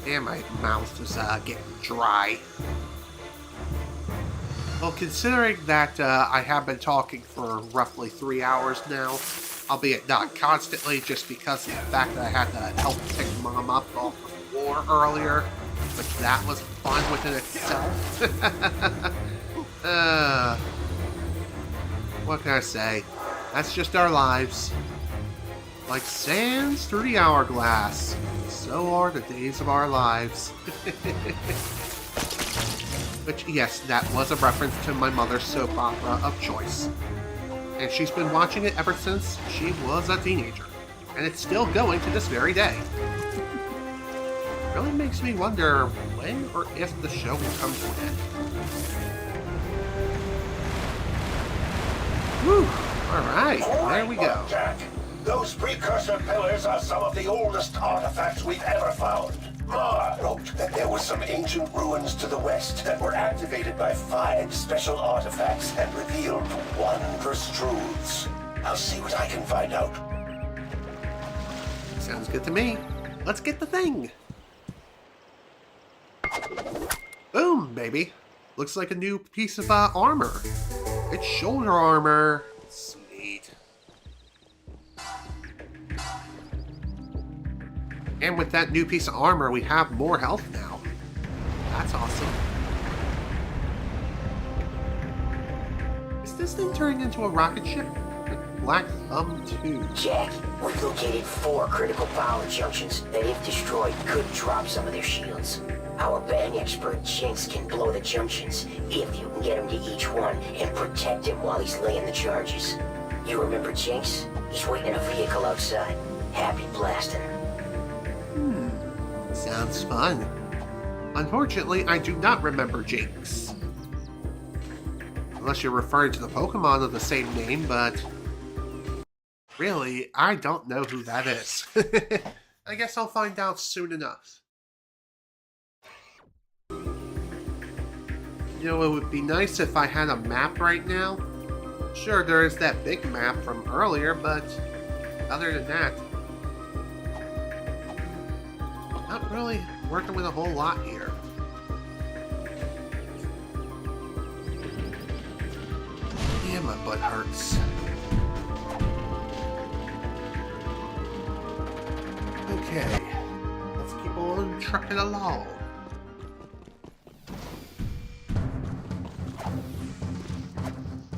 And my mouth is getting dry. Well, considering that I have been talking for roughly 3 hours now, albeit not constantly, just because of the fact that I had to help pick Mom up off the floor earlier, which that was fun within itself. What can I say? That's just our lives. Like sands through the hourglass, so are the days of our lives. Which, yes, that was a reference to my mother's soap opera of choice. And she's been watching it ever since she was a teenager. And it's still going to this very day. It really makes me wonder when or if the show will come to an end. Whew! Alright, there we go. Jack. Those precursor pillars are some of the oldest artifacts we've ever found. Ma wrote that there were some ancient ruins to the west that were activated by 5 special artifacts and revealed wondrous truths. I'll see what I can find out. Sounds good to me. Let's get the thing. Boom, baby. Looks like a new piece of armor. It's shoulder armor. Sweet. And with that new piece of armor, we have more health now. That's awesome. Is this thing turning into a rocket ship? Black Thumb 2. Jak, we've located 4 critical power junctions that, if destroyed, could drop some of their shields. Our ban expert Jinx can blow the junctions if you can get him to each one and protect him while he's laying the charges. You remember Jinx? He's waiting in a vehicle outside. Happy blasting. Sounds fun. Unfortunately, I do not remember Jinx. Unless you're referring to the Pokemon of the same name, but... really, I don't know who that is. I guess I'll find out soon enough. You know, it would be nice if I had a map right now. Sure, there is that big map from earlier, but other than that, not really working with a whole lot here. Yeah, my butt hurts. Okay, let's keep on trucking along.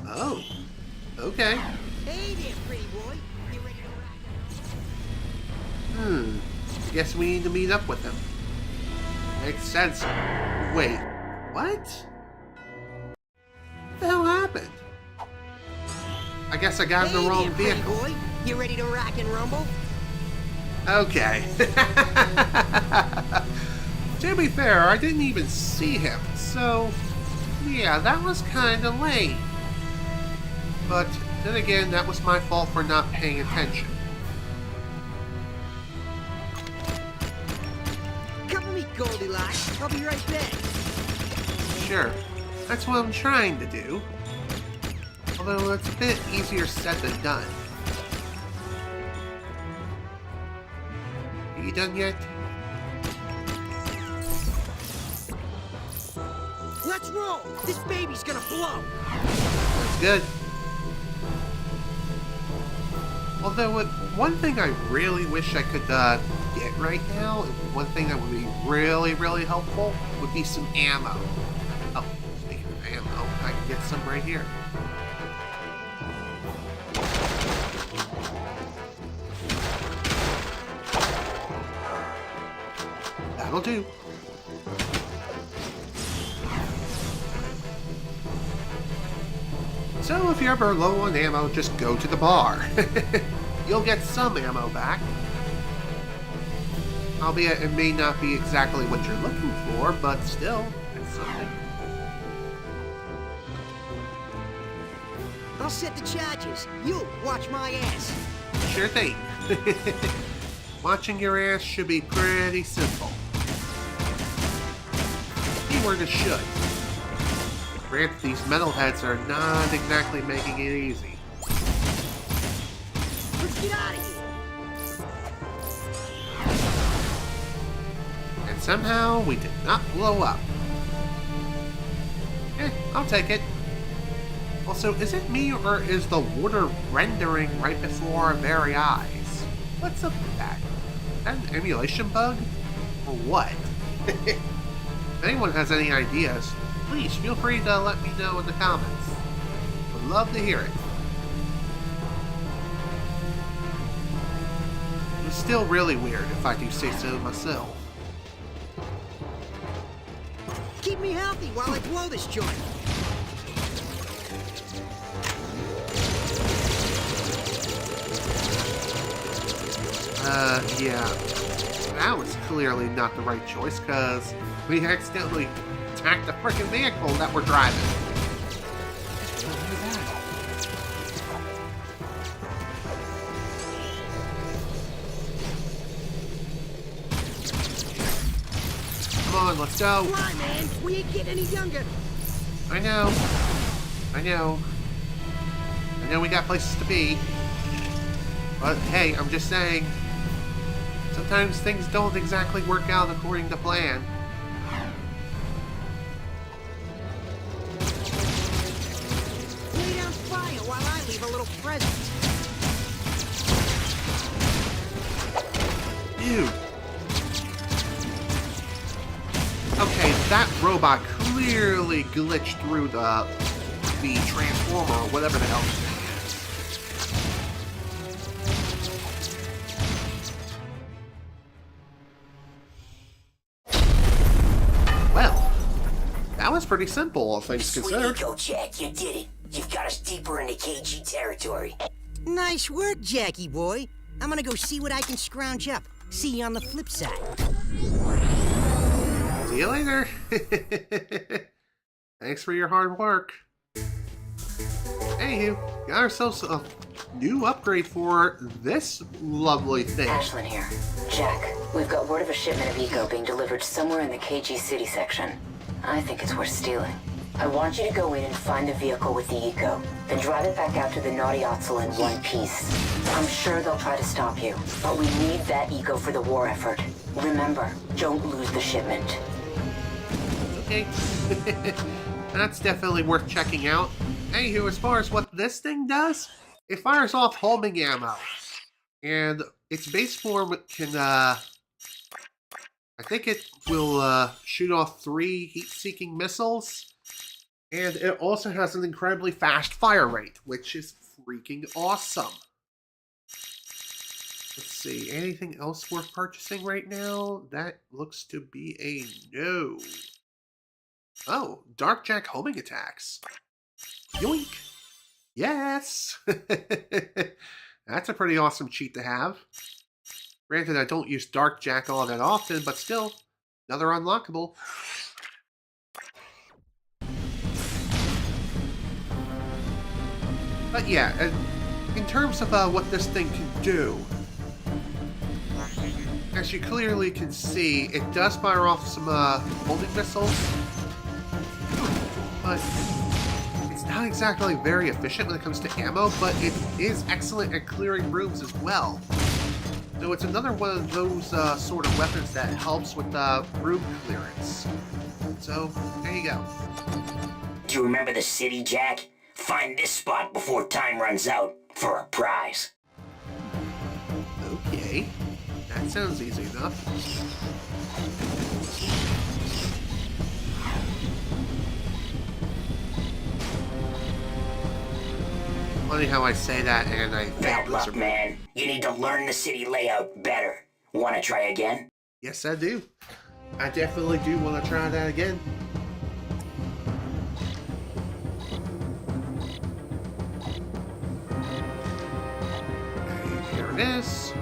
Oh, okay. Hey there, pretty boy. You ready to rock? I guess we need to meet up with him. Makes sense. Wait, what? What the hell happened? I guess I got in the wrong vehicle. Boy, you ready to rock and rumble? Okay. To be fair, I didn't even see him, so yeah, that was kinda lame. But then again, that was my fault for not paying attention. Cover me, Goldilocks. I'll be right back. Sure, that's what I'm trying to do. Although it's a bit easier said than done. Are you done yet? Let's roll. This baby's gonna blow. That's good. Although, one thing I really wish I could get right now, one thing that would be really, really helpful, would be some ammo. Oh, speaking of ammo, I can get some right here. That'll do. So if you're ever low on ammo, just go to the bar. You'll get some ammo back. Albeit it may not be exactly what you're looking for, but still, it's something. I'll set the charges. You watch my ass. Sure thing. Watching your ass should be pretty simple. Keyword is should. Granted, these metalheads are not exactly making it easy. Let's get out of here. And somehow we did not blow up. I'll take it. Also, is it me or is the water rendering right before our very eyes? What's up with that? Is that an emulation bug? Or what? If anyone has any ideas, please feel free to let me know in the comments. Would love to hear it. It was still really weird if I do say so myself. Keep me healthy while I blow this joint. Yeah. That was clearly not the right choice, because we accidentally attacked the frickin' vehicle that we're driving. Come on, let's go. Fly, man. We ain't getting any younger. I know. I know we got places to be. But hey, I'm just saying, sometimes things don't exactly work out according to plan. Lay down fire while I leave a little present. Dude. Okay, that robot clearly glitched through the transformer or whatever the hell his name is. pretty simple, all things Sweet considered. eco, Jak, you did it. You've got us deeper into KG territory. Nice work, Jackie boy. I'm gonna go see what I can scrounge up. See you on the flip side. See you later. Thanks for your hard work. Anywho, got ourselves a new upgrade for this lovely thing. Ashlyn here. Jak, we've got word of a shipment of eco being delivered somewhere in the KG City section. I think it's worth stealing. I want you to go in and find the vehicle with the eco, then drive it back out to the Naughty Otzel in one piece. I'm sure they'll try to stop you, but we need that eco for the war effort. Remember, don't lose the shipment. Okay. That's definitely worth checking out. Anywho, as far as what this thing does, it fires off homing ammo. And its base form can, I think it will shoot off 3 heat-seeking missiles. And it also has an incredibly fast fire rate, which is freaking awesome. Let's see, anything else worth purchasing right now? That looks to be a no. Oh, Dark Jak homing attacks. Yoink! Yes! That's a pretty awesome cheat to have. Granted, I don't use Dark Jak all that often, but still, another unlockable. But yeah, in terms of what this thing can do, as you clearly can see, it does fire off some homing missiles, but it's not exactly very efficient when it comes to ammo, but it is excellent at clearing rooms as well. So it's another one of those sort of weapons that helps with room clearance. So, there you go. Do you remember the city, Jak? Find this spot before time runs out for a prize. Okay, that sounds easy enough. Funny how I say that and I Bad fail. luck, man. You need to learn the city layout better. Want to try again? Yes, I do. I definitely do want to try that again. Here it is.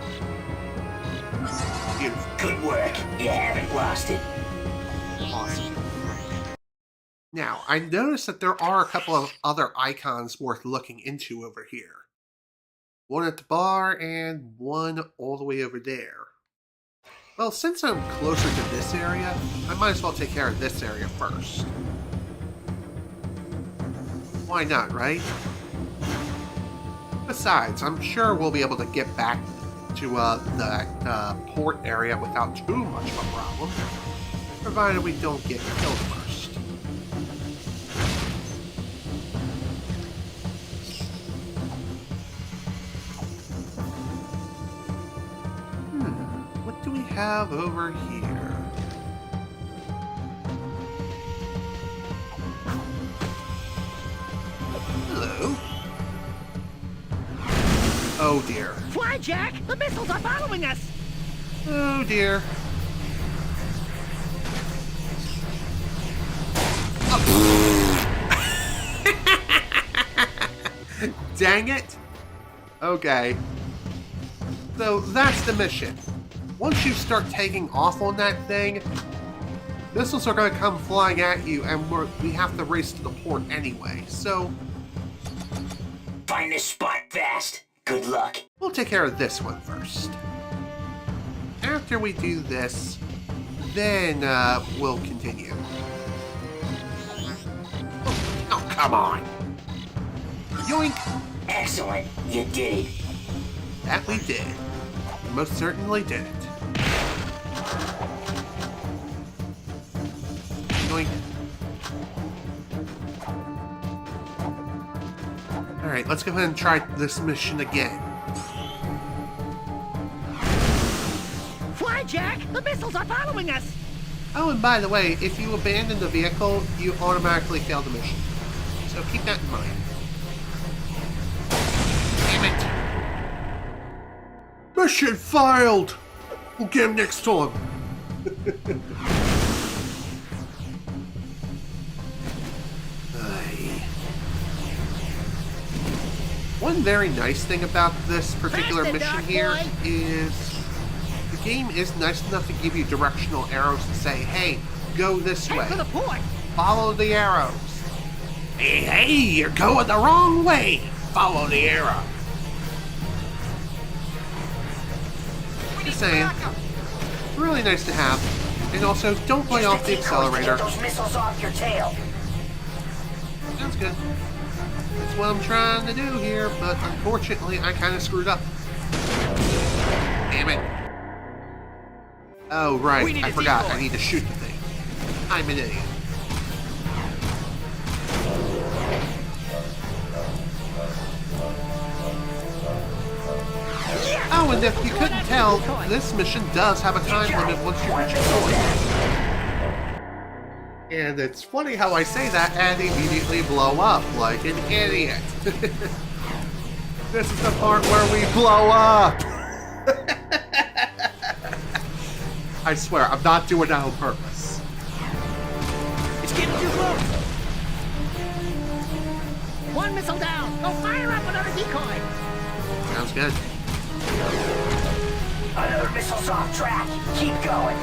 Beautiful. Good work. You haven't lost it. Awesome. Now, I noticed that there are a couple of other icons worth looking into over here. One at the bar and one all the way over there. Well, since I'm closer to this area, I might as well take care of this area first. Why not, right? Besides, I'm sure we'll be able to get back to the port area without too much of a problem, provided we don't get killed first. What do we have over here? Hello. Oh dear. Fly, Jak! The missiles are following us! Oh dear. Dang it. Okay. So that's the mission. Once you start taking off on that thing, missiles are going to come flying at you, and we have to race to the port anyway, so Find this spot fast. Good luck. we'll take care of this one first. After we do this, then we'll continue. Oh, come on. Yoink! Excellent. You did it. That we did. We most certainly did it. Yoink. Alright, let's go ahead and try this mission again. Fly, Jak! The missiles are following us! Oh, and by the way, if you abandon the vehicle, you automatically fail the mission. So keep that in mind. Damn it! Mission failed! We'll get him next time. One very nice thing about this particular mission here is the game is nice enough to give you directional arrows to say, hey, go this way. Follow the arrows. Hey, you're going the wrong way. Follow the arrow. Just saying. It's really nice to have. And also, don't play off the accelerator. Get those missiles off your tail. Sounds good. That's what I'm trying to do here, but unfortunately, I kind of screwed up. Damn it. Oh, right. I forgot. I need to shoot the thing. I'm an idiot. Oh, and if you couldn't tell, this mission does have a time limit once you reach a point. And it's funny how I say that and immediately blow up like an idiot. This is the part where we blow up! I swear, I'm not doing that on purpose. It's getting too close. One missile down. Go fire up another decoy. Sounds good. Another missile's off track. Keep going.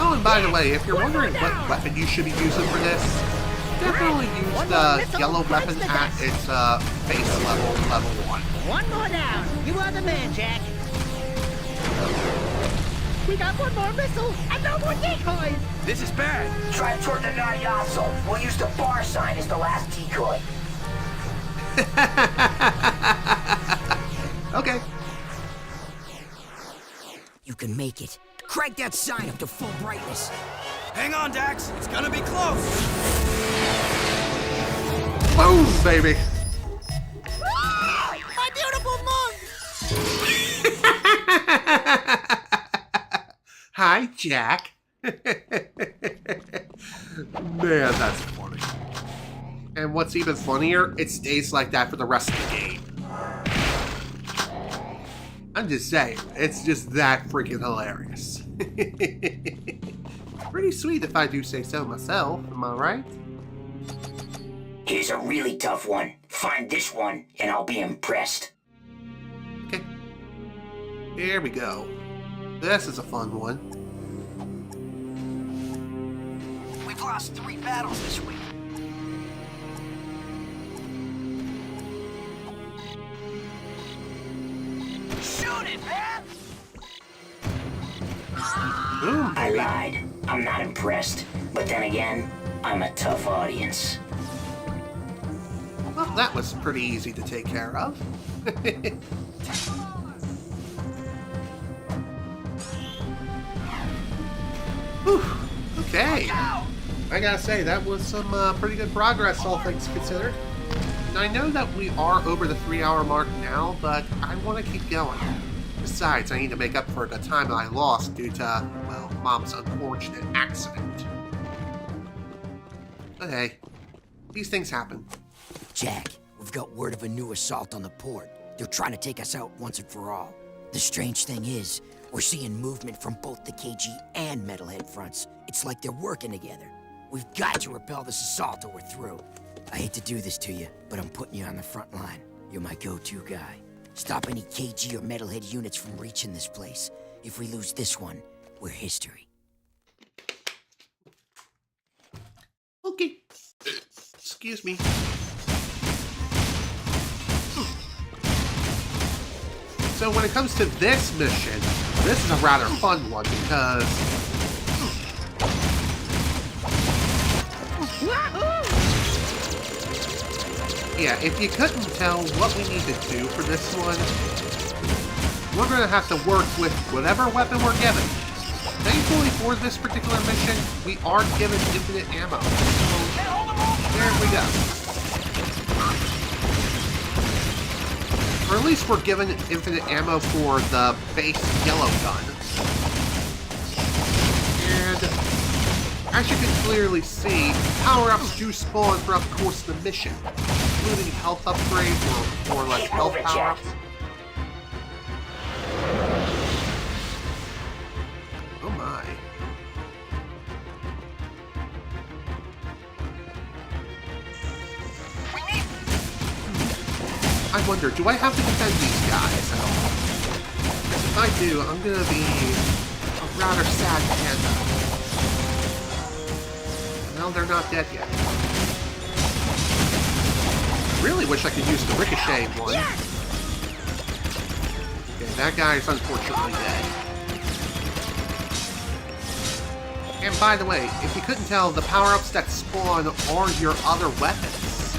Oh, and by the way, if you're wondering what weapon you should be using for this, definitely use the yellow weapon at its base level 1. One more down. You are the man, Jak. We got one more missile and no more decoys. This is bad. Drive toward the Nariazo. We'll use the bar sign as the last decoy. Okay. You can make it. Crank that sign up to full brightness. Hang on, Dax. It's gonna be close. Boom, baby. My beautiful Hi, Jak. Man, that's funny. And what's even funnier, it stays like that for the rest of the game. I'm just saying, it's just that freaking hilarious. Pretty sweet if I do say so myself, am I right? Here's a really tough one. Find this one, and I'll be impressed. Okay. Here we go. This is a fun one. We've lost 3 battles this week. Shoot it, man! Boom, I baby. lied. I'm not impressed. But then again, I'm a tough audience. Well, that was pretty easy to take care of. Whew. Okay. I gotta say, that was some pretty good progress, all things considered. And I know that we are over the 3-hour mark now, but I want to keep going. Besides, I need to make up for the time that I lost due to, well, Mom's unfortunate accident. But hey, these things happen. Jak, we've got word of a new assault on the port. They're trying to take us out once and for all. The strange thing is, we're seeing movement from both the KG and Metalhead fronts. It's like they're working together. We've got to repel this assault or we're through. I hate to do this to you, but I'm putting you on the front line. You're my go-to guy. Stop any KG or Metalhead units from reaching this place. If we lose this one, we're history. Okay. Excuse me. So when it comes to this mission, this is a rather fun one because... Yeah, if you couldn't tell what we need to do for this one, we're going to have to work with whatever weapon we're given. Thankfully for this particular mission, we are given infinite ammo. So, there we go. Or at least we're given infinite ammo for the base yellow gun. And as you can clearly see, power-ups do spawn throughout the course of the mission, including health upgrades or like health power-ups. Oh my. I wonder, do I have to defend these guys at all? Because if I do, I'm gonna be a rather sad panda. Well, they're not dead yet. Really wish I could use the ricochet one. Okay, that guy is unfortunately dead. And by the way, if you couldn't tell, the power-ups that spawn are your other weapons.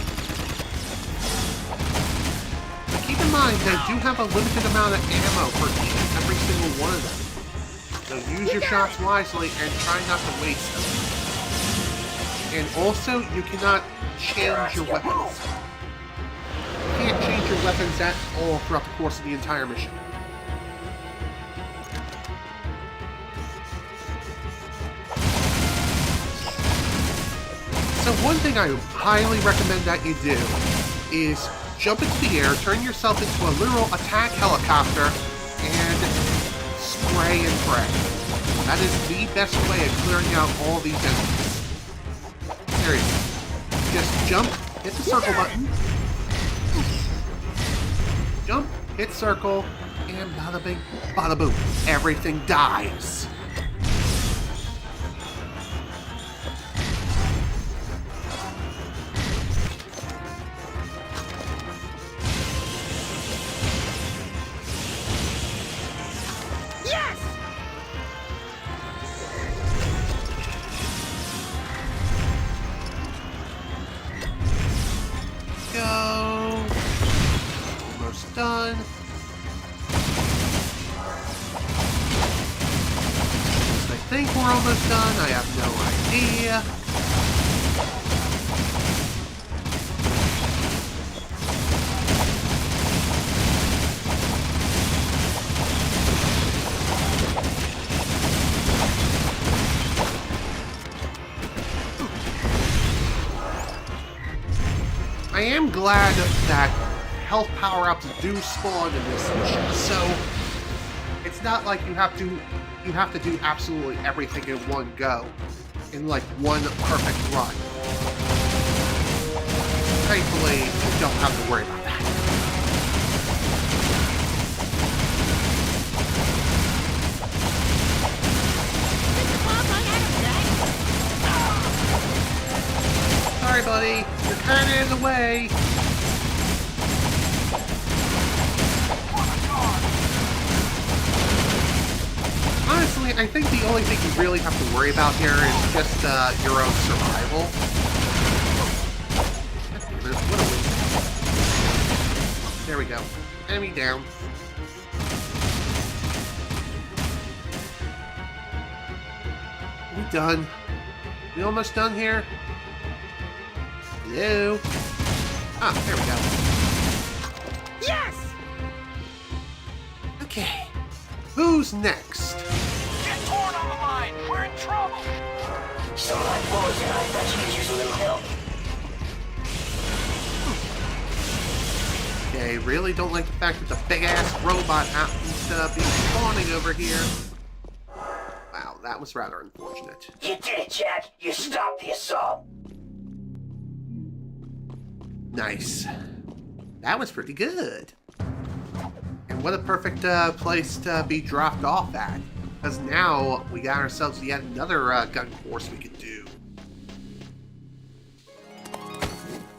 But keep in mind, they do have a limited amount of ammo for each and every single one of them. So use your shots wisely and try not to waste them. And also, you cannot change your weapons. You can't change your weapons at all throughout the course of the entire mission. So one thing I highly recommend that you do is jump into the air, turn yourself into a literal attack helicopter, and spray and pray. That is the best way of clearing out all these enemies. There you go. Just jump, hit the circle button. Jump, hit circle, and bada bing, bada boom. Everything dies. Done. I think we're almost done. I have no idea. I am glad that health power-ups do spawn in this mission, so it's not like you have to do absolutely everything in one go, in like one perfect run. Thankfully, you don't have to worry about that. Sorry, buddy, you're kinda in the way. Honestly, I think the only thing you really have to worry about here is just your own survival. What a waste. There we go. Enemy down. We done? We almost done here? Hello? Ah, there we go. Yes! Okay. Who's next? Get torn on the line! We're in trouble! Some of my boys and I bet you could use a little help. Okay, really don't like the fact that the big-ass robot happens to be spawning over here. Wow, that was rather unfortunate. You did it, Jak! You stopped the assault! Nice. That was pretty good. And what a perfect place to be dropped off at. Because now we got ourselves yet another gun course we could do.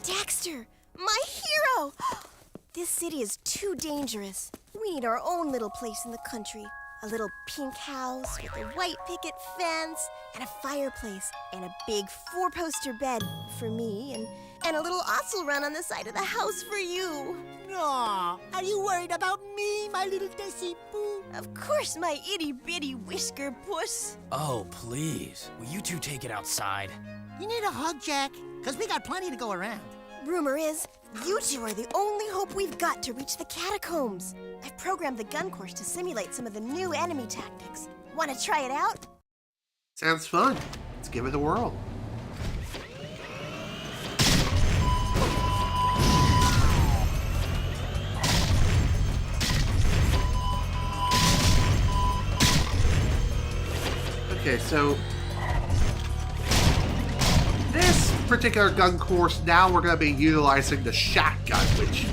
Daxter, my hero! This city is too dangerous. We need our own little place in the country. A little pink house with a white picket fence and a fireplace and a big 4-poster bed for me and a little osel run on the side of the house for you. Aw, are you worried about me, my little Desi Boo? Of course, my itty-bitty whisker puss. Oh, please. Will you two take it outside? You need a hug, Jak, because we got plenty to go around. Rumor is, you two are the only hope we've got to reach the catacombs. I've programmed the gun course to simulate some of the new enemy tactics. Want to try it out? Sounds fun. Let's give it a whirl. Okay, so this particular gun course, now we're going to be utilizing the shotgun, which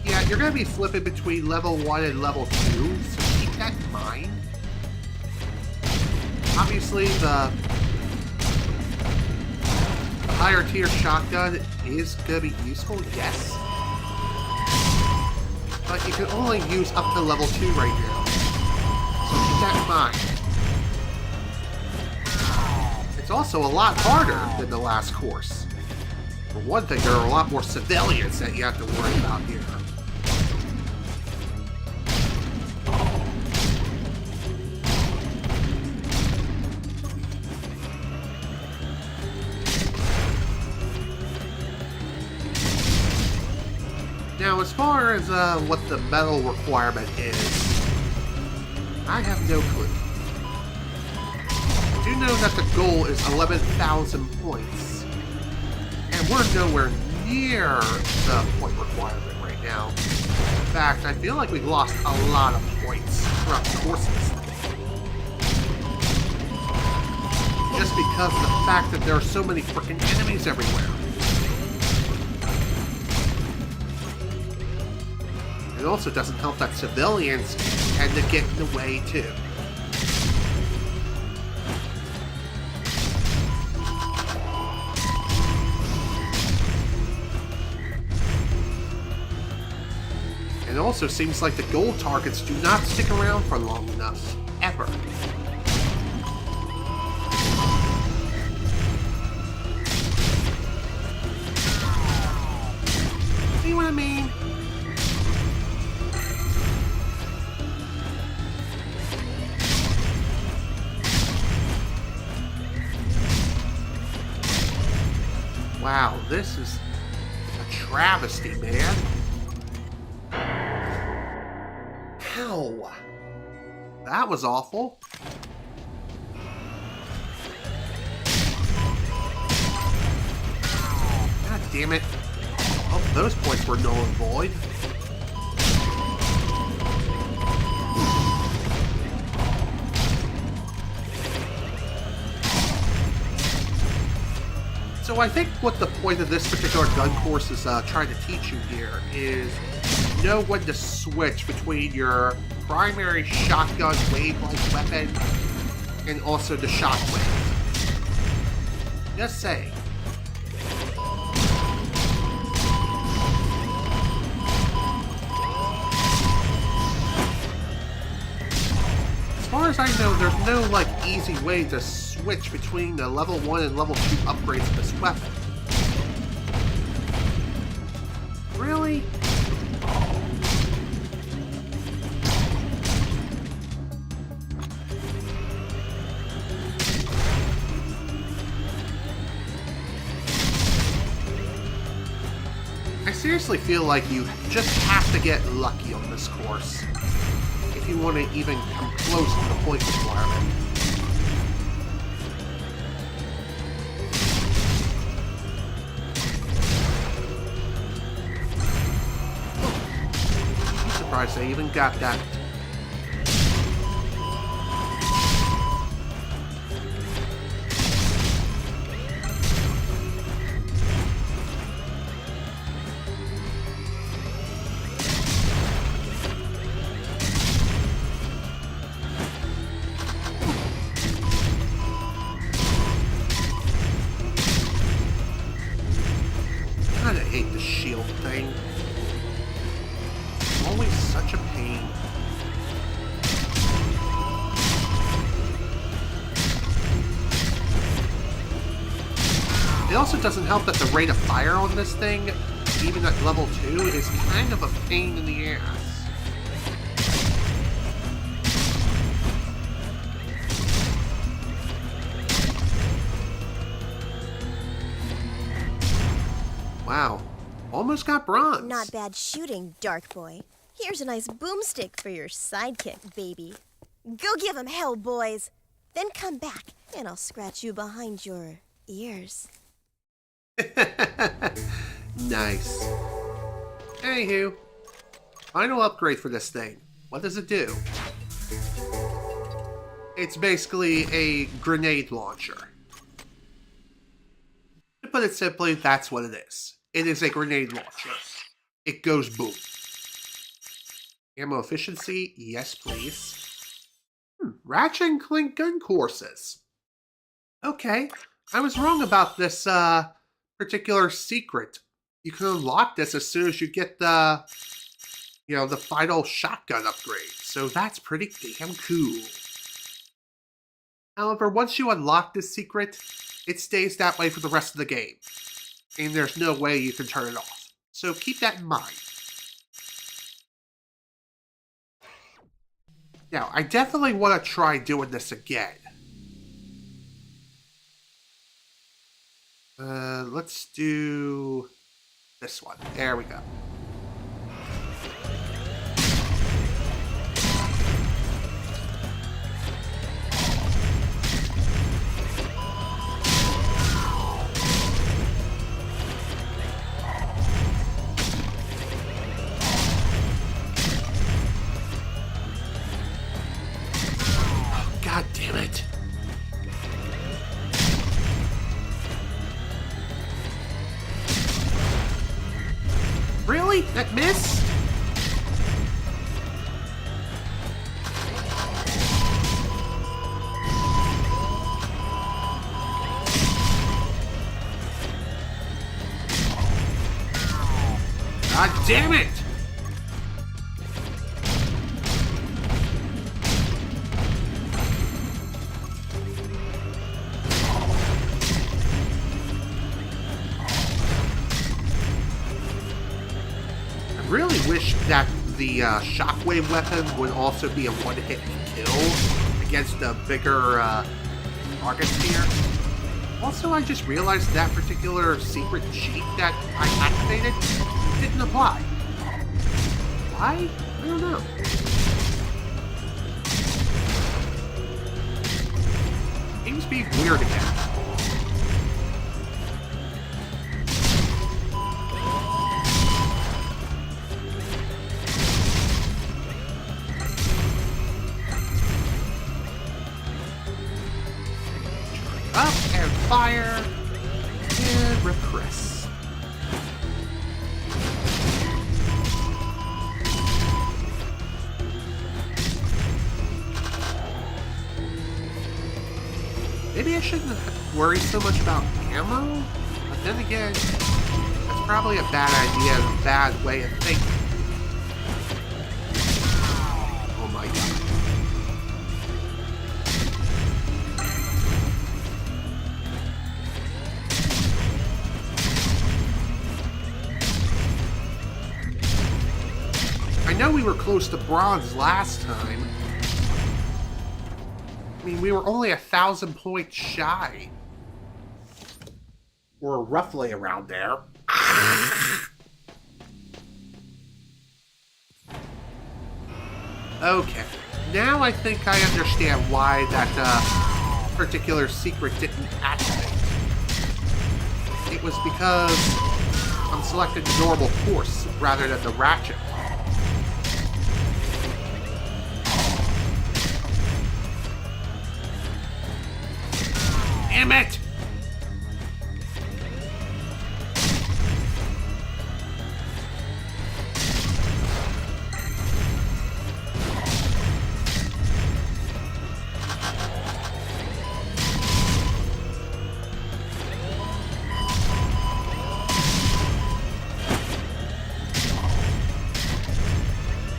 Yeah, you're going to be flipping between level 1 and level 2, so keep that in mind. Obviously, the higher tier shotgun is going to be useful, yes. But you can only use up to level 2 right now. So keep that in mind. It's also a lot harder than the last course. For one thing, there are a lot more civilians that you have to worry about here. Now, as far as what the medal requirement is, I have no clue. I do know that the goal is 11,000 points, and we're nowhere near the point requirement right now. In fact, I feel like we've lost a lot of points throughout the courses. Just because of the fact that there are so many freaking enemies everywhere. It also doesn't help that civilians tend to get in the way, too. It also seems like the gold targets do not stick around for long enough, ever. See what I mean? Wow, this is a travesty, man. Ow! That was awful. God damn it. Oh, those points were null and void. So I think what the point of this particular gun course is trying to teach you here is know when to switch between your primary shotgun wave-like weapon and also the shockwave. Just saying. As far as I know, there's no like easy way to switch between the level 1 and level 2 upgrades of this weapon. Really? I seriously feel like you just have to get lucky on this course if you want to even come close to the point requirement. I'm surprised they even got that. I hate the shield thing. It's always such a pain. It also doesn't help that the rate of fire on this thing, even at level 2, is kind of a pain in the ass. Wow, almost got bronze. Not bad shooting, Dark Boy. Here's a nice boomstick for your sidekick, baby. Go give him hell, boys. Then come back, and I'll scratch you behind your ears. Nice. Anywho, final upgrade for this thing. What does it do? It's basically a grenade launcher. To put it simply, that's what it is. It is a grenade launcher. It goes boom. Ammo efficiency? Yes, please. Ratchet and Clank gun courses. Okay, I was wrong about this particular secret. You can unlock this as soon as you get the final shotgun upgrade. So that's pretty damn cool. However, once you unlock this secret, it stays that way for the rest of the game. And there's no way you can turn it off. So keep that in mind. Now, I definitely want to try doing this again. Let's do this one. There we go. God damn it. Really? That missed? God damn it! I really wish that the shockwave weapon would also be a one-hit kill against the bigger Spargus here. Also, I just realized that particular secret cheat that I activated didn't apply. Why? I don't know. Game's being weird again. Up and fire and repress. Maybe I shouldn't worry so much about ammo, but then again, that's probably a bad idea and a bad way of thinking. Oh my god. I know we were close to bronze last time. I mean, we were only 1,000 points shy. Or roughly around there. Okay. Now I think I understand why that particular secret didn't activate. It was because I'm selecting the normal course rather than the ratchet. Damn it!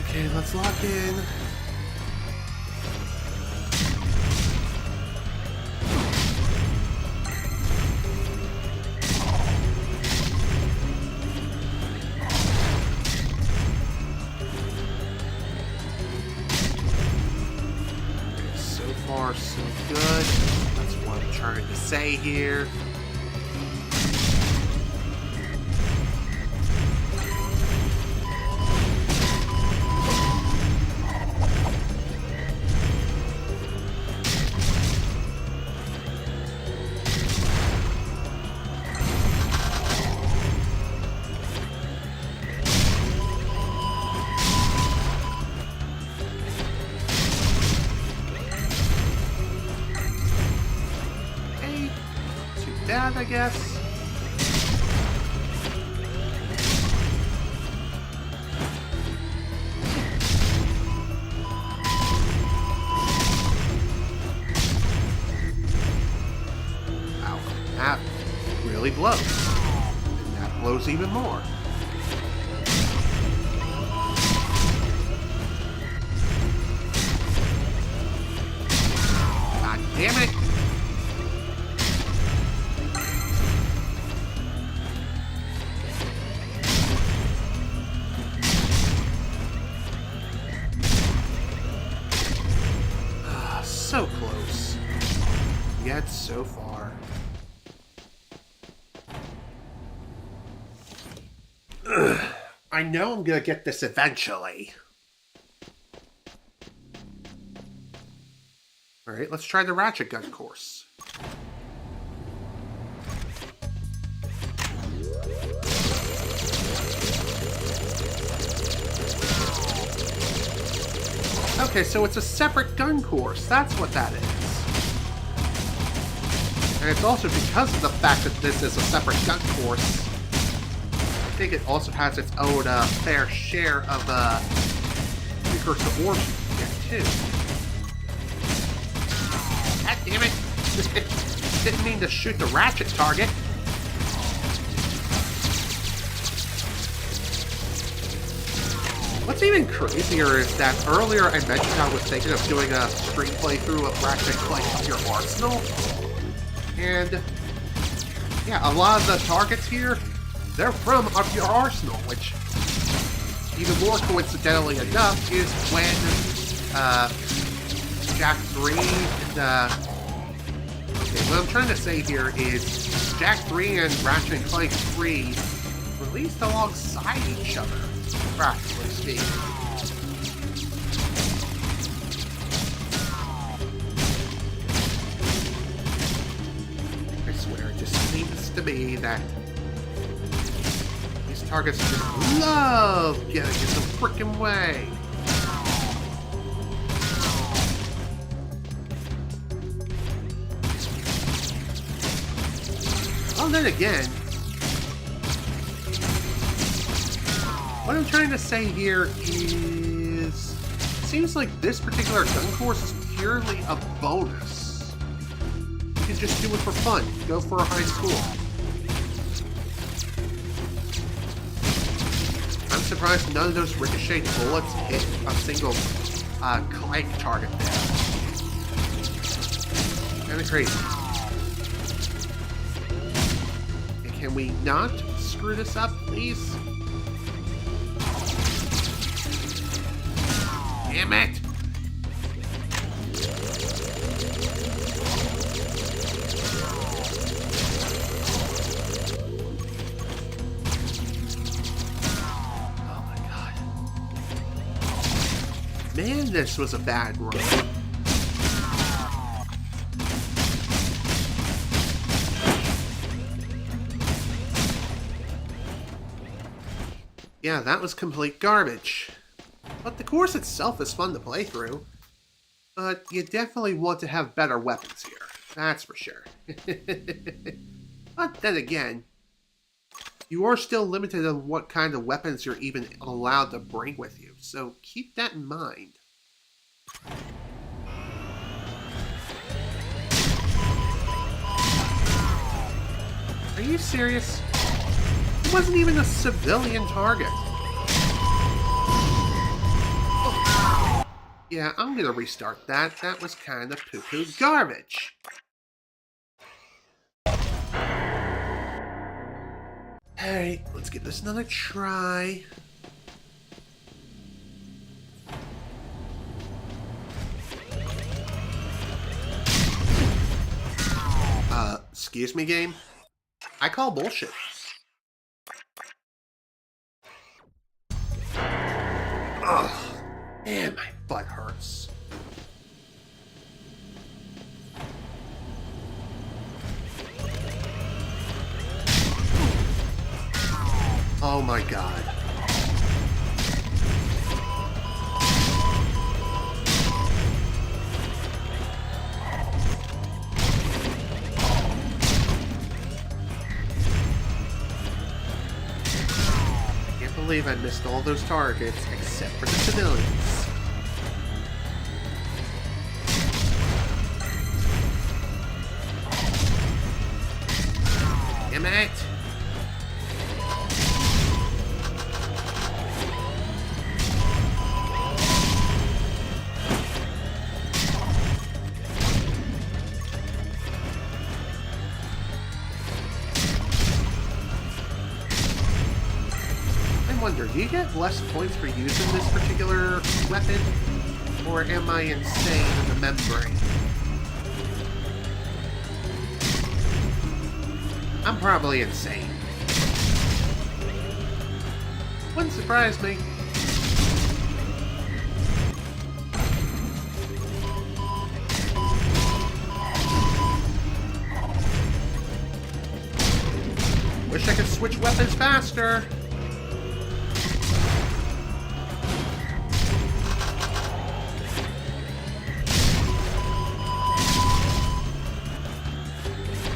Okay, let's lock in. So good. That's what I'm trying to say here. I guess. blows. And that blows even more. God damn it! So close, yet so far. Ugh. I know I'm gonna get this eventually. Alright, let's try the ratchet gun course. Okay, so it's a separate gun course. That's what that is. And it's also because of the fact that this is a separate gun course, I think it also has its own fair share of precursor orbs here, too. God damn it! Didn't mean to shoot the ratchet target. What's even crazier is that earlier I mentioned I was thinking of doing a stream playthrough of Ratchet Clank Up Your Arsenal. And yeah, a lot of the targets here, they're from Up Your Arsenal, which even more coincidentally enough is when Jak III and okay, what I'm trying to say here is Jak III and Ratchet and Clank 3 released alongside each other, practically speaking. I swear, it just seems to me that these targets just love getting in the frickin' way. Well, then again, what I'm trying to say here is, it seems like this particular gun course is purely a bonus. You can just do it for fun. Go for a high school. I'm surprised none of those ricocheted bullets hit a single Clank target there. Kinda crazy. Okay, can we not screw this up, please? Damn it! Oh my god. Man, this was a bad run. Yeah, that was complete garbage. But the course itself is fun to play through. But you definitely want to have better weapons here. That's for sure. But then again, you are still limited on what kind of weapons you're even allowed to bring with you. So keep that in mind. Are you serious? It wasn't even a civilian target. Yeah, I'm gonna restart that. That was kind of poo-poo garbage. Alright, let's give this another try. Excuse me, game? I call bullshit. Ugh. Man, my butt hurts. Oh my god. I can't believe I missed all those targets except for the civilians. Damn it! it! I wonder, do you get less points for using this particular weapon? Or am I insane in the membrane? I'm probably insane. Wouldn't surprise me. Wish I could switch weapons faster.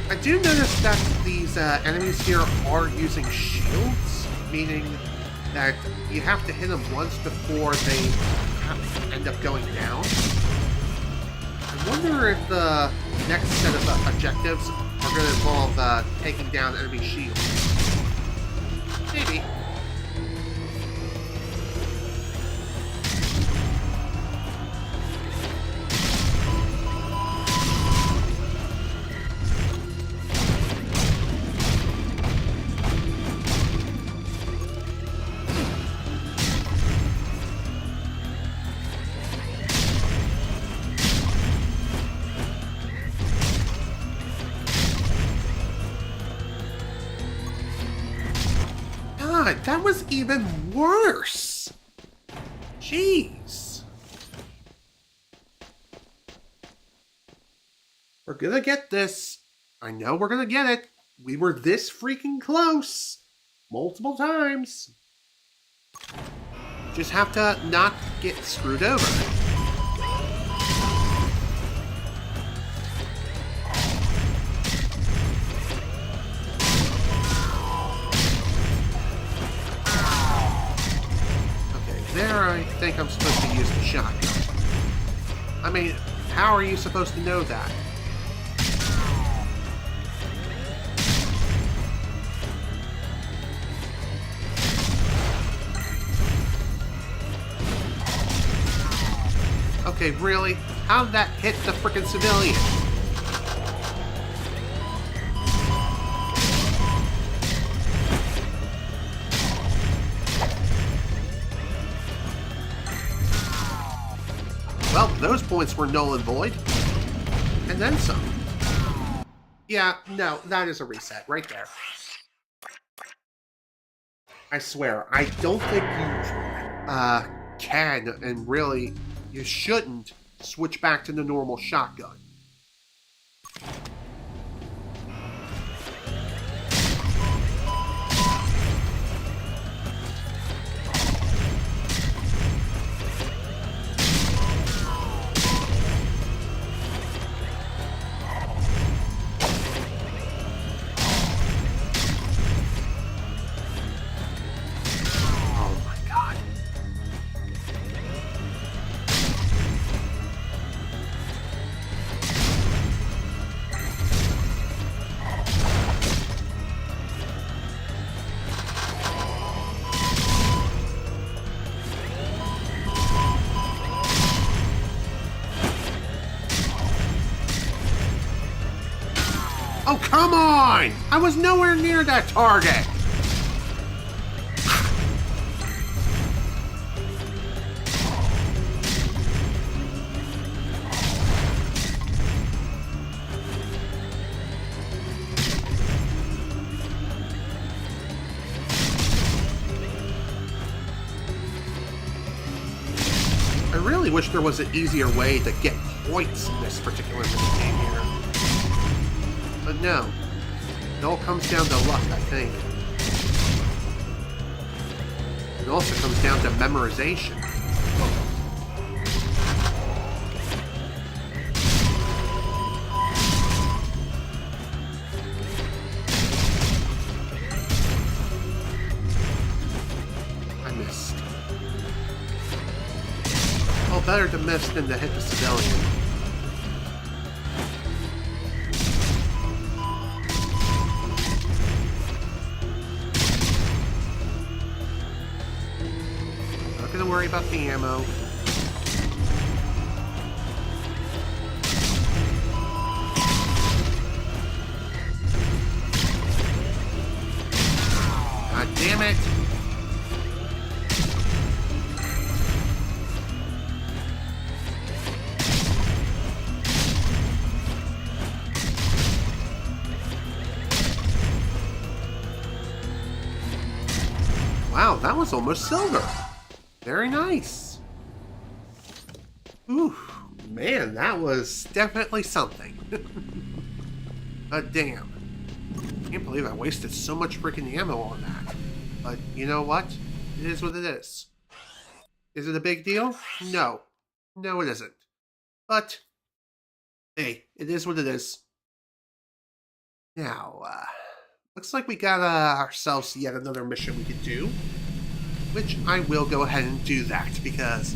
I do notice that these enemies here are using shields, meaning that you have to hit them once before they end up going down. I wonder if the next set of objectives are going to involve taking down enemy shields. Maybe. God, that was even worse! Jeez. We're gonna get this. I know we're gonna get it. We were this freaking close. Multiple times. Just have to not get screwed over. There, I think I'm supposed to use the shotgun. I mean, how are you supposed to know that? Okay, really? How did that hit the frickin' civilian? Well, those points were null and void. And then some. Yeah, no, that is a reset right there. I swear, I don't think you can, and really, you shouldn't switch back to the normal shotgun. Oh, come on! I was nowhere near that target! I really wish there was an easier way to get points in this particular minigame here. But no, it all comes down to luck, I think. It also comes down to memorization. I missed. Well, better to miss than to hit the civilian. gonna worry about the ammo. God damn it! Wow, that was almost silver. Very nice. Ooh, man, that was definitely something. Damn. Can't believe I wasted so much freaking ammo on that. But you know what? It is what it is. Is it a big deal? No. No, it isn't. But, hey, it is what it is. Now, looks like we got ourselves yet another mission we could do. Which I will go ahead and do that, because,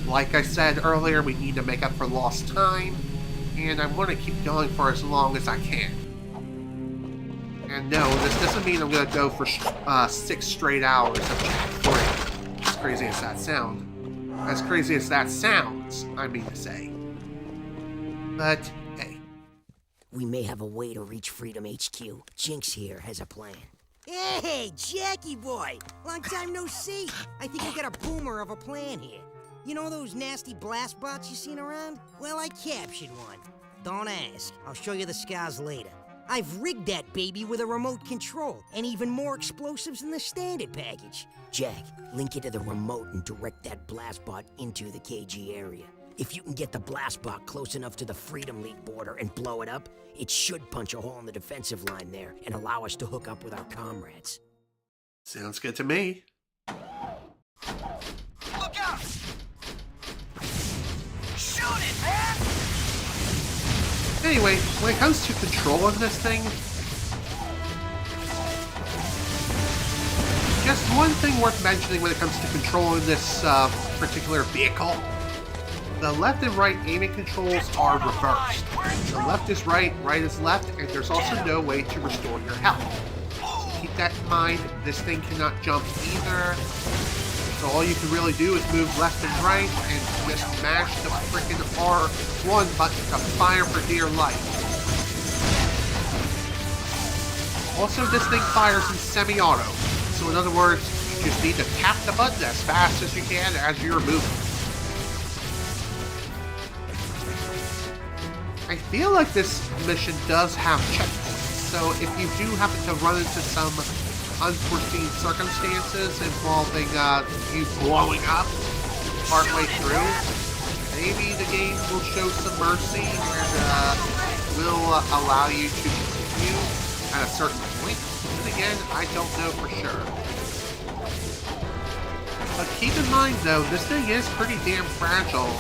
like I said earlier, we need to make up for lost time. And I want to keep going for as long as I can. And no, this doesn't mean I'm going to go for 6 straight hours of Jak II. As crazy as that sounds. As crazy as that sounds, I mean to say. But, hey. We may have a way to reach Freedom HQ. Jinx here has a plan. Hey, Jackie boy! Long time no see. I think you got a boomer of a plan here. You know those nasty blast bots you seen around? Well, I captured one. Don't ask. I'll show you the scars later. I've rigged that baby with a remote control, and even more explosives than the standard package. Jack, link it to the remote and direct that blast bot into the KG area. If you can get the blast bot close enough to the Freedom League border and blow it up, it should punch a hole in the defensive line there and allow us to hook up with our comrades. Sounds good to me. Look out! Shoot it, man! Anyway, when it comes to controlling this thing, just one thing worth mentioning when it comes to controlling this particular vehicle. The left and right aiming controls are reversed. The left is right, right is left, and there's also no way to restore your health. So keep that in mind. This thing cannot jump either. So all you can really do is move left and right and just mash the frickin' R1 button to fire for dear life. Also, this thing fires in semi-auto. So in other words, you just need to tap the button as fast as you can as you're moving. I feel like this mission does have checkpoints, so if you do happen to run into some unforeseen circumstances involving you blowing up partway through, maybe the game will show some mercy and will allow you to continue at a certain point. And again, I don't know for sure. But keep in mind though, this thing is pretty damn fragile.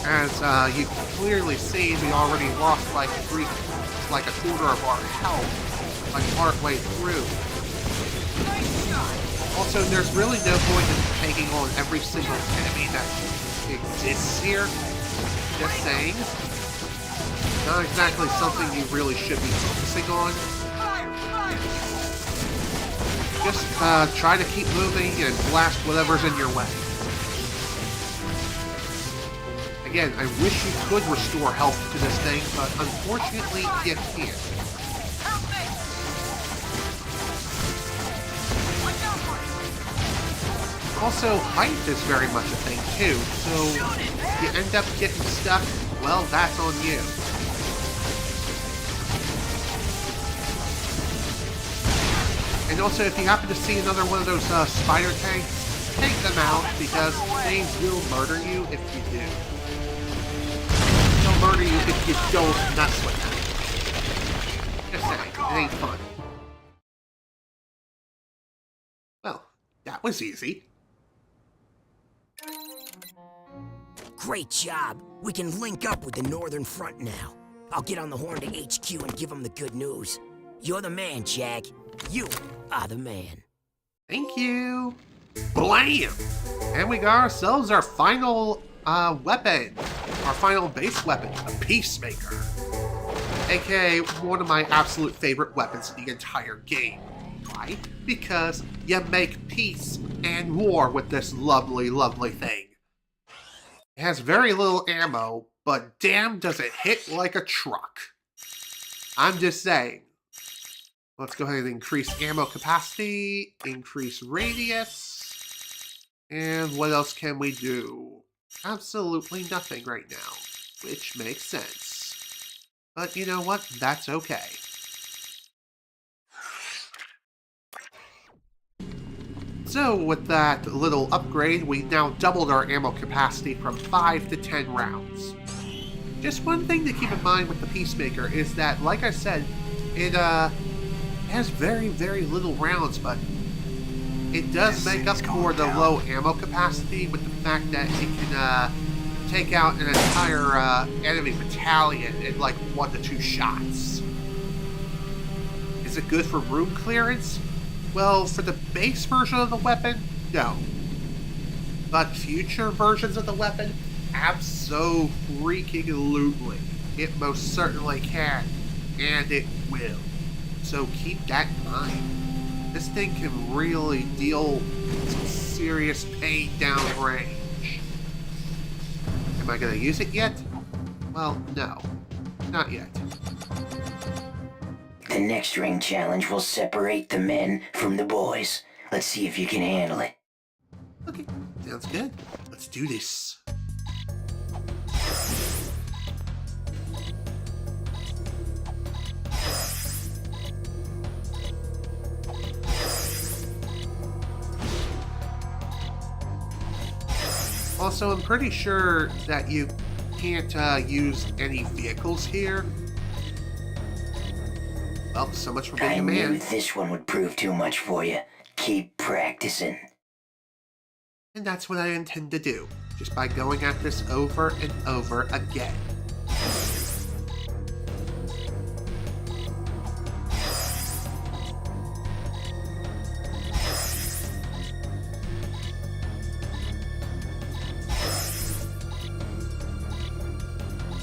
As you can clearly see, we already lost like a quarter of our health, like partway through. Also, there's really no point in taking on every single enemy that exists here. Just saying. Not exactly something you really should be focusing on. Just try to keep moving and blast whatever's in your way. Again, I wish you could restore health to this thing, but unfortunately, you can't. Also, height is very much a thing too, so if you end up getting stuck, well, that's on you. And also, if you happen to see another one of those spider tanks, take them out, because they will murder you if you do. They'll murder you if you don't mess with them. Just saying, it ain't fun. Well, that was easy. Great job. We can link up with the Northern Front now. I'll get on the horn to HQ and give them the good news. You're the man, Jak. You are the man. Thank you. Blam! And we got ourselves our final weapon. Our final base weapon, a Peacemaker. AKA one of my absolute favorite weapons in the entire game. Why? Because you make peace and war with this lovely, lovely thing. It has very little ammo, but damn does it hit like a truck. I'm just saying. Let's go ahead and increase ammo capacity, increase radius, and what else can we do? Absolutely nothing right now, which makes sense. But you know what? That's okay. So with that little upgrade, we now doubled our ammo capacity from 5 to 10 rounds. Just one thing to keep in mind with the Peacemaker is that, like I said, it has very, very little rounds, but it does make up for the low ammo capacity with the fact that it can take out an entire enemy battalion in like 1 to 2 shots. Is it good for room clearance? Well, for the base version of the weapon, no. But future versions of the weapon, abso-freaking-lutely. It most certainly can, and it will. So keep that in mind. This thing can really deal some serious pain downrange. Am I going to use it yet? Well, no. Not yet. The next ring challenge will separate the men from the boys. Let's see if you can handle it. Okay, sounds good. Let's do this. Also, I'm pretty sure that you can't use any vehicles here. Well, so much for being a man. I knew this one would prove too much for you. Keep practicing. And that's what I intend to do, just by going at this over and over again.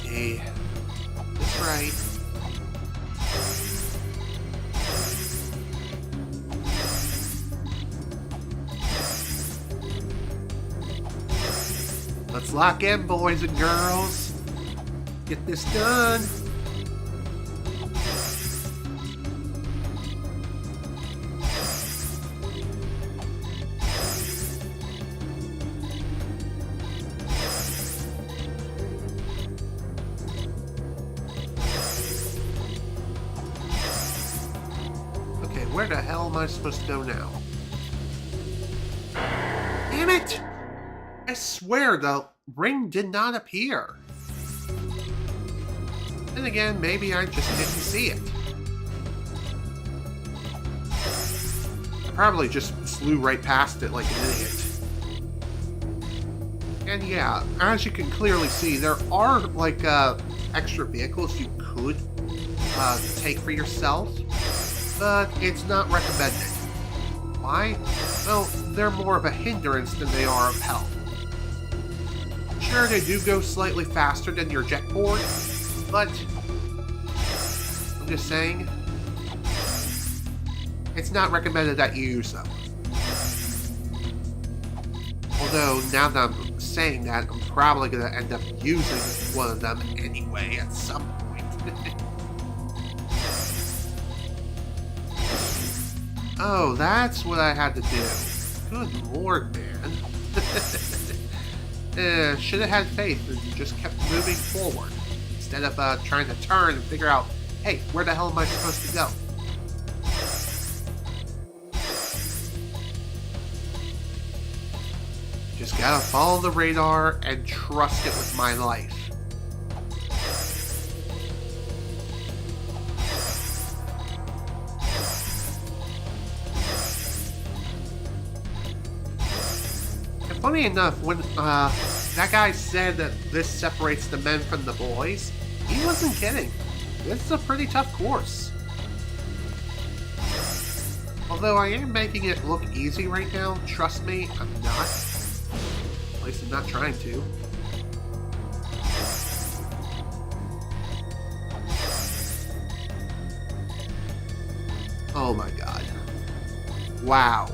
Okay, that's right. Let's lock in, boys and girls. Get this done. Okay, where the hell am I supposed to go now? Damn it! I swear the ring did not appear. Then again, maybe I just didn't see it. I probably just flew right past it like an idiot. And yeah, as you can clearly see, there are like extra vehicles you could take for yourself, but it's not recommended. Why? Well, they're more of a hindrance than they are of help. Sure, they do go slightly faster than your jet board, but I'm just saying, it's not recommended that you use them. Although, now that I'm saying that, I'm probably going to end up using one of them anyway at some point. Oh, that's what I had to do. Good lord, man. Should have had faith and just kept moving forward instead of trying to turn and figure out, hey, where the hell am I supposed to go? Just gotta follow the radar and trust it with my life. Funny enough, when that guy said that this separates the men from the boys, he wasn't kidding. This is a pretty tough course. Although I am making it look easy right now, trust me, I'm not. At least I'm not trying to. Oh my god. Wow.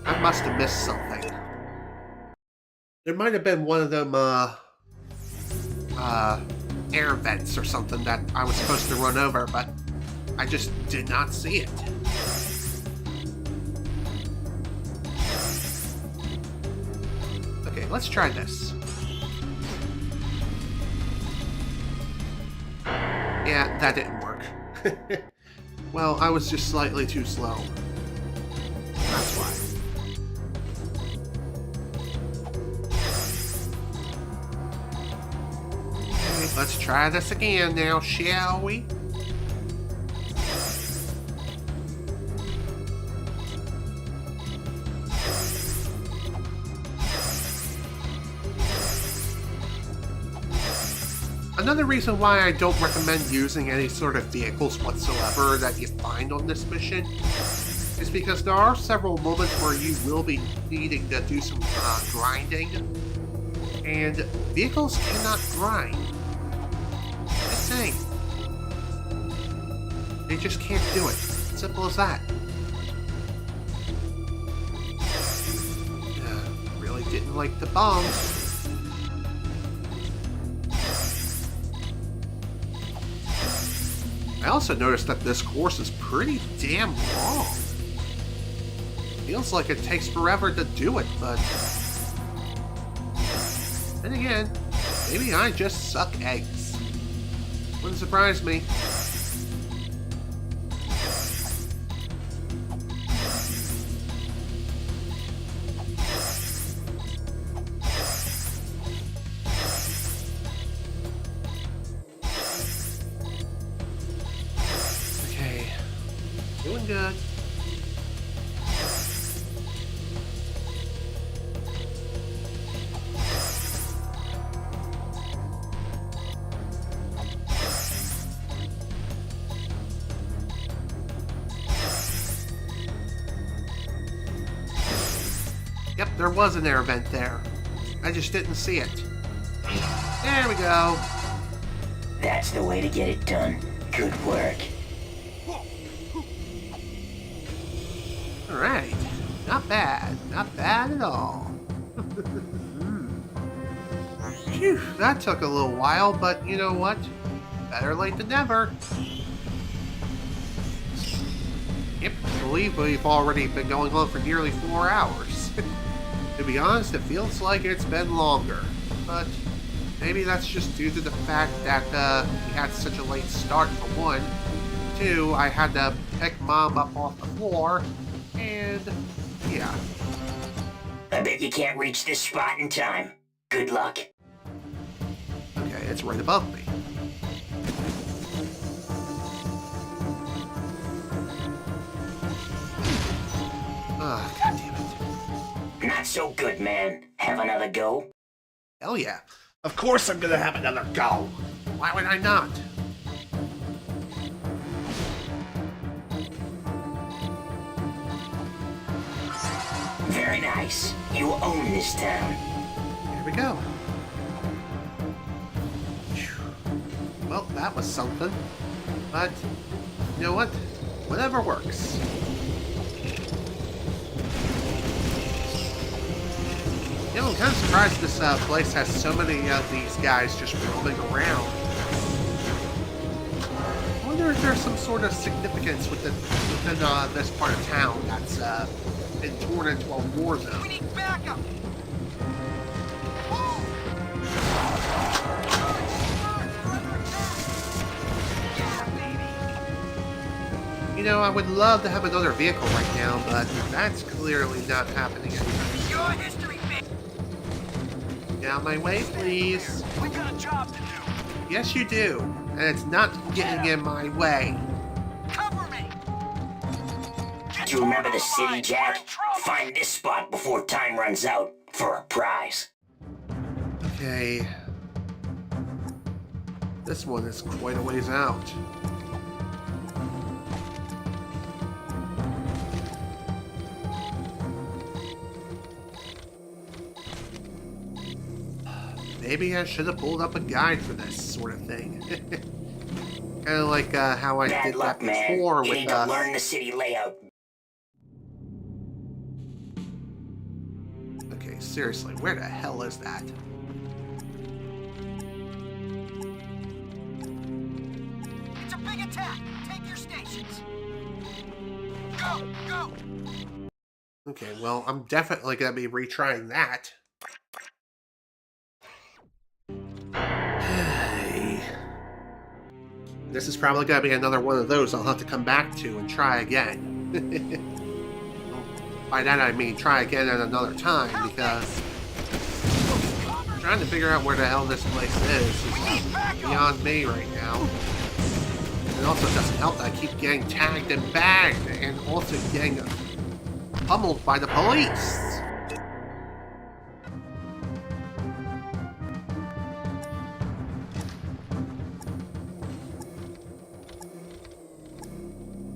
I must have missed something. There might have been one of them, air vents or something that I was supposed to run over, but I just did not see it. Okay, let's try this. Yeah, that didn't work. Well, I was just slightly too slow. That's why. Okay, let's try this again now, shall we? Another reason why I don't recommend using any sort of vehicles whatsoever that you find on this mission is because there are several moments where you will be needing to do some grinding, and vehicles cannot grind. Just saying. They just can't do it. Simple as that. Really didn't like the bombs. I also noticed that this course is pretty damn long. Feels like it takes forever to do it, but then again, maybe I just suck eggs. Wouldn't surprise me. Doing good. Yep, there was an air vent there. I just didn't see it. There we go. That's the way to get it done. Good work. Alright. Not bad. Not bad at all. Phew, that took a little while, but you know what? Better late than never. Yep, I believe we've already been going on for nearly 4 hours. To be honest, it feels like it's been longer. But maybe that's just due to the fact that we had such a late start, for one. 2, I had to pick Mom up off the floor. And, yeah. I bet you can't reach this spot in time. Good luck. Okay, it's right above me. Ah, God damn it. Not so good, man. Have another go? Hell yeah. Of course I'm gonna have another go. Why would I not? Very nice. You own this town. Here we go. Well, that was something. But, you know what? Whatever works. You know, I'm kind of surprised this place has so many of these guys just roaming around. I wonder if there's some sort of significance within this part of town that's been torn into a war zone. We need backup. You know, I would love to have another vehicle right now, but that's clearly not happening anymore. Your history, man. Get out of my way, please. We got a job to do. Yes, you do. And it's not getting in my way. Cover me. Do you remember the city, Jak? Find this spot before time runs out for a prize. Okay. This one is quite a ways out. Maybe I should have pulled up a guide for this sort of thing. Kind of like how I Bad did luck, that man. before You with need to learn the city layout seriously, where the hell is that? It's a big attack. Take your stations. Go, go. Okay, well, I'm definitely going to be retrying that. This is probably going to be another one of those I'll have to come back to and try again. By that I mean try again at another time, because trying to figure out where the hell this place is beyond me right now. It also doesn't help that I keep getting tagged and bagged, and also getting pummeled by the police.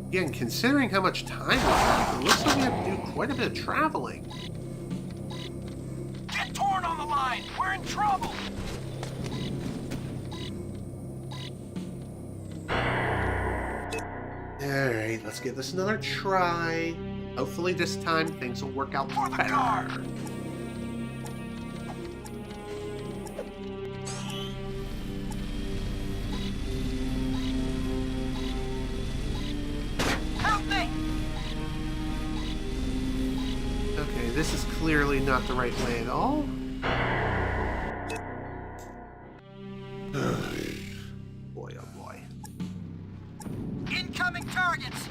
Again, considering how much time we have, it looks like we have to do quite a bit of traveling. Get torn on the line. We're in trouble. Alright, let's give this another try. Hopefully this time things will work out better. Okay, this is clearly not the right way at all. Boy, oh boy. Incoming targets.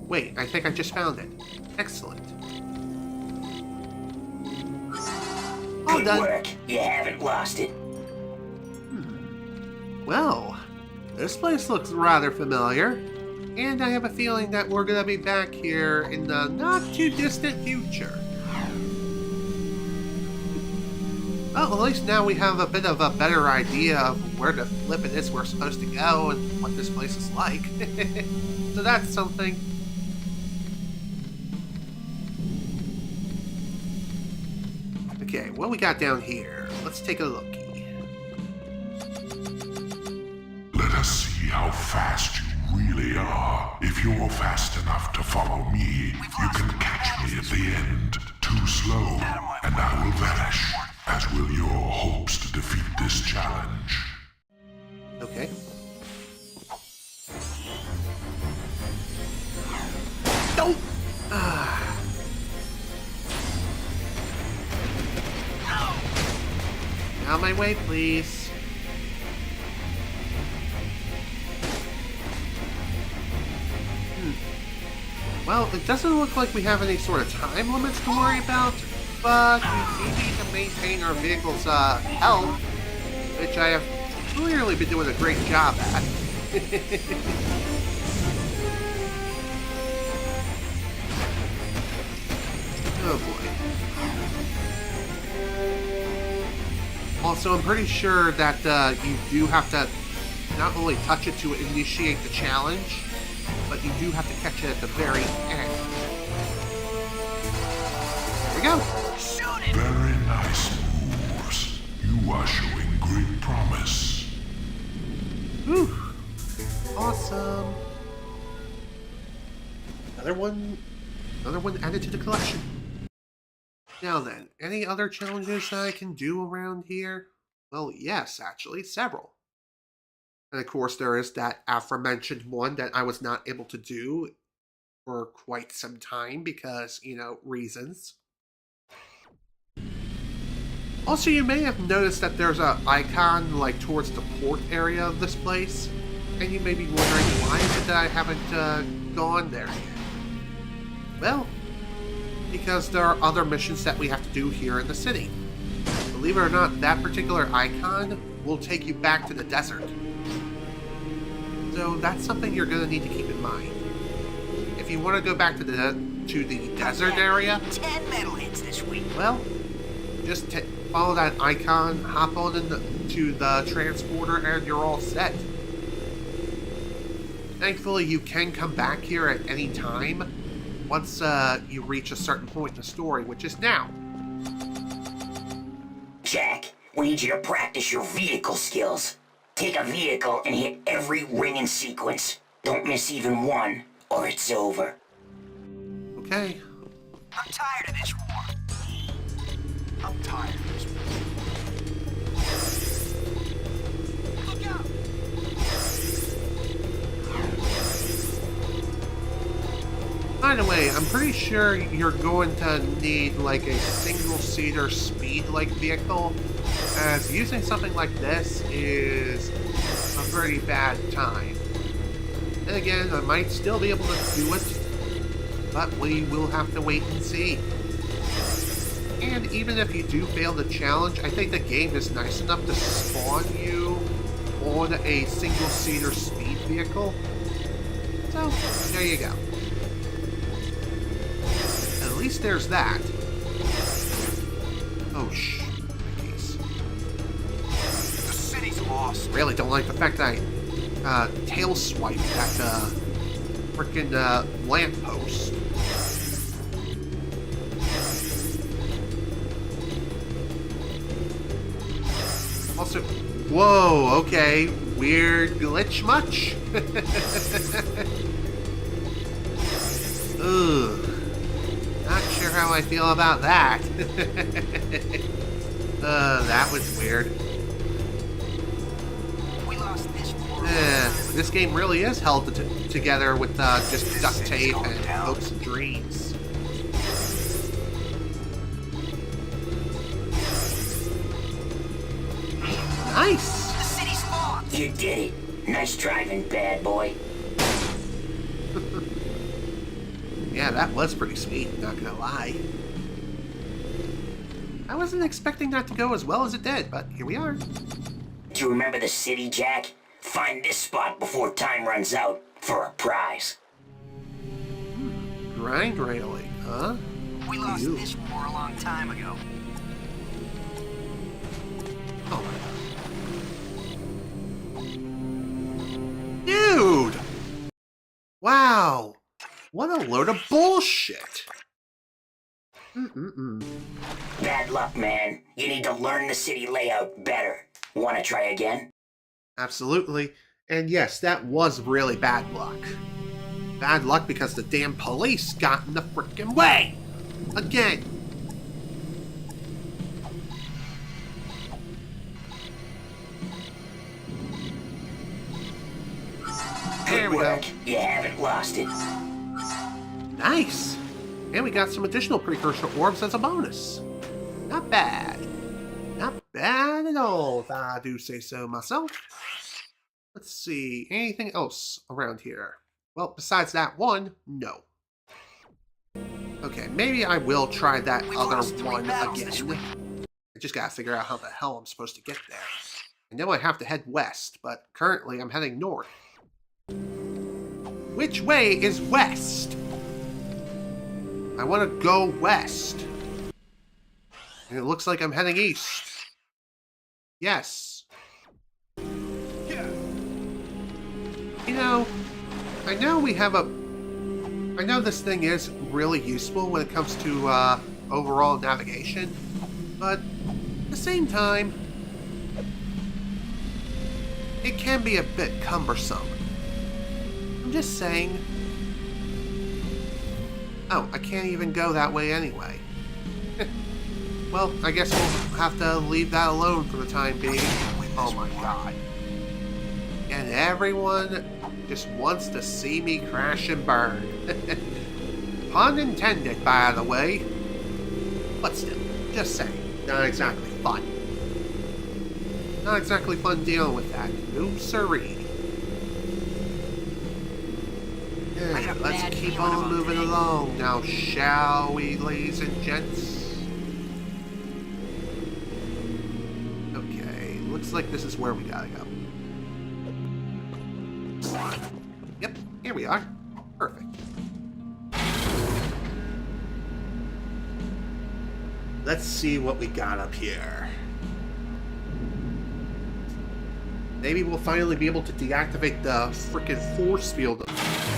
Wait, I think I just found it. Excellent. All Good done. work. You haven't lost it. Well, this place looks rather familiar, and I have a feeling that we're going to be back here in the not-too-distant future. Well, at least now we have a bit of a better idea of where the flip it is we're supposed to go and what this place is like. So that's something. Okay, what we got down here? Let's take a look. Let us see how fast you really are. If you're fast enough to follow me, you can catch me at the end. Too slow, and I will vanish, as will your hopes to defeat this challenge. Okay. Don't! Out of my way, please. Well, it doesn't look like we have any sort of time limits to worry about, but we do need to maintain our vehicle's health, which I have clearly been doing a great job at. Oh boy. Also, I'm pretty sure that you do have to not only touch it to initiate the challenge, but you do have to catch it at the very end. There we go. Very nice moves. You are showing great promise. Whew. Awesome. Another one added to the collection. Now then, any other challenges that I can do around here? Well, yes, actually, several. And of course, there is that aforementioned one that I was not able to do for quite some time because, you know, reasons. Also, you may have noticed that there's an icon, like, towards the port area of this place. And you may be wondering, why is it that I haven't gone there yet? Well, because there are other missions that we have to do here in the city. Believe it or not, that particular icon will take you back to the desert. So that's something you're going to need to keep in mind. If you want to go back to the desert area, 10 metal hits this week. well, just follow that icon, hop on into the transporter, and you're all set. Thankfully, you can come back here at any time once you reach a certain point in the story, which is now. Jak, we need you to practice your vehicle skills. Take a vehicle and hit every ring in sequence. Don't miss even one, or it's over. Okay. I'm tired of this war. I'm tired of this war. Look out! By the way, I'm pretty sure you're going to need like a single-seater speed-like vehicle, as using something like this is a very bad time. And again, I might still be able to do it, but we will have to wait and see. And even if you do fail the challenge, I think the game is nice enough to spawn you on a single-seater speed vehicle. So, there you go. At least there's that. Oh, jeez. The city's lost. Really don't like the fact that I tail swiped that frickin' lamppost. Also, whoa, okay, weird glitch much? Ugh. Not sure how I feel about that. That was weird. We lost this war. This game really is held together with just duct tape and hopes and dreams. Nice! The city's lost. You did it. Nice driving, bad boy. Yeah, that was pretty sweet, not gonna lie. I wasn't expecting that to go as well as it did, but here we are. Do you remember the city, Jak? Find this spot before time runs out for a prize. Grind railing, huh? We lost this war a long time ago. Oh. Dude! Wow! What a load of bullshit! Bad luck, man. You need to learn the city layout better. Want to try again? Absolutely. And yes, that was really bad luck. Bad luck because the damn police got in the frickin' way! Again! There we go. You haven't lost it. Nice! And we got some additional precursor orbs as a bonus. Not bad. Not bad at all, if I do say so myself. Let's see, anything else around here? Well, besides that one, no. Okay, maybe I will try that other one again. I just gotta figure out how the hell I'm supposed to get there. I know I have to head west, but currently I'm heading north. Which way is west? I want to go west. And it looks like I'm heading east. Yes. You know, I know we have a... I know this thing is really useful when it comes to overall navigation, but at the same time, it can be a bit cumbersome. I'm just saying. Oh, I can't even go that way anyway. Well, I guess we'll have to leave that alone for the time being. Oh my god. And everyone just wants to see me crash and burn. Pun intended, by the way. But still, just saying, not exactly fun. Not exactly fun dealing with that. No siree. Yeah, let's keep on moving along now, shall we, ladies and gents? Okay, looks like this is where we gotta go. Yep, here we are. Perfect. Let's see what we got up here. Maybe we'll finally be able to deactivate the frickin' force field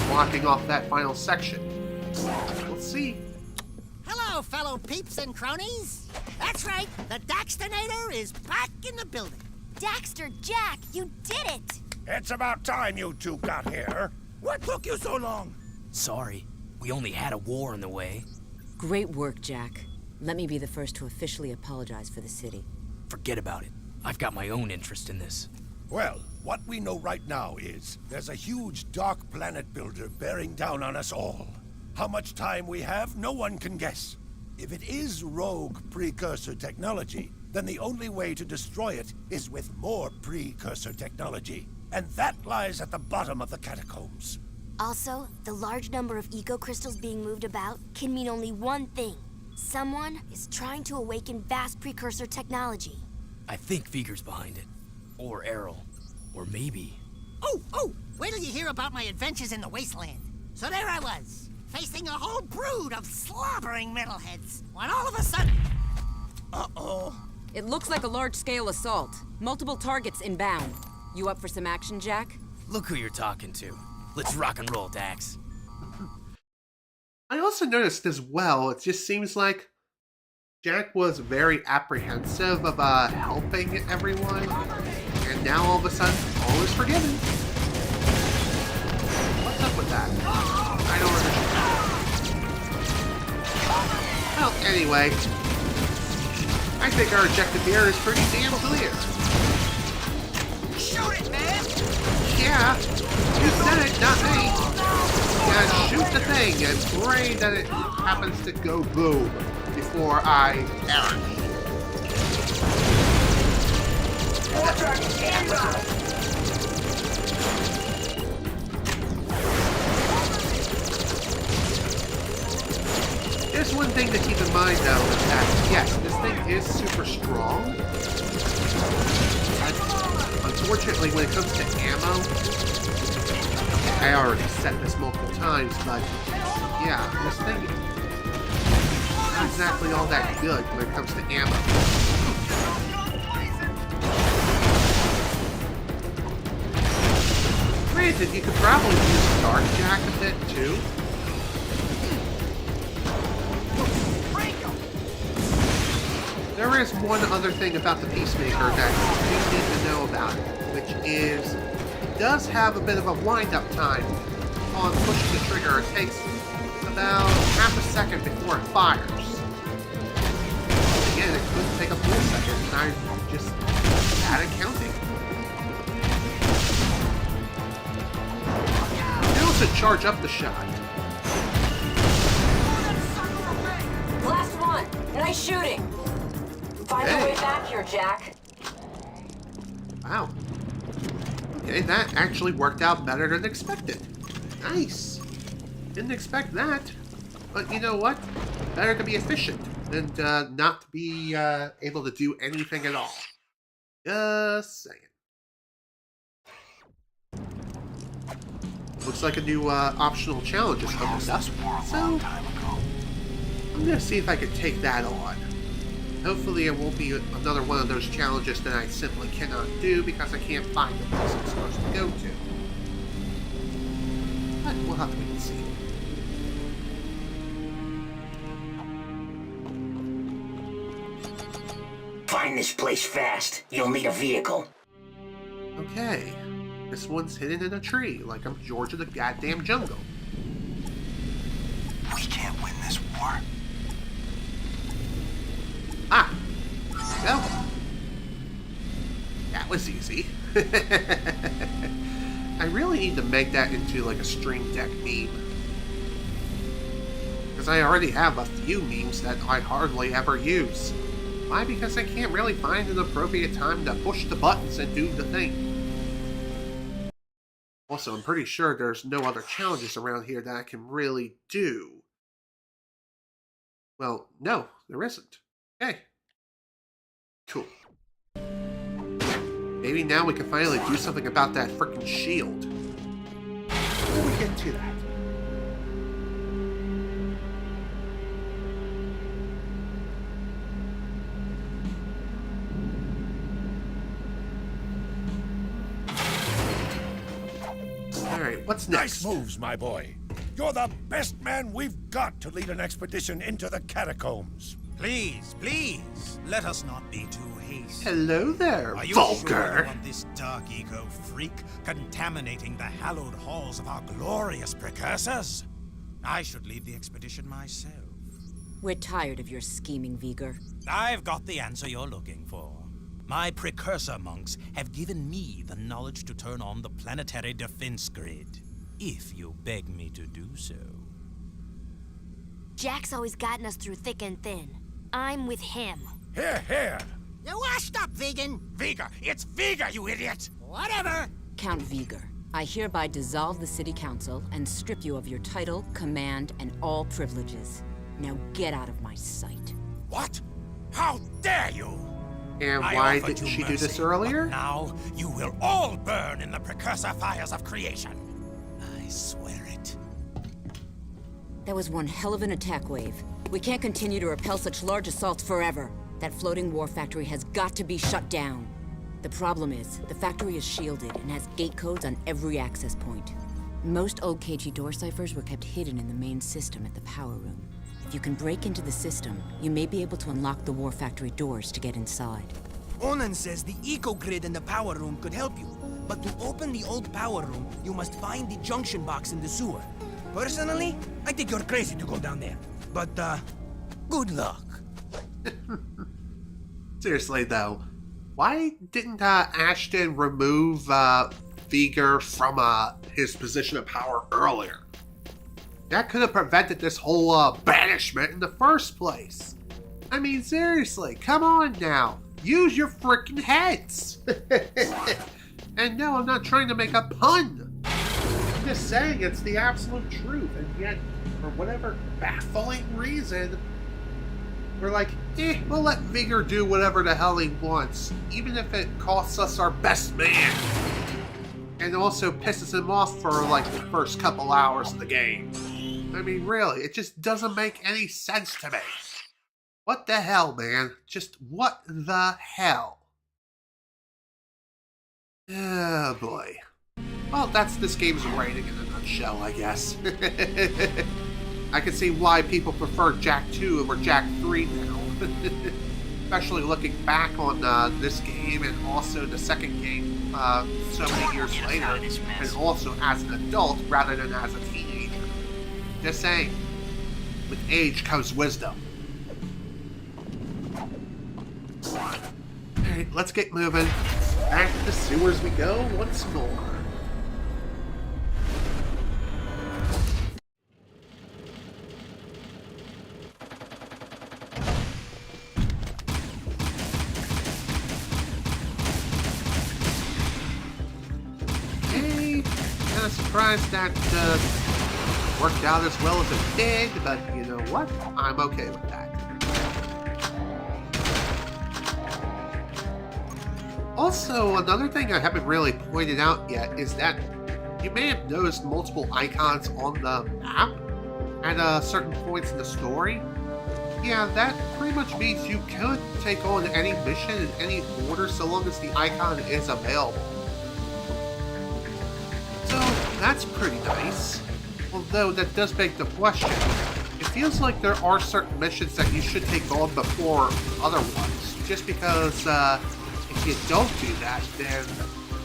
blocking off that final section. Let's see. Hello, fellow peeps and cronies. That's right, the Daxternator is back in the building. Daxter, Jak, you did it! It's about time you two got here. What took you so long? Sorry, we only had a war in the way. Great work, Jak. Let me be the first to officially apologize for the city. Forget about it. I've got my own interest in this. Well, what we know right now is there's a huge dark planet builder bearing down on us all. How much time we have, no one can guess. If it is rogue precursor technology, then the only way to destroy it is with more precursor technology. And that lies at the bottom of the catacombs. Also, the large number of eco-crystals being moved about can mean only one thing. Someone is trying to awaken vast precursor technology. I think Viger's behind it. Or Errol. Or maybe... Oh! Wait till you hear about my adventures in the wasteland. So there I was, facing a whole brood of slobbering metalheads, when all of a sudden... Uh-oh. It looks like a large-scale assault. Multiple targets inbound. You up for some action, Jak? Look who you're talking to. Let's rock and roll, Dax. I also noticed as well, it just seems like Jak was very apprehensive of helping everyone, and now all of a sudden, all is forgiven. What's up with that? I don't understand. Well, anyway, I think our objective here is pretty damn clear. Shoot it, man! Yeah, you said it, not me. Yeah, shoot the thing and pray that it happens to go boom before I perish. There's one thing to keep in mind, though, is that, yes, this thing is super strong. Unfortunately, when it comes to ammo, I already said this multiple times, but yeah, this thing is not exactly all that good when it comes to ammo. Granted, you could probably use Dark Jak a bit too. There is one other thing about the Peacemaker that you need to know about, which is it does have a bit of a wind-up time on pushing the trigger. It takes about half a second before it fires. Again, it could take a full second, and I'm just bad at counting. You can also charge up the shot. Last one! Nice shooting! Find your way back here, Jak. Wow. Okay, that actually worked out better than expected. Nice. Didn't expect that. But you know what? Better to be efficient than not to be able to do anything at all. Just saying. Looks like a new optional challenge is opened up. So, I'm going to see if I can take that on. Hopefully it won't be another one of those challenges that I simply cannot do because I can't find the place I'm supposed to go to. But we'll have to wait and see. Find this place fast. You'll need a vehicle. Okay. This one's hidden in a tree, like I'm George of the goddamn jungle. We can't win this war. Ah! Well, that was easy. I really need to make that into like a Stream Deck meme. Because I already have a few memes that I hardly ever use. Why? Because I can't really find an appropriate time to push the buttons and do the thing. Also, I'm pretty sure there's no other challenges around here that I can really do. Well, no, there isn't. Okay. Cool. Maybe now we can finally do something about that frickin' shield. Before we get to that. Alright, what's next? Nice moves, my boy. You're the best man we've got to lead an expedition into the catacombs. Please, let us not be too pace. Hello there, Are you vulgar. sure you want this dark eco freak contaminating the hallowed halls of our glorious precursors? I should lead the expedition myself. We're tired of your scheming, Viger. I've got the answer you're looking for. My precursor monks have given me the knowledge to turn on the planetary defense grid, if you beg me to do so. Jack's always gotten us through thick and thin. I'm with him. Here, here! You're washed up, vegan. Viger! It's Viger, you idiot! Whatever. Count Viger, I hereby dissolve the City Council and strip you of your title, command, and all privileges. Now get out of my sight. What? How dare you? And why didn't she do this earlier? Now you will all burn in the precursor fires of creation. I swear it. That was one hell of an attack wave. We can't continue to repel such large assaults forever. That floating war factory has got to be shut down. The problem is, the factory is shielded and has gate codes on every access point. Most old KG door ciphers were kept hidden in the main system at the power room. If you can break into the system, you may be able to unlock the war factory doors to get inside. Onan says the eco-grid in the power room could help you. But to open the old power room, you must find the junction box in the sewer. Personally, I think you're crazy to go down there. But, good luck. Seriously, though, why didn't Ashton remove Viger from his position of power earlier? That could have prevented this whole banishment in the first place. I mean, seriously, come on now. Use your freaking heads. And no, I'm not trying to make a pun. I'm just saying it's the absolute truth. And yet, for whatever baffling reason, we're like, we'll let Viger do whatever the hell he wants, even if it costs us our best man. And also pisses him off for like the first couple hours of the game. I mean, really, it just doesn't make any sense to me. What the hell, man? Just what the hell? Oh boy. Well, that's this game's rating in a nutshell, I guess. I can see why people prefer Jak II over Jak III now. Especially looking back on this game and also the second game so many years later, and also as an adult rather than as a teenager. Just saying, with age comes wisdom. Alright, let's get moving. Back to the sewers we go once more. Hey, kind of surprised that worked out as well as it did, but you know what? I'm okay with that. Also, another thing I haven't really pointed out yet is that you may have noticed multiple icons on the map at certain points in the story. Yeah, that pretty much means you could take on any mission in any order so long as the icon is available. So, that's pretty nice. Although that does beg the question, it feels like there are certain missions that you should take on before other ones, just because if you don't do that, then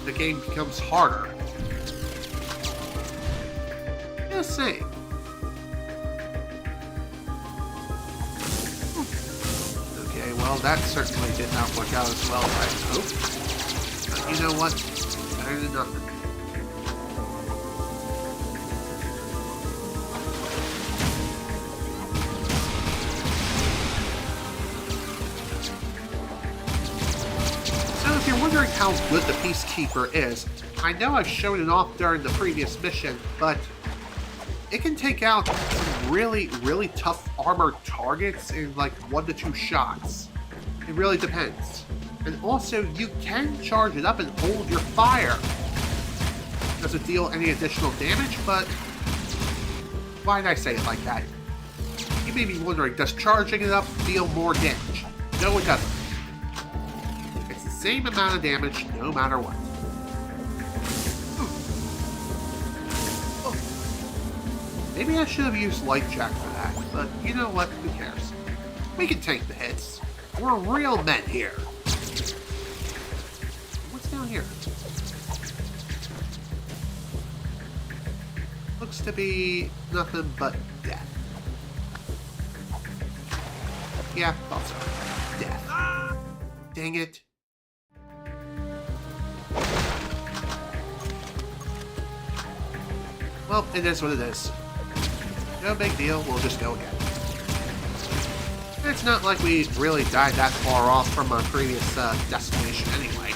the game becomes harder. Just saying. Okay, well that certainly did not work out as well as I hoped. But you know what? Better than nothing. If you're wondering how good the Peacekeeper is, I know I've shown it off during the previous mission, but it can take out some really, really tough armored targets in like 1 to 2 shots. It really depends. And also, you can charge it up and hold your fire. It doesn't deal any additional damage, but why did I say it like that? You may be wondering, does charging it up deal more damage? No, it doesn't. Same amount of damage, no matter what. Maybe I should have used Light Jack for that, but you know what? Who cares? We can take the hits. We're real men here. Looks to be nothing but death. Yeah, thought so. Death. Dang it. Well, it is what it is. No big deal, we'll just go again. It's not like we really died that far off from our previous destination anyway.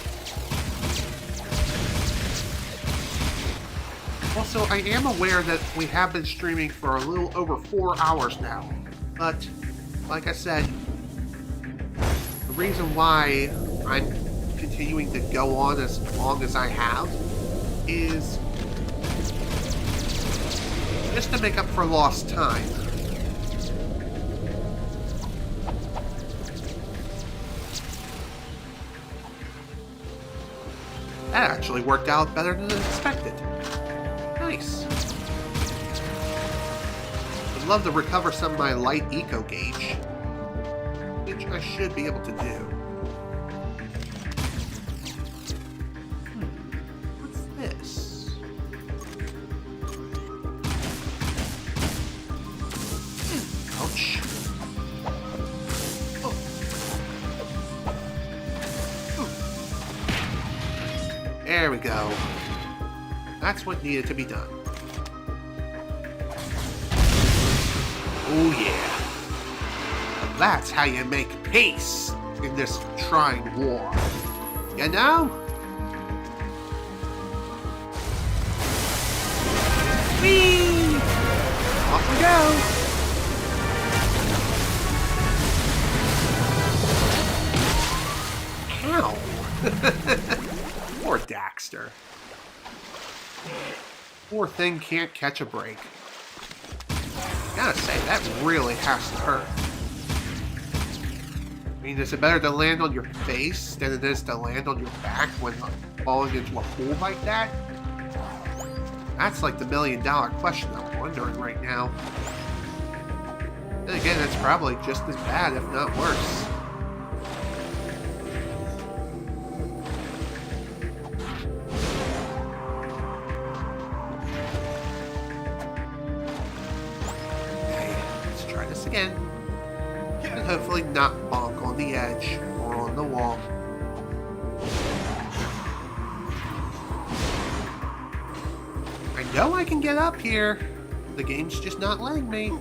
Also, I am aware that we have been streaming for a little over 4 hours now, but like I said, the reason why I'm continuing to go on as long as I have is just to make up for lost time. That actually worked out better than expected. Nice. I'd love to recover some of my light eco gauge, which I should be able to do. What's this? Ouch. Oh. There we go. That's what needed to be done. Oh yeah. That's how you make peace in this trying war. You know? Whee! Off we go! Ow! Poor Daxter. Poor thing can't catch a break. Gotta say, that really has to hurt. I mean, is it better to land on your face than it is to land on your back when falling into a pool like that? That's like the $1,000,000 question I'm wondering right now. Then again, it's probably just as bad, if not worse. Again, and hopefully not bonk on the edge or on the wall. I know I can get up here. The game's just not letting me.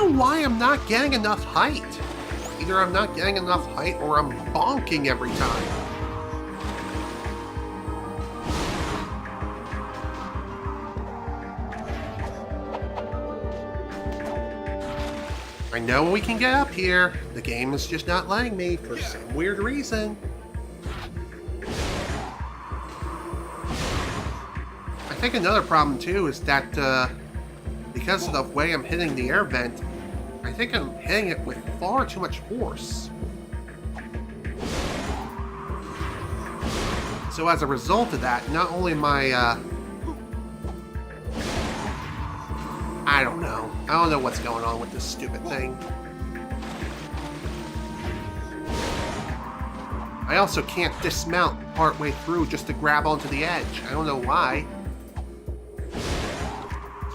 Why I'm not getting enough height. Either I'm not getting enough height or I'm bonking every time. I know we can get up here. The game is just not letting me for some weird reason. I think another problem too is that because of the way I'm hitting the air vent, I think I'm hitting it with far too much force. So as a result of that, not only am I don't know. I don't know what's going on with this stupid thing. I also can't dismount partway through just to grab onto the edge. I don't know why.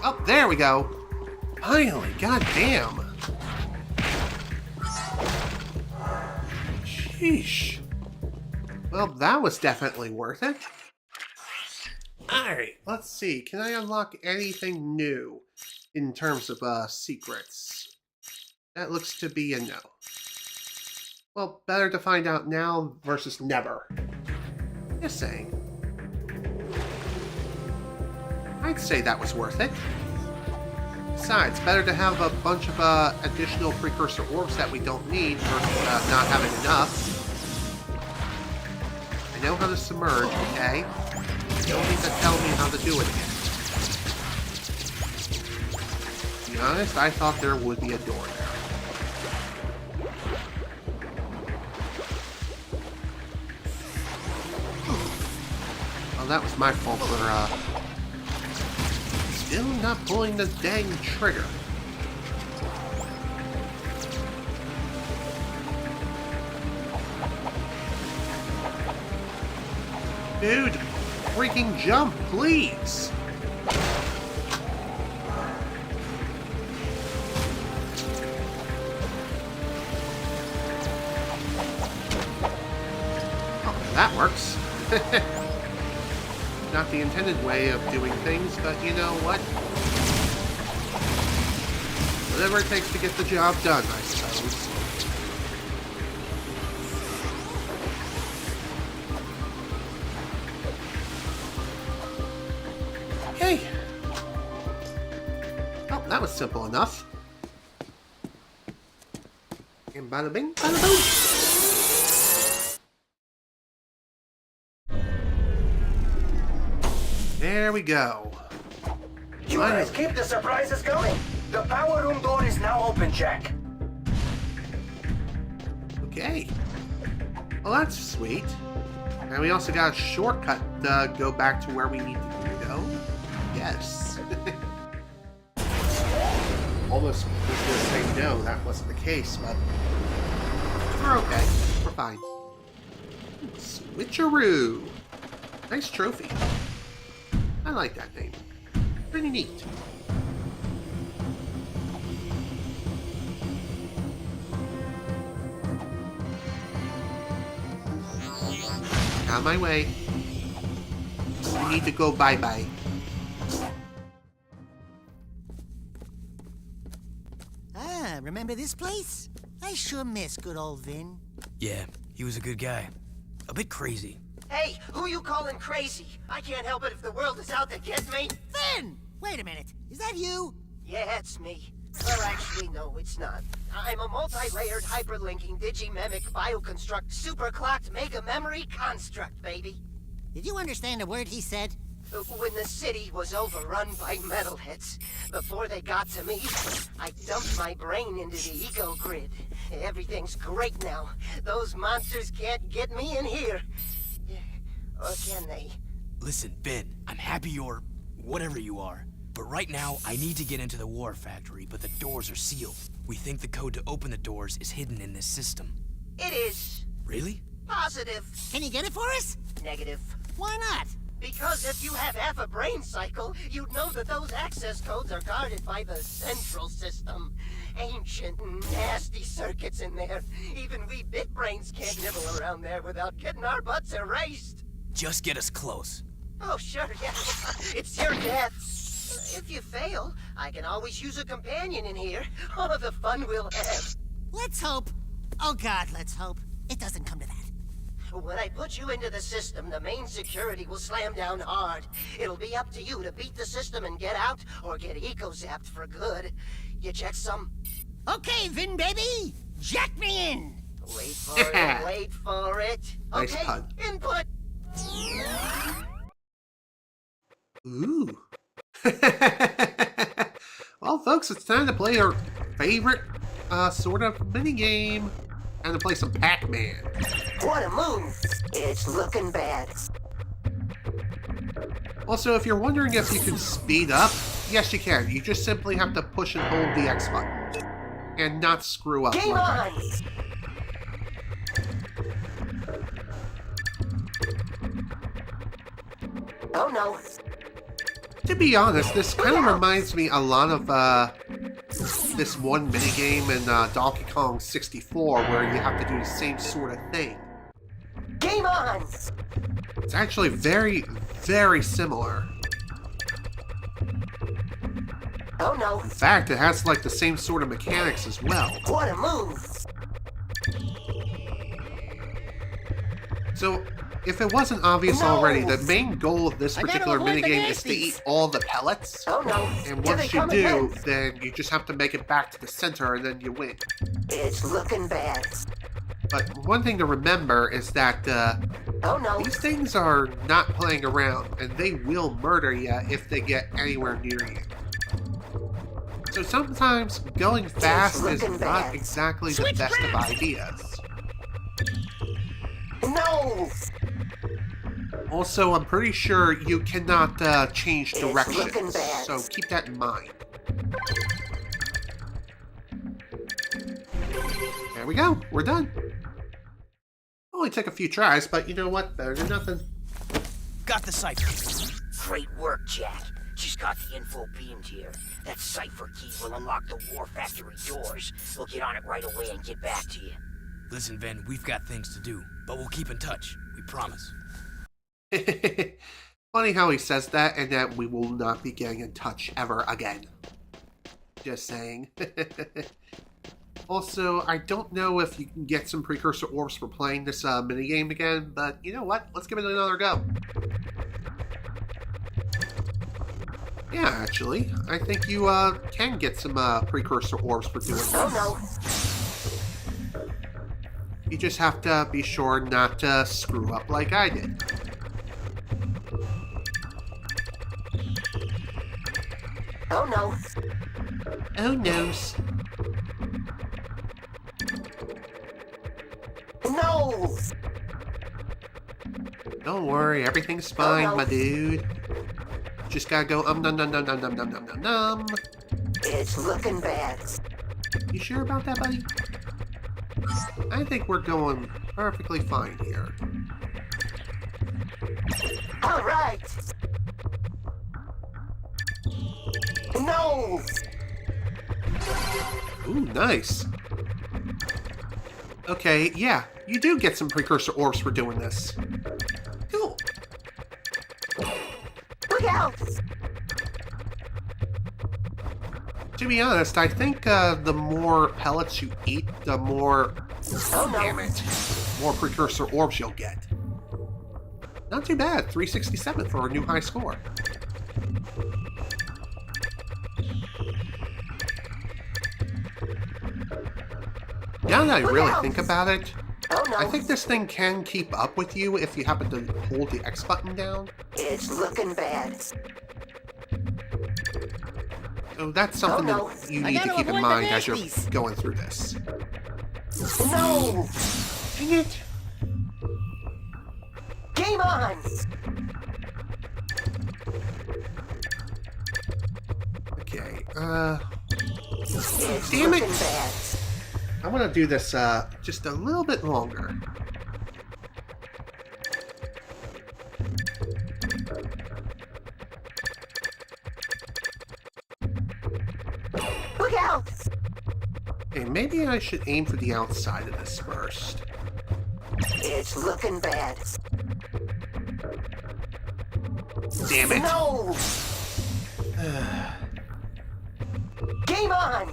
Oh, there we go. Finally, goddamn. Sheesh. Well, that was definitely worth it. Alright, let's see. Can I unlock anything new in terms of secrets? That looks to be a no. Well, better to find out now versus never. Just saying. I'd say that was worth it. Besides, better to have a bunch of additional precursor orbs that we don't need versus not having enough. I know how to submerge, okay? You don't need to tell me how to do it again. To be honest, I thought there would be a door there. Oh, that was my fault for, still not pulling the dang trigger. Dude, freaking jump, please! Oh, that works. Not the intended way of doing things, but you know what? Whatever it takes to get the job done, I suppose. Okay. Oh, that was simple enough. And bada bing, bada boom. There we go. You guys keep the surprises going. The power room door is now open, Jak. Okay. Well, that's sweet. And we also got a shortcut to go back to where we need to go. Yes. Almost was going to say no, that wasn't the case, but we're okay. We're fine. Switcheroo. Nice trophy. I like that name. Pretty neat. On my way. We need to go bye-bye. Ah, remember this place? I sure miss good old Vin. Yeah, he was a good guy. A bit crazy. Hey, who you calling crazy? I can't help it if the world is out to get me. Vin! Wait a minute. Is that you? Yeah, it's me. Well, actually, no, it's not. I'm a multi-layered hyperlinking digimemic bioconstruct superclocked mega memory construct, baby. Did you understand a word he said? When the city was overrun by metalheads, before they got to me, I dumped my brain into the eco grid. Everything's great now. Those monsters can't get me in here. Or can they? Listen, Ben, I'm happy you're whatever you are. But right now, I need to get into the war factory, but the doors are sealed. We think the code to open the doors is hidden in this system. It is. Really? Positive. Can you get it for us? Negative. Why not? Because if you have half a brain cycle, you'd know that those access codes are guarded by the central system. Ancient, nasty circuits in there. Even we bit brains can't nibble around there without getting our butts erased. Just get us close. Oh, sure, yeah. It's your death. If you fail, I can always use a companion in here. Oh, the fun we'll have. Let's hope. Oh, God, let's hope. It doesn't come to that. When I put you into the system, the main security will slam down hard. It'll be up to you to beat the system and get out, or get eco-zapped for good. You check some? Okay, Vin, baby! Jack me in! Wait for it, wait for it. Nice Okay, pun. input! Ooh. Well, folks, it's time to play our favorite sort of minigame. And to play some Pac-Man. What a move! It's looking bad. Also, if you're wondering if you can speed up, yes you can. You just simply have to push and hold the X button. And not screw up. Game on! Oh no. To be honest, this kind of reminds me a lot of this one minigame in Donkey Kong 64 where you have to do the same sort of thing. Game on! It's actually very, very similar. Oh no. In fact, it has like the same sort of mechanics as well. What a move! So, if it wasn't obvious already, the main goal of this particular minigame is to eat all the pellets. Oh no. And once you do, then you just have to make it back to the center and then you win. It's looking bad. But one thing to remember is that oh no. These things are not playing around, and they will murder you if they get anywhere near you. So sometimes going fast is not exactly the best of ideas. No! Also, I'm pretty sure you cannot change directions, looking bad. so keep that in mind. There we go. We're done. Only took a few tries, but you know what? Better than nothing. Got the cipher. Great work, Jak. Just got the info beamed here. That cipher key will unlock the war factory doors. We'll get on it right away and get back to you. Listen, Ven, we've got things to do, but we'll keep in touch. We promise. Funny how he says that, and that we will not be getting in touch ever again. Just saying. Also, I don't know if you can get some precursor orbs for playing this minigame again, but you know what? Let's give it another go. Yeah, actually, I think you can get some precursor orbs for doing this. Oh no. You just have to be sure not to screw up like I did. Oh no. Oh noes. No! Don't worry, everything's fine, my dude. Just gotta go num num num num num num num num num. It's looking bad. You sure about that, buddy? I think we're going perfectly fine here. All right. No! Ooh, nice. Okay, yeah, you do get some precursor orbs for doing this. Cool. Look out! To be honest, I think the more pellets you eat, the more... Oh, no. Damn it. More precursor orbs you'll get. Not too bad, 367 for a new high score. Now that I really think about it, I think this thing can keep up with you if you happen to hold the X button down. It's looking bad. So that's something that you need to keep in mind as you're going through this. No! Dang it! Game on! Okay, It's damn it! looking bad. I want to do this just a little bit longer. Look out! Okay, maybe I should aim for the outside of this first. It's looking bad. Damn it! No! Game on!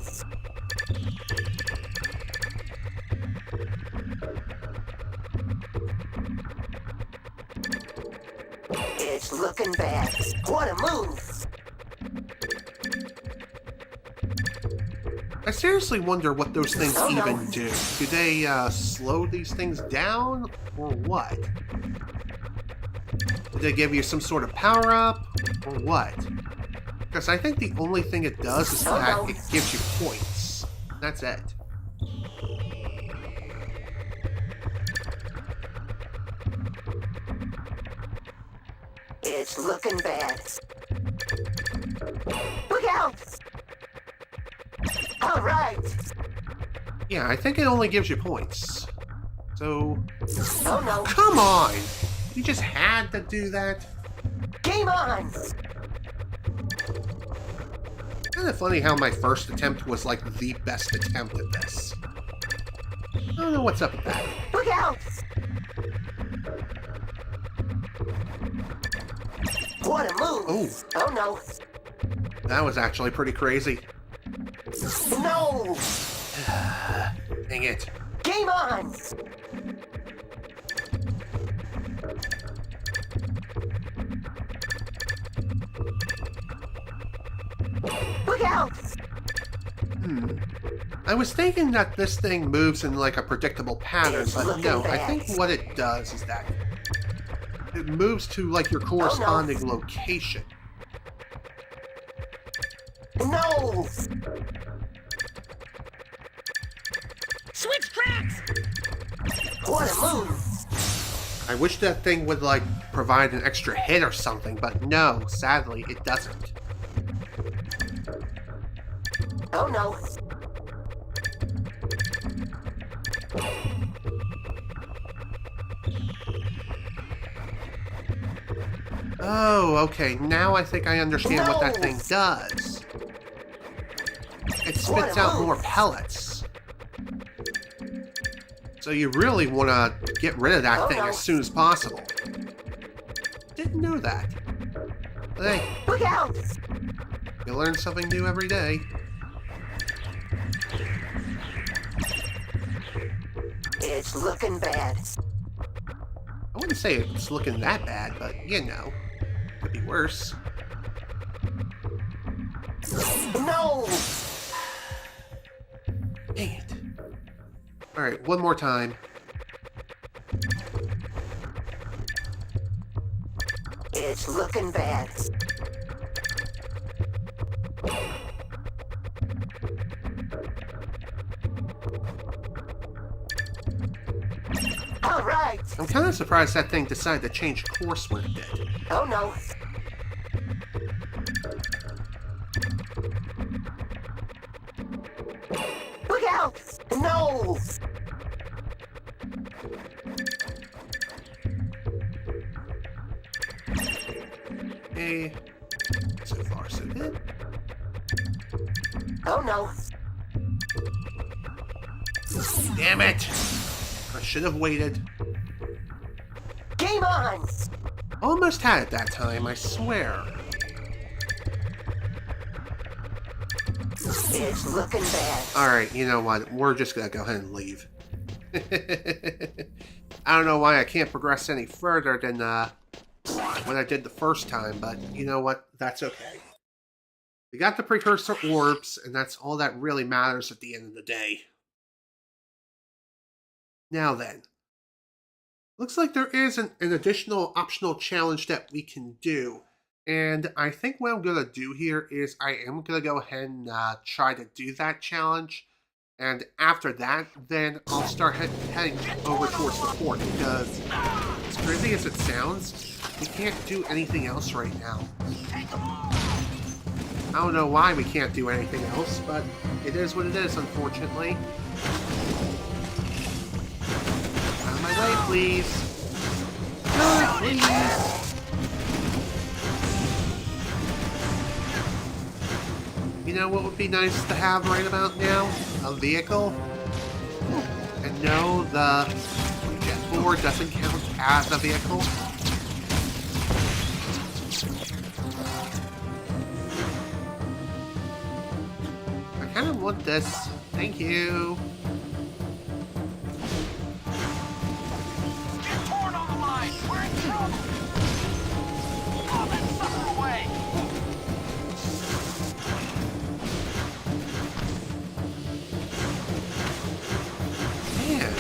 It's looking bad. What a move! I seriously wonder what those things even do. Do they slow these things down, or what? Do they give you some sort of power-up, or what? Because I think the only thing it does is that it gives you points. That's it. It's looking bad. Look out! All right. Yeah, I think it only gives you points. So... Oh no. Come on! You just had to do that? Game on! Kind of funny how my first attempt was like the best attempt at this. I don't know what's up with that. Look out! What a move! Oh. Oh no. That was actually pretty crazy. No! Dang it. Game on! Look out! I was thinking that this thing moves in like a predictable pattern, but no, I think what it does is that it moves to like your corresponding location. No! Switch tracks! What a move! I wish that thing would, like, provide an extra hit or something, but no, sadly, it doesn't. Oh no. Oh, okay, now I think I understand what that thing does. It spits out more pellets. So you really want to get rid of that thing as soon as possible. Didn't know that. But hey, look out! You learn something new every day. It's looking bad. I wouldn't say it's looking that bad, but you know, could be worse. No! Dang it. Alright, one more time. It's looking bad. All right. I'm kind of surprised that thing decided to change course when it did. Oh no. Look out! No! Hey, so far so good. Oh no. Damn it! I should have waited. Game on! Almost had it that time, I swear. It's looking bad. Alright, you know what? We're just gonna go ahead and leave. I don't know why I can't progress any further than what I did the first time, but you know what? That's okay. We got the Precursor Orbs, and that's all that really matters at the end of the day. Now then. Looks like there is an additional optional challenge that we can do. And I think what I'm going to do here is I am going to go ahead and try to do that challenge. And after that, then I'll start heading over towards the port. Because as crazy as it sounds, we can't do anything else right now. I don't know why we can't do anything else, but it is what it is, unfortunately. Out of my way, please. No, please. You know what would be nice to have right about now? A vehicle? And no, the Jet 4 doesn't count as a vehicle. I kind of want this. Thank you. Get torn on the line! We're in trouble! Oh, then sucker away! Man.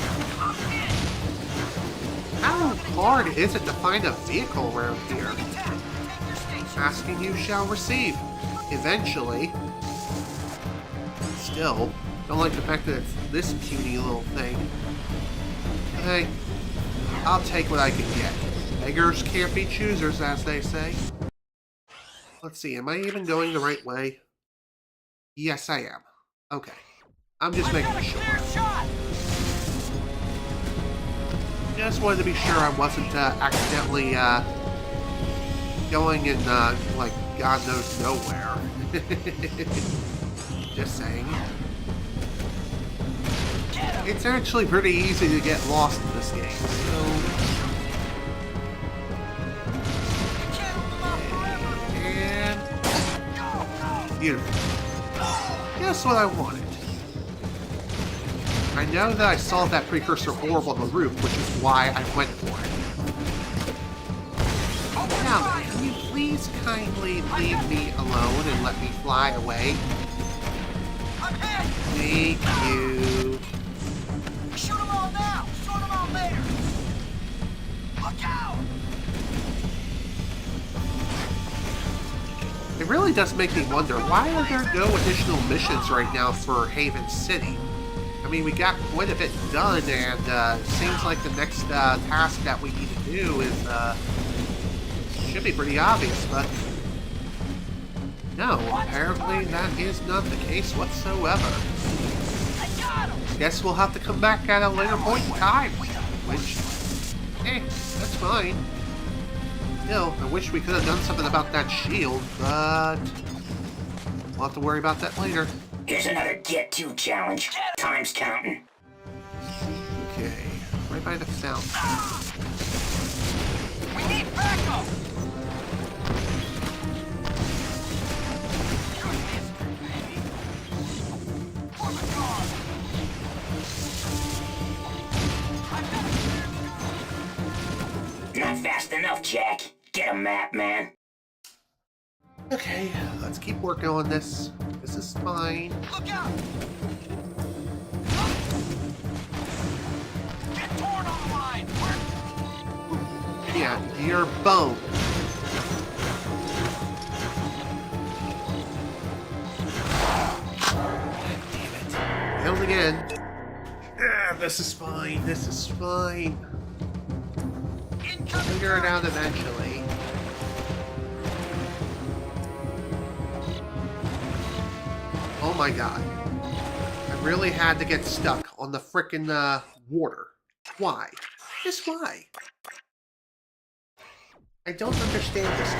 How hard is it to find a vehicle around here? Asking you shall receive. Eventually. Still, don't like the fact that it's this puny little thing. But hey, I'll take what I can get. Beggars can't be choosers, as they say. Let's see, am I even going the right way? Yes, I am. Okay. I'm just making sure. Just wanted to be sure I wasn't accidentally going in, like, God knows nowhere. Just saying. It's actually pretty easy to get lost in this game, so... And... beautiful. Just what I wanted. I know that I saw that Precursor Orb on the roof, which is why I went for it. Now then, can you please kindly leave me alone and let me fly away? Thank you. Shoot them all now! Sort them out later! Look out! It really does make me wonder, why are there no additional missions right now for Haven City? I mean, we got quite a bit done, and seems like the next task that we need to do is should be pretty obvious, but no, apparently that is not the case whatsoever. Guess we'll have to come back at a later point in time, which, that's fine. Still, I wish we could have done something about that shield, but we'll have to worry about that later. Here's another Jak II challenge. Time's counting. Okay, right by the fountain. We need backup! Not fast enough, Jak. Get a map, man. Okay, let's keep working on this. This is fine. Look out! Get torn on the line! Yeah, your bone. Damn it. Failed again. This is fine. This is fine. We'll figure it out eventually. Oh my god. I really had to get stuck on the frickin' water. Why? Just why? I don't understand this.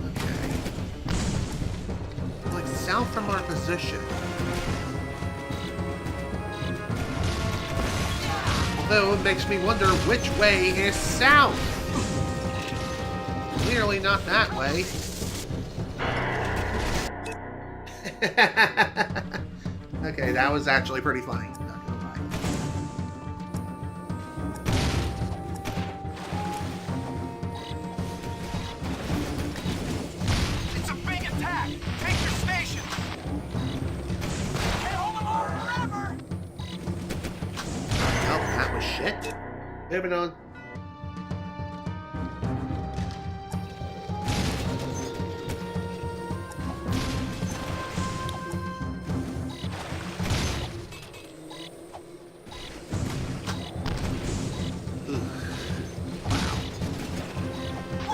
Okay. Like south from our position. Although it makes me wonder which way is south. Clearly not that way. Okay, that was actually pretty funny. Not gonna lie. It's a big attack! Take your station! Can't hold them off forever! Well, that was shit. Moving on.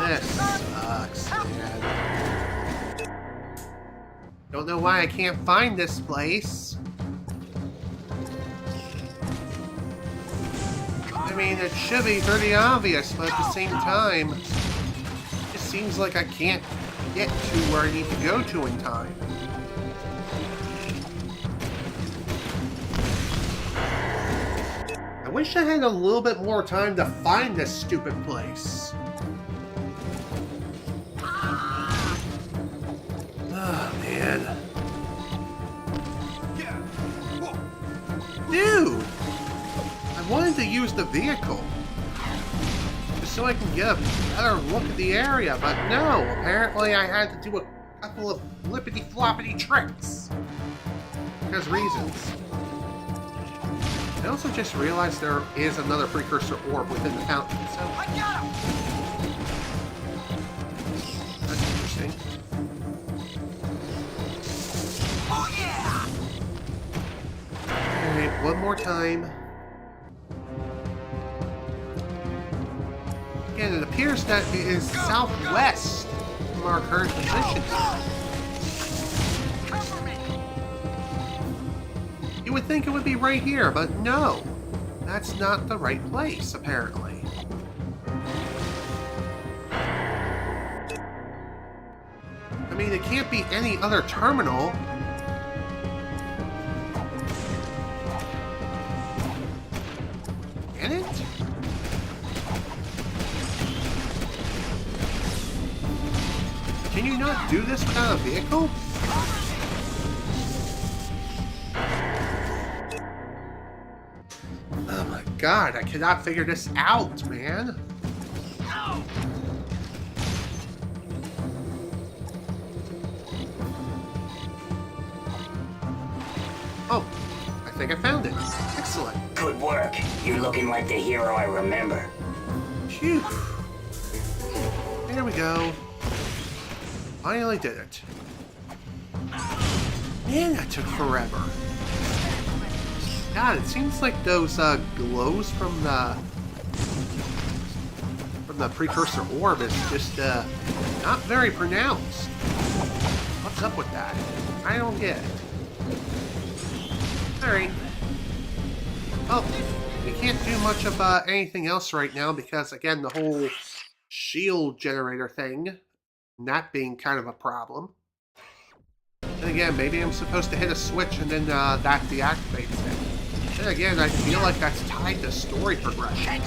This sucks, man. Don't know why I can't find this place. I mean, it should be pretty obvious, but at the same time, it seems like I can't get to where I need to go to in time. I wish I had a little bit more time to find this stupid place. Oh, man. Dude! I wanted to use the vehicle. Just so I can get a better look at the area, but no. Apparently I had to do a couple of flippity-floppity tricks. Because reasons. I also just realized there is another precursor orb within the fountain, so... I got him! That's interesting. Oh yeah! Alright, one more time. Again, it appears that it is southwest from our current position. You would think it would be right here, but no. That's not the right place, apparently. I mean, it can't be any other terminal. Can it? Can you not do this without a vehicle? Oh my god, I cannot figure this out, man. Oh, I think I found it. Excellent. Good work. You're looking like the hero I remember. Phew. There we go. Finally did it. Man, that took forever. God, it seems like those glows from the precursor orb is just not very pronounced. What's up with that? I don't get it. Alright. Well, we can't do much of anything else right now because, again, the whole shield generator thing, that being kind of a problem. And again, maybe I'm supposed to hit a switch and then that deactivates it. And again, I feel like that's tied to story progression.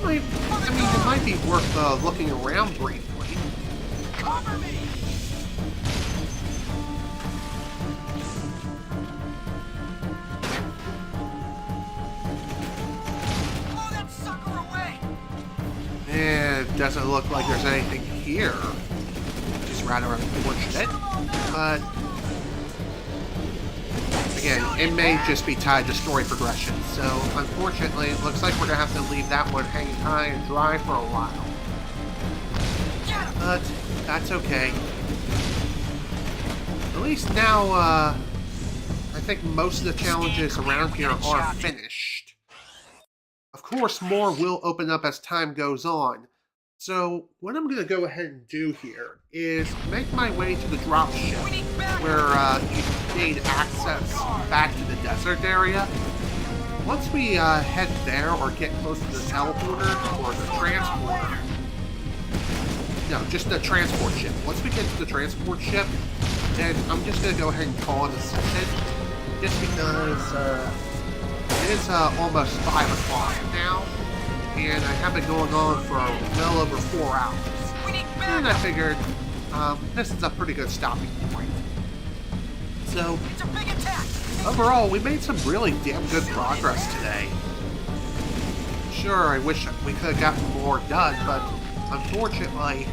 I mean, it might be worth looking around briefly. Cover me! Blow that sucker away! And it doesn't look like there's anything here, which is rather unfortunate. But again, it may just be tied to story progression. So unfortunately, it looks like we're gonna have to leave that one hanging high and dry for a while. But that's okay. At least now, I think most of the challenges around here are finished. Of course, more will open up as time goes on. So what I'm going to go ahead and do here is make my way to the drop ship where you gain access back to the desert area. Once we head there or get close to the teleporter or the transporter, no, just the transport ship. Once we get to the transport ship, then I'm just going to go ahead and call it a session, just because it is almost 5 o'clock now. And I have been going on for well over 4 hours. And I figured this is a pretty good stopping point. So, overall, we made some really damn good progress today. Sure, I wish we could have gotten more done, but unfortunately,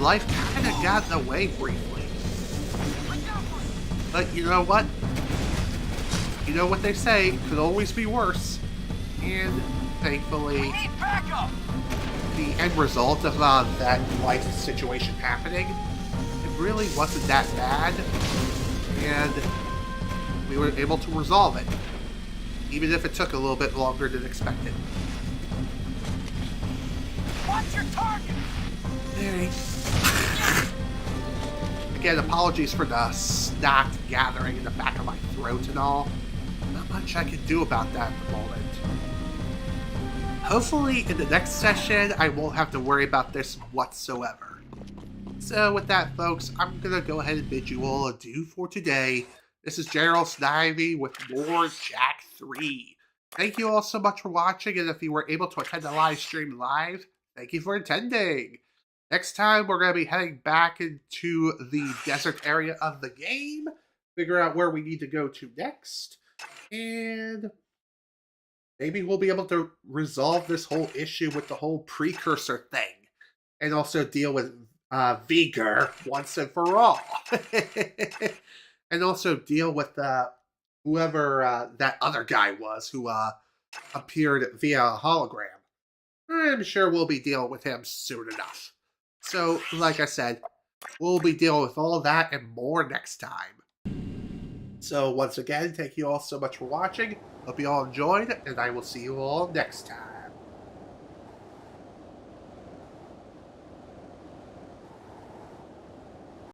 life kind of got in the way briefly. But you know what? You know what they say, could always be worse. And thankfully, the end result of that life situation happening, it really wasn't that bad, and we were able to resolve it, even if it took a little bit longer than expected. Watch your target! Again, apologies for the snot gathering in the back of my throat and all. Not much I can do about that at the moment. Hopefully, in the next session, I won't have to worry about this whatsoever. So, with that, folks, I'm going to go ahead and bid you all adieu for today. This is General Snivy with more Jak III. Thank you all so much for watching, and if you were able to attend the live stream live, thank you for attending. Next time, we're going to be heading back into the desert area of the game, figure out where we need to go to next, and maybe we'll be able to resolve this whole issue with the whole precursor thing. And also deal with Vigor once and for all. And also deal with whoever that other guy was who appeared via a hologram. I'm sure we'll be dealing with him soon enough. So, like I said, we'll be dealing with all that and more next time. So, once again, thank you all so much for watching. Hope you all enjoyed, and I will see you all next time.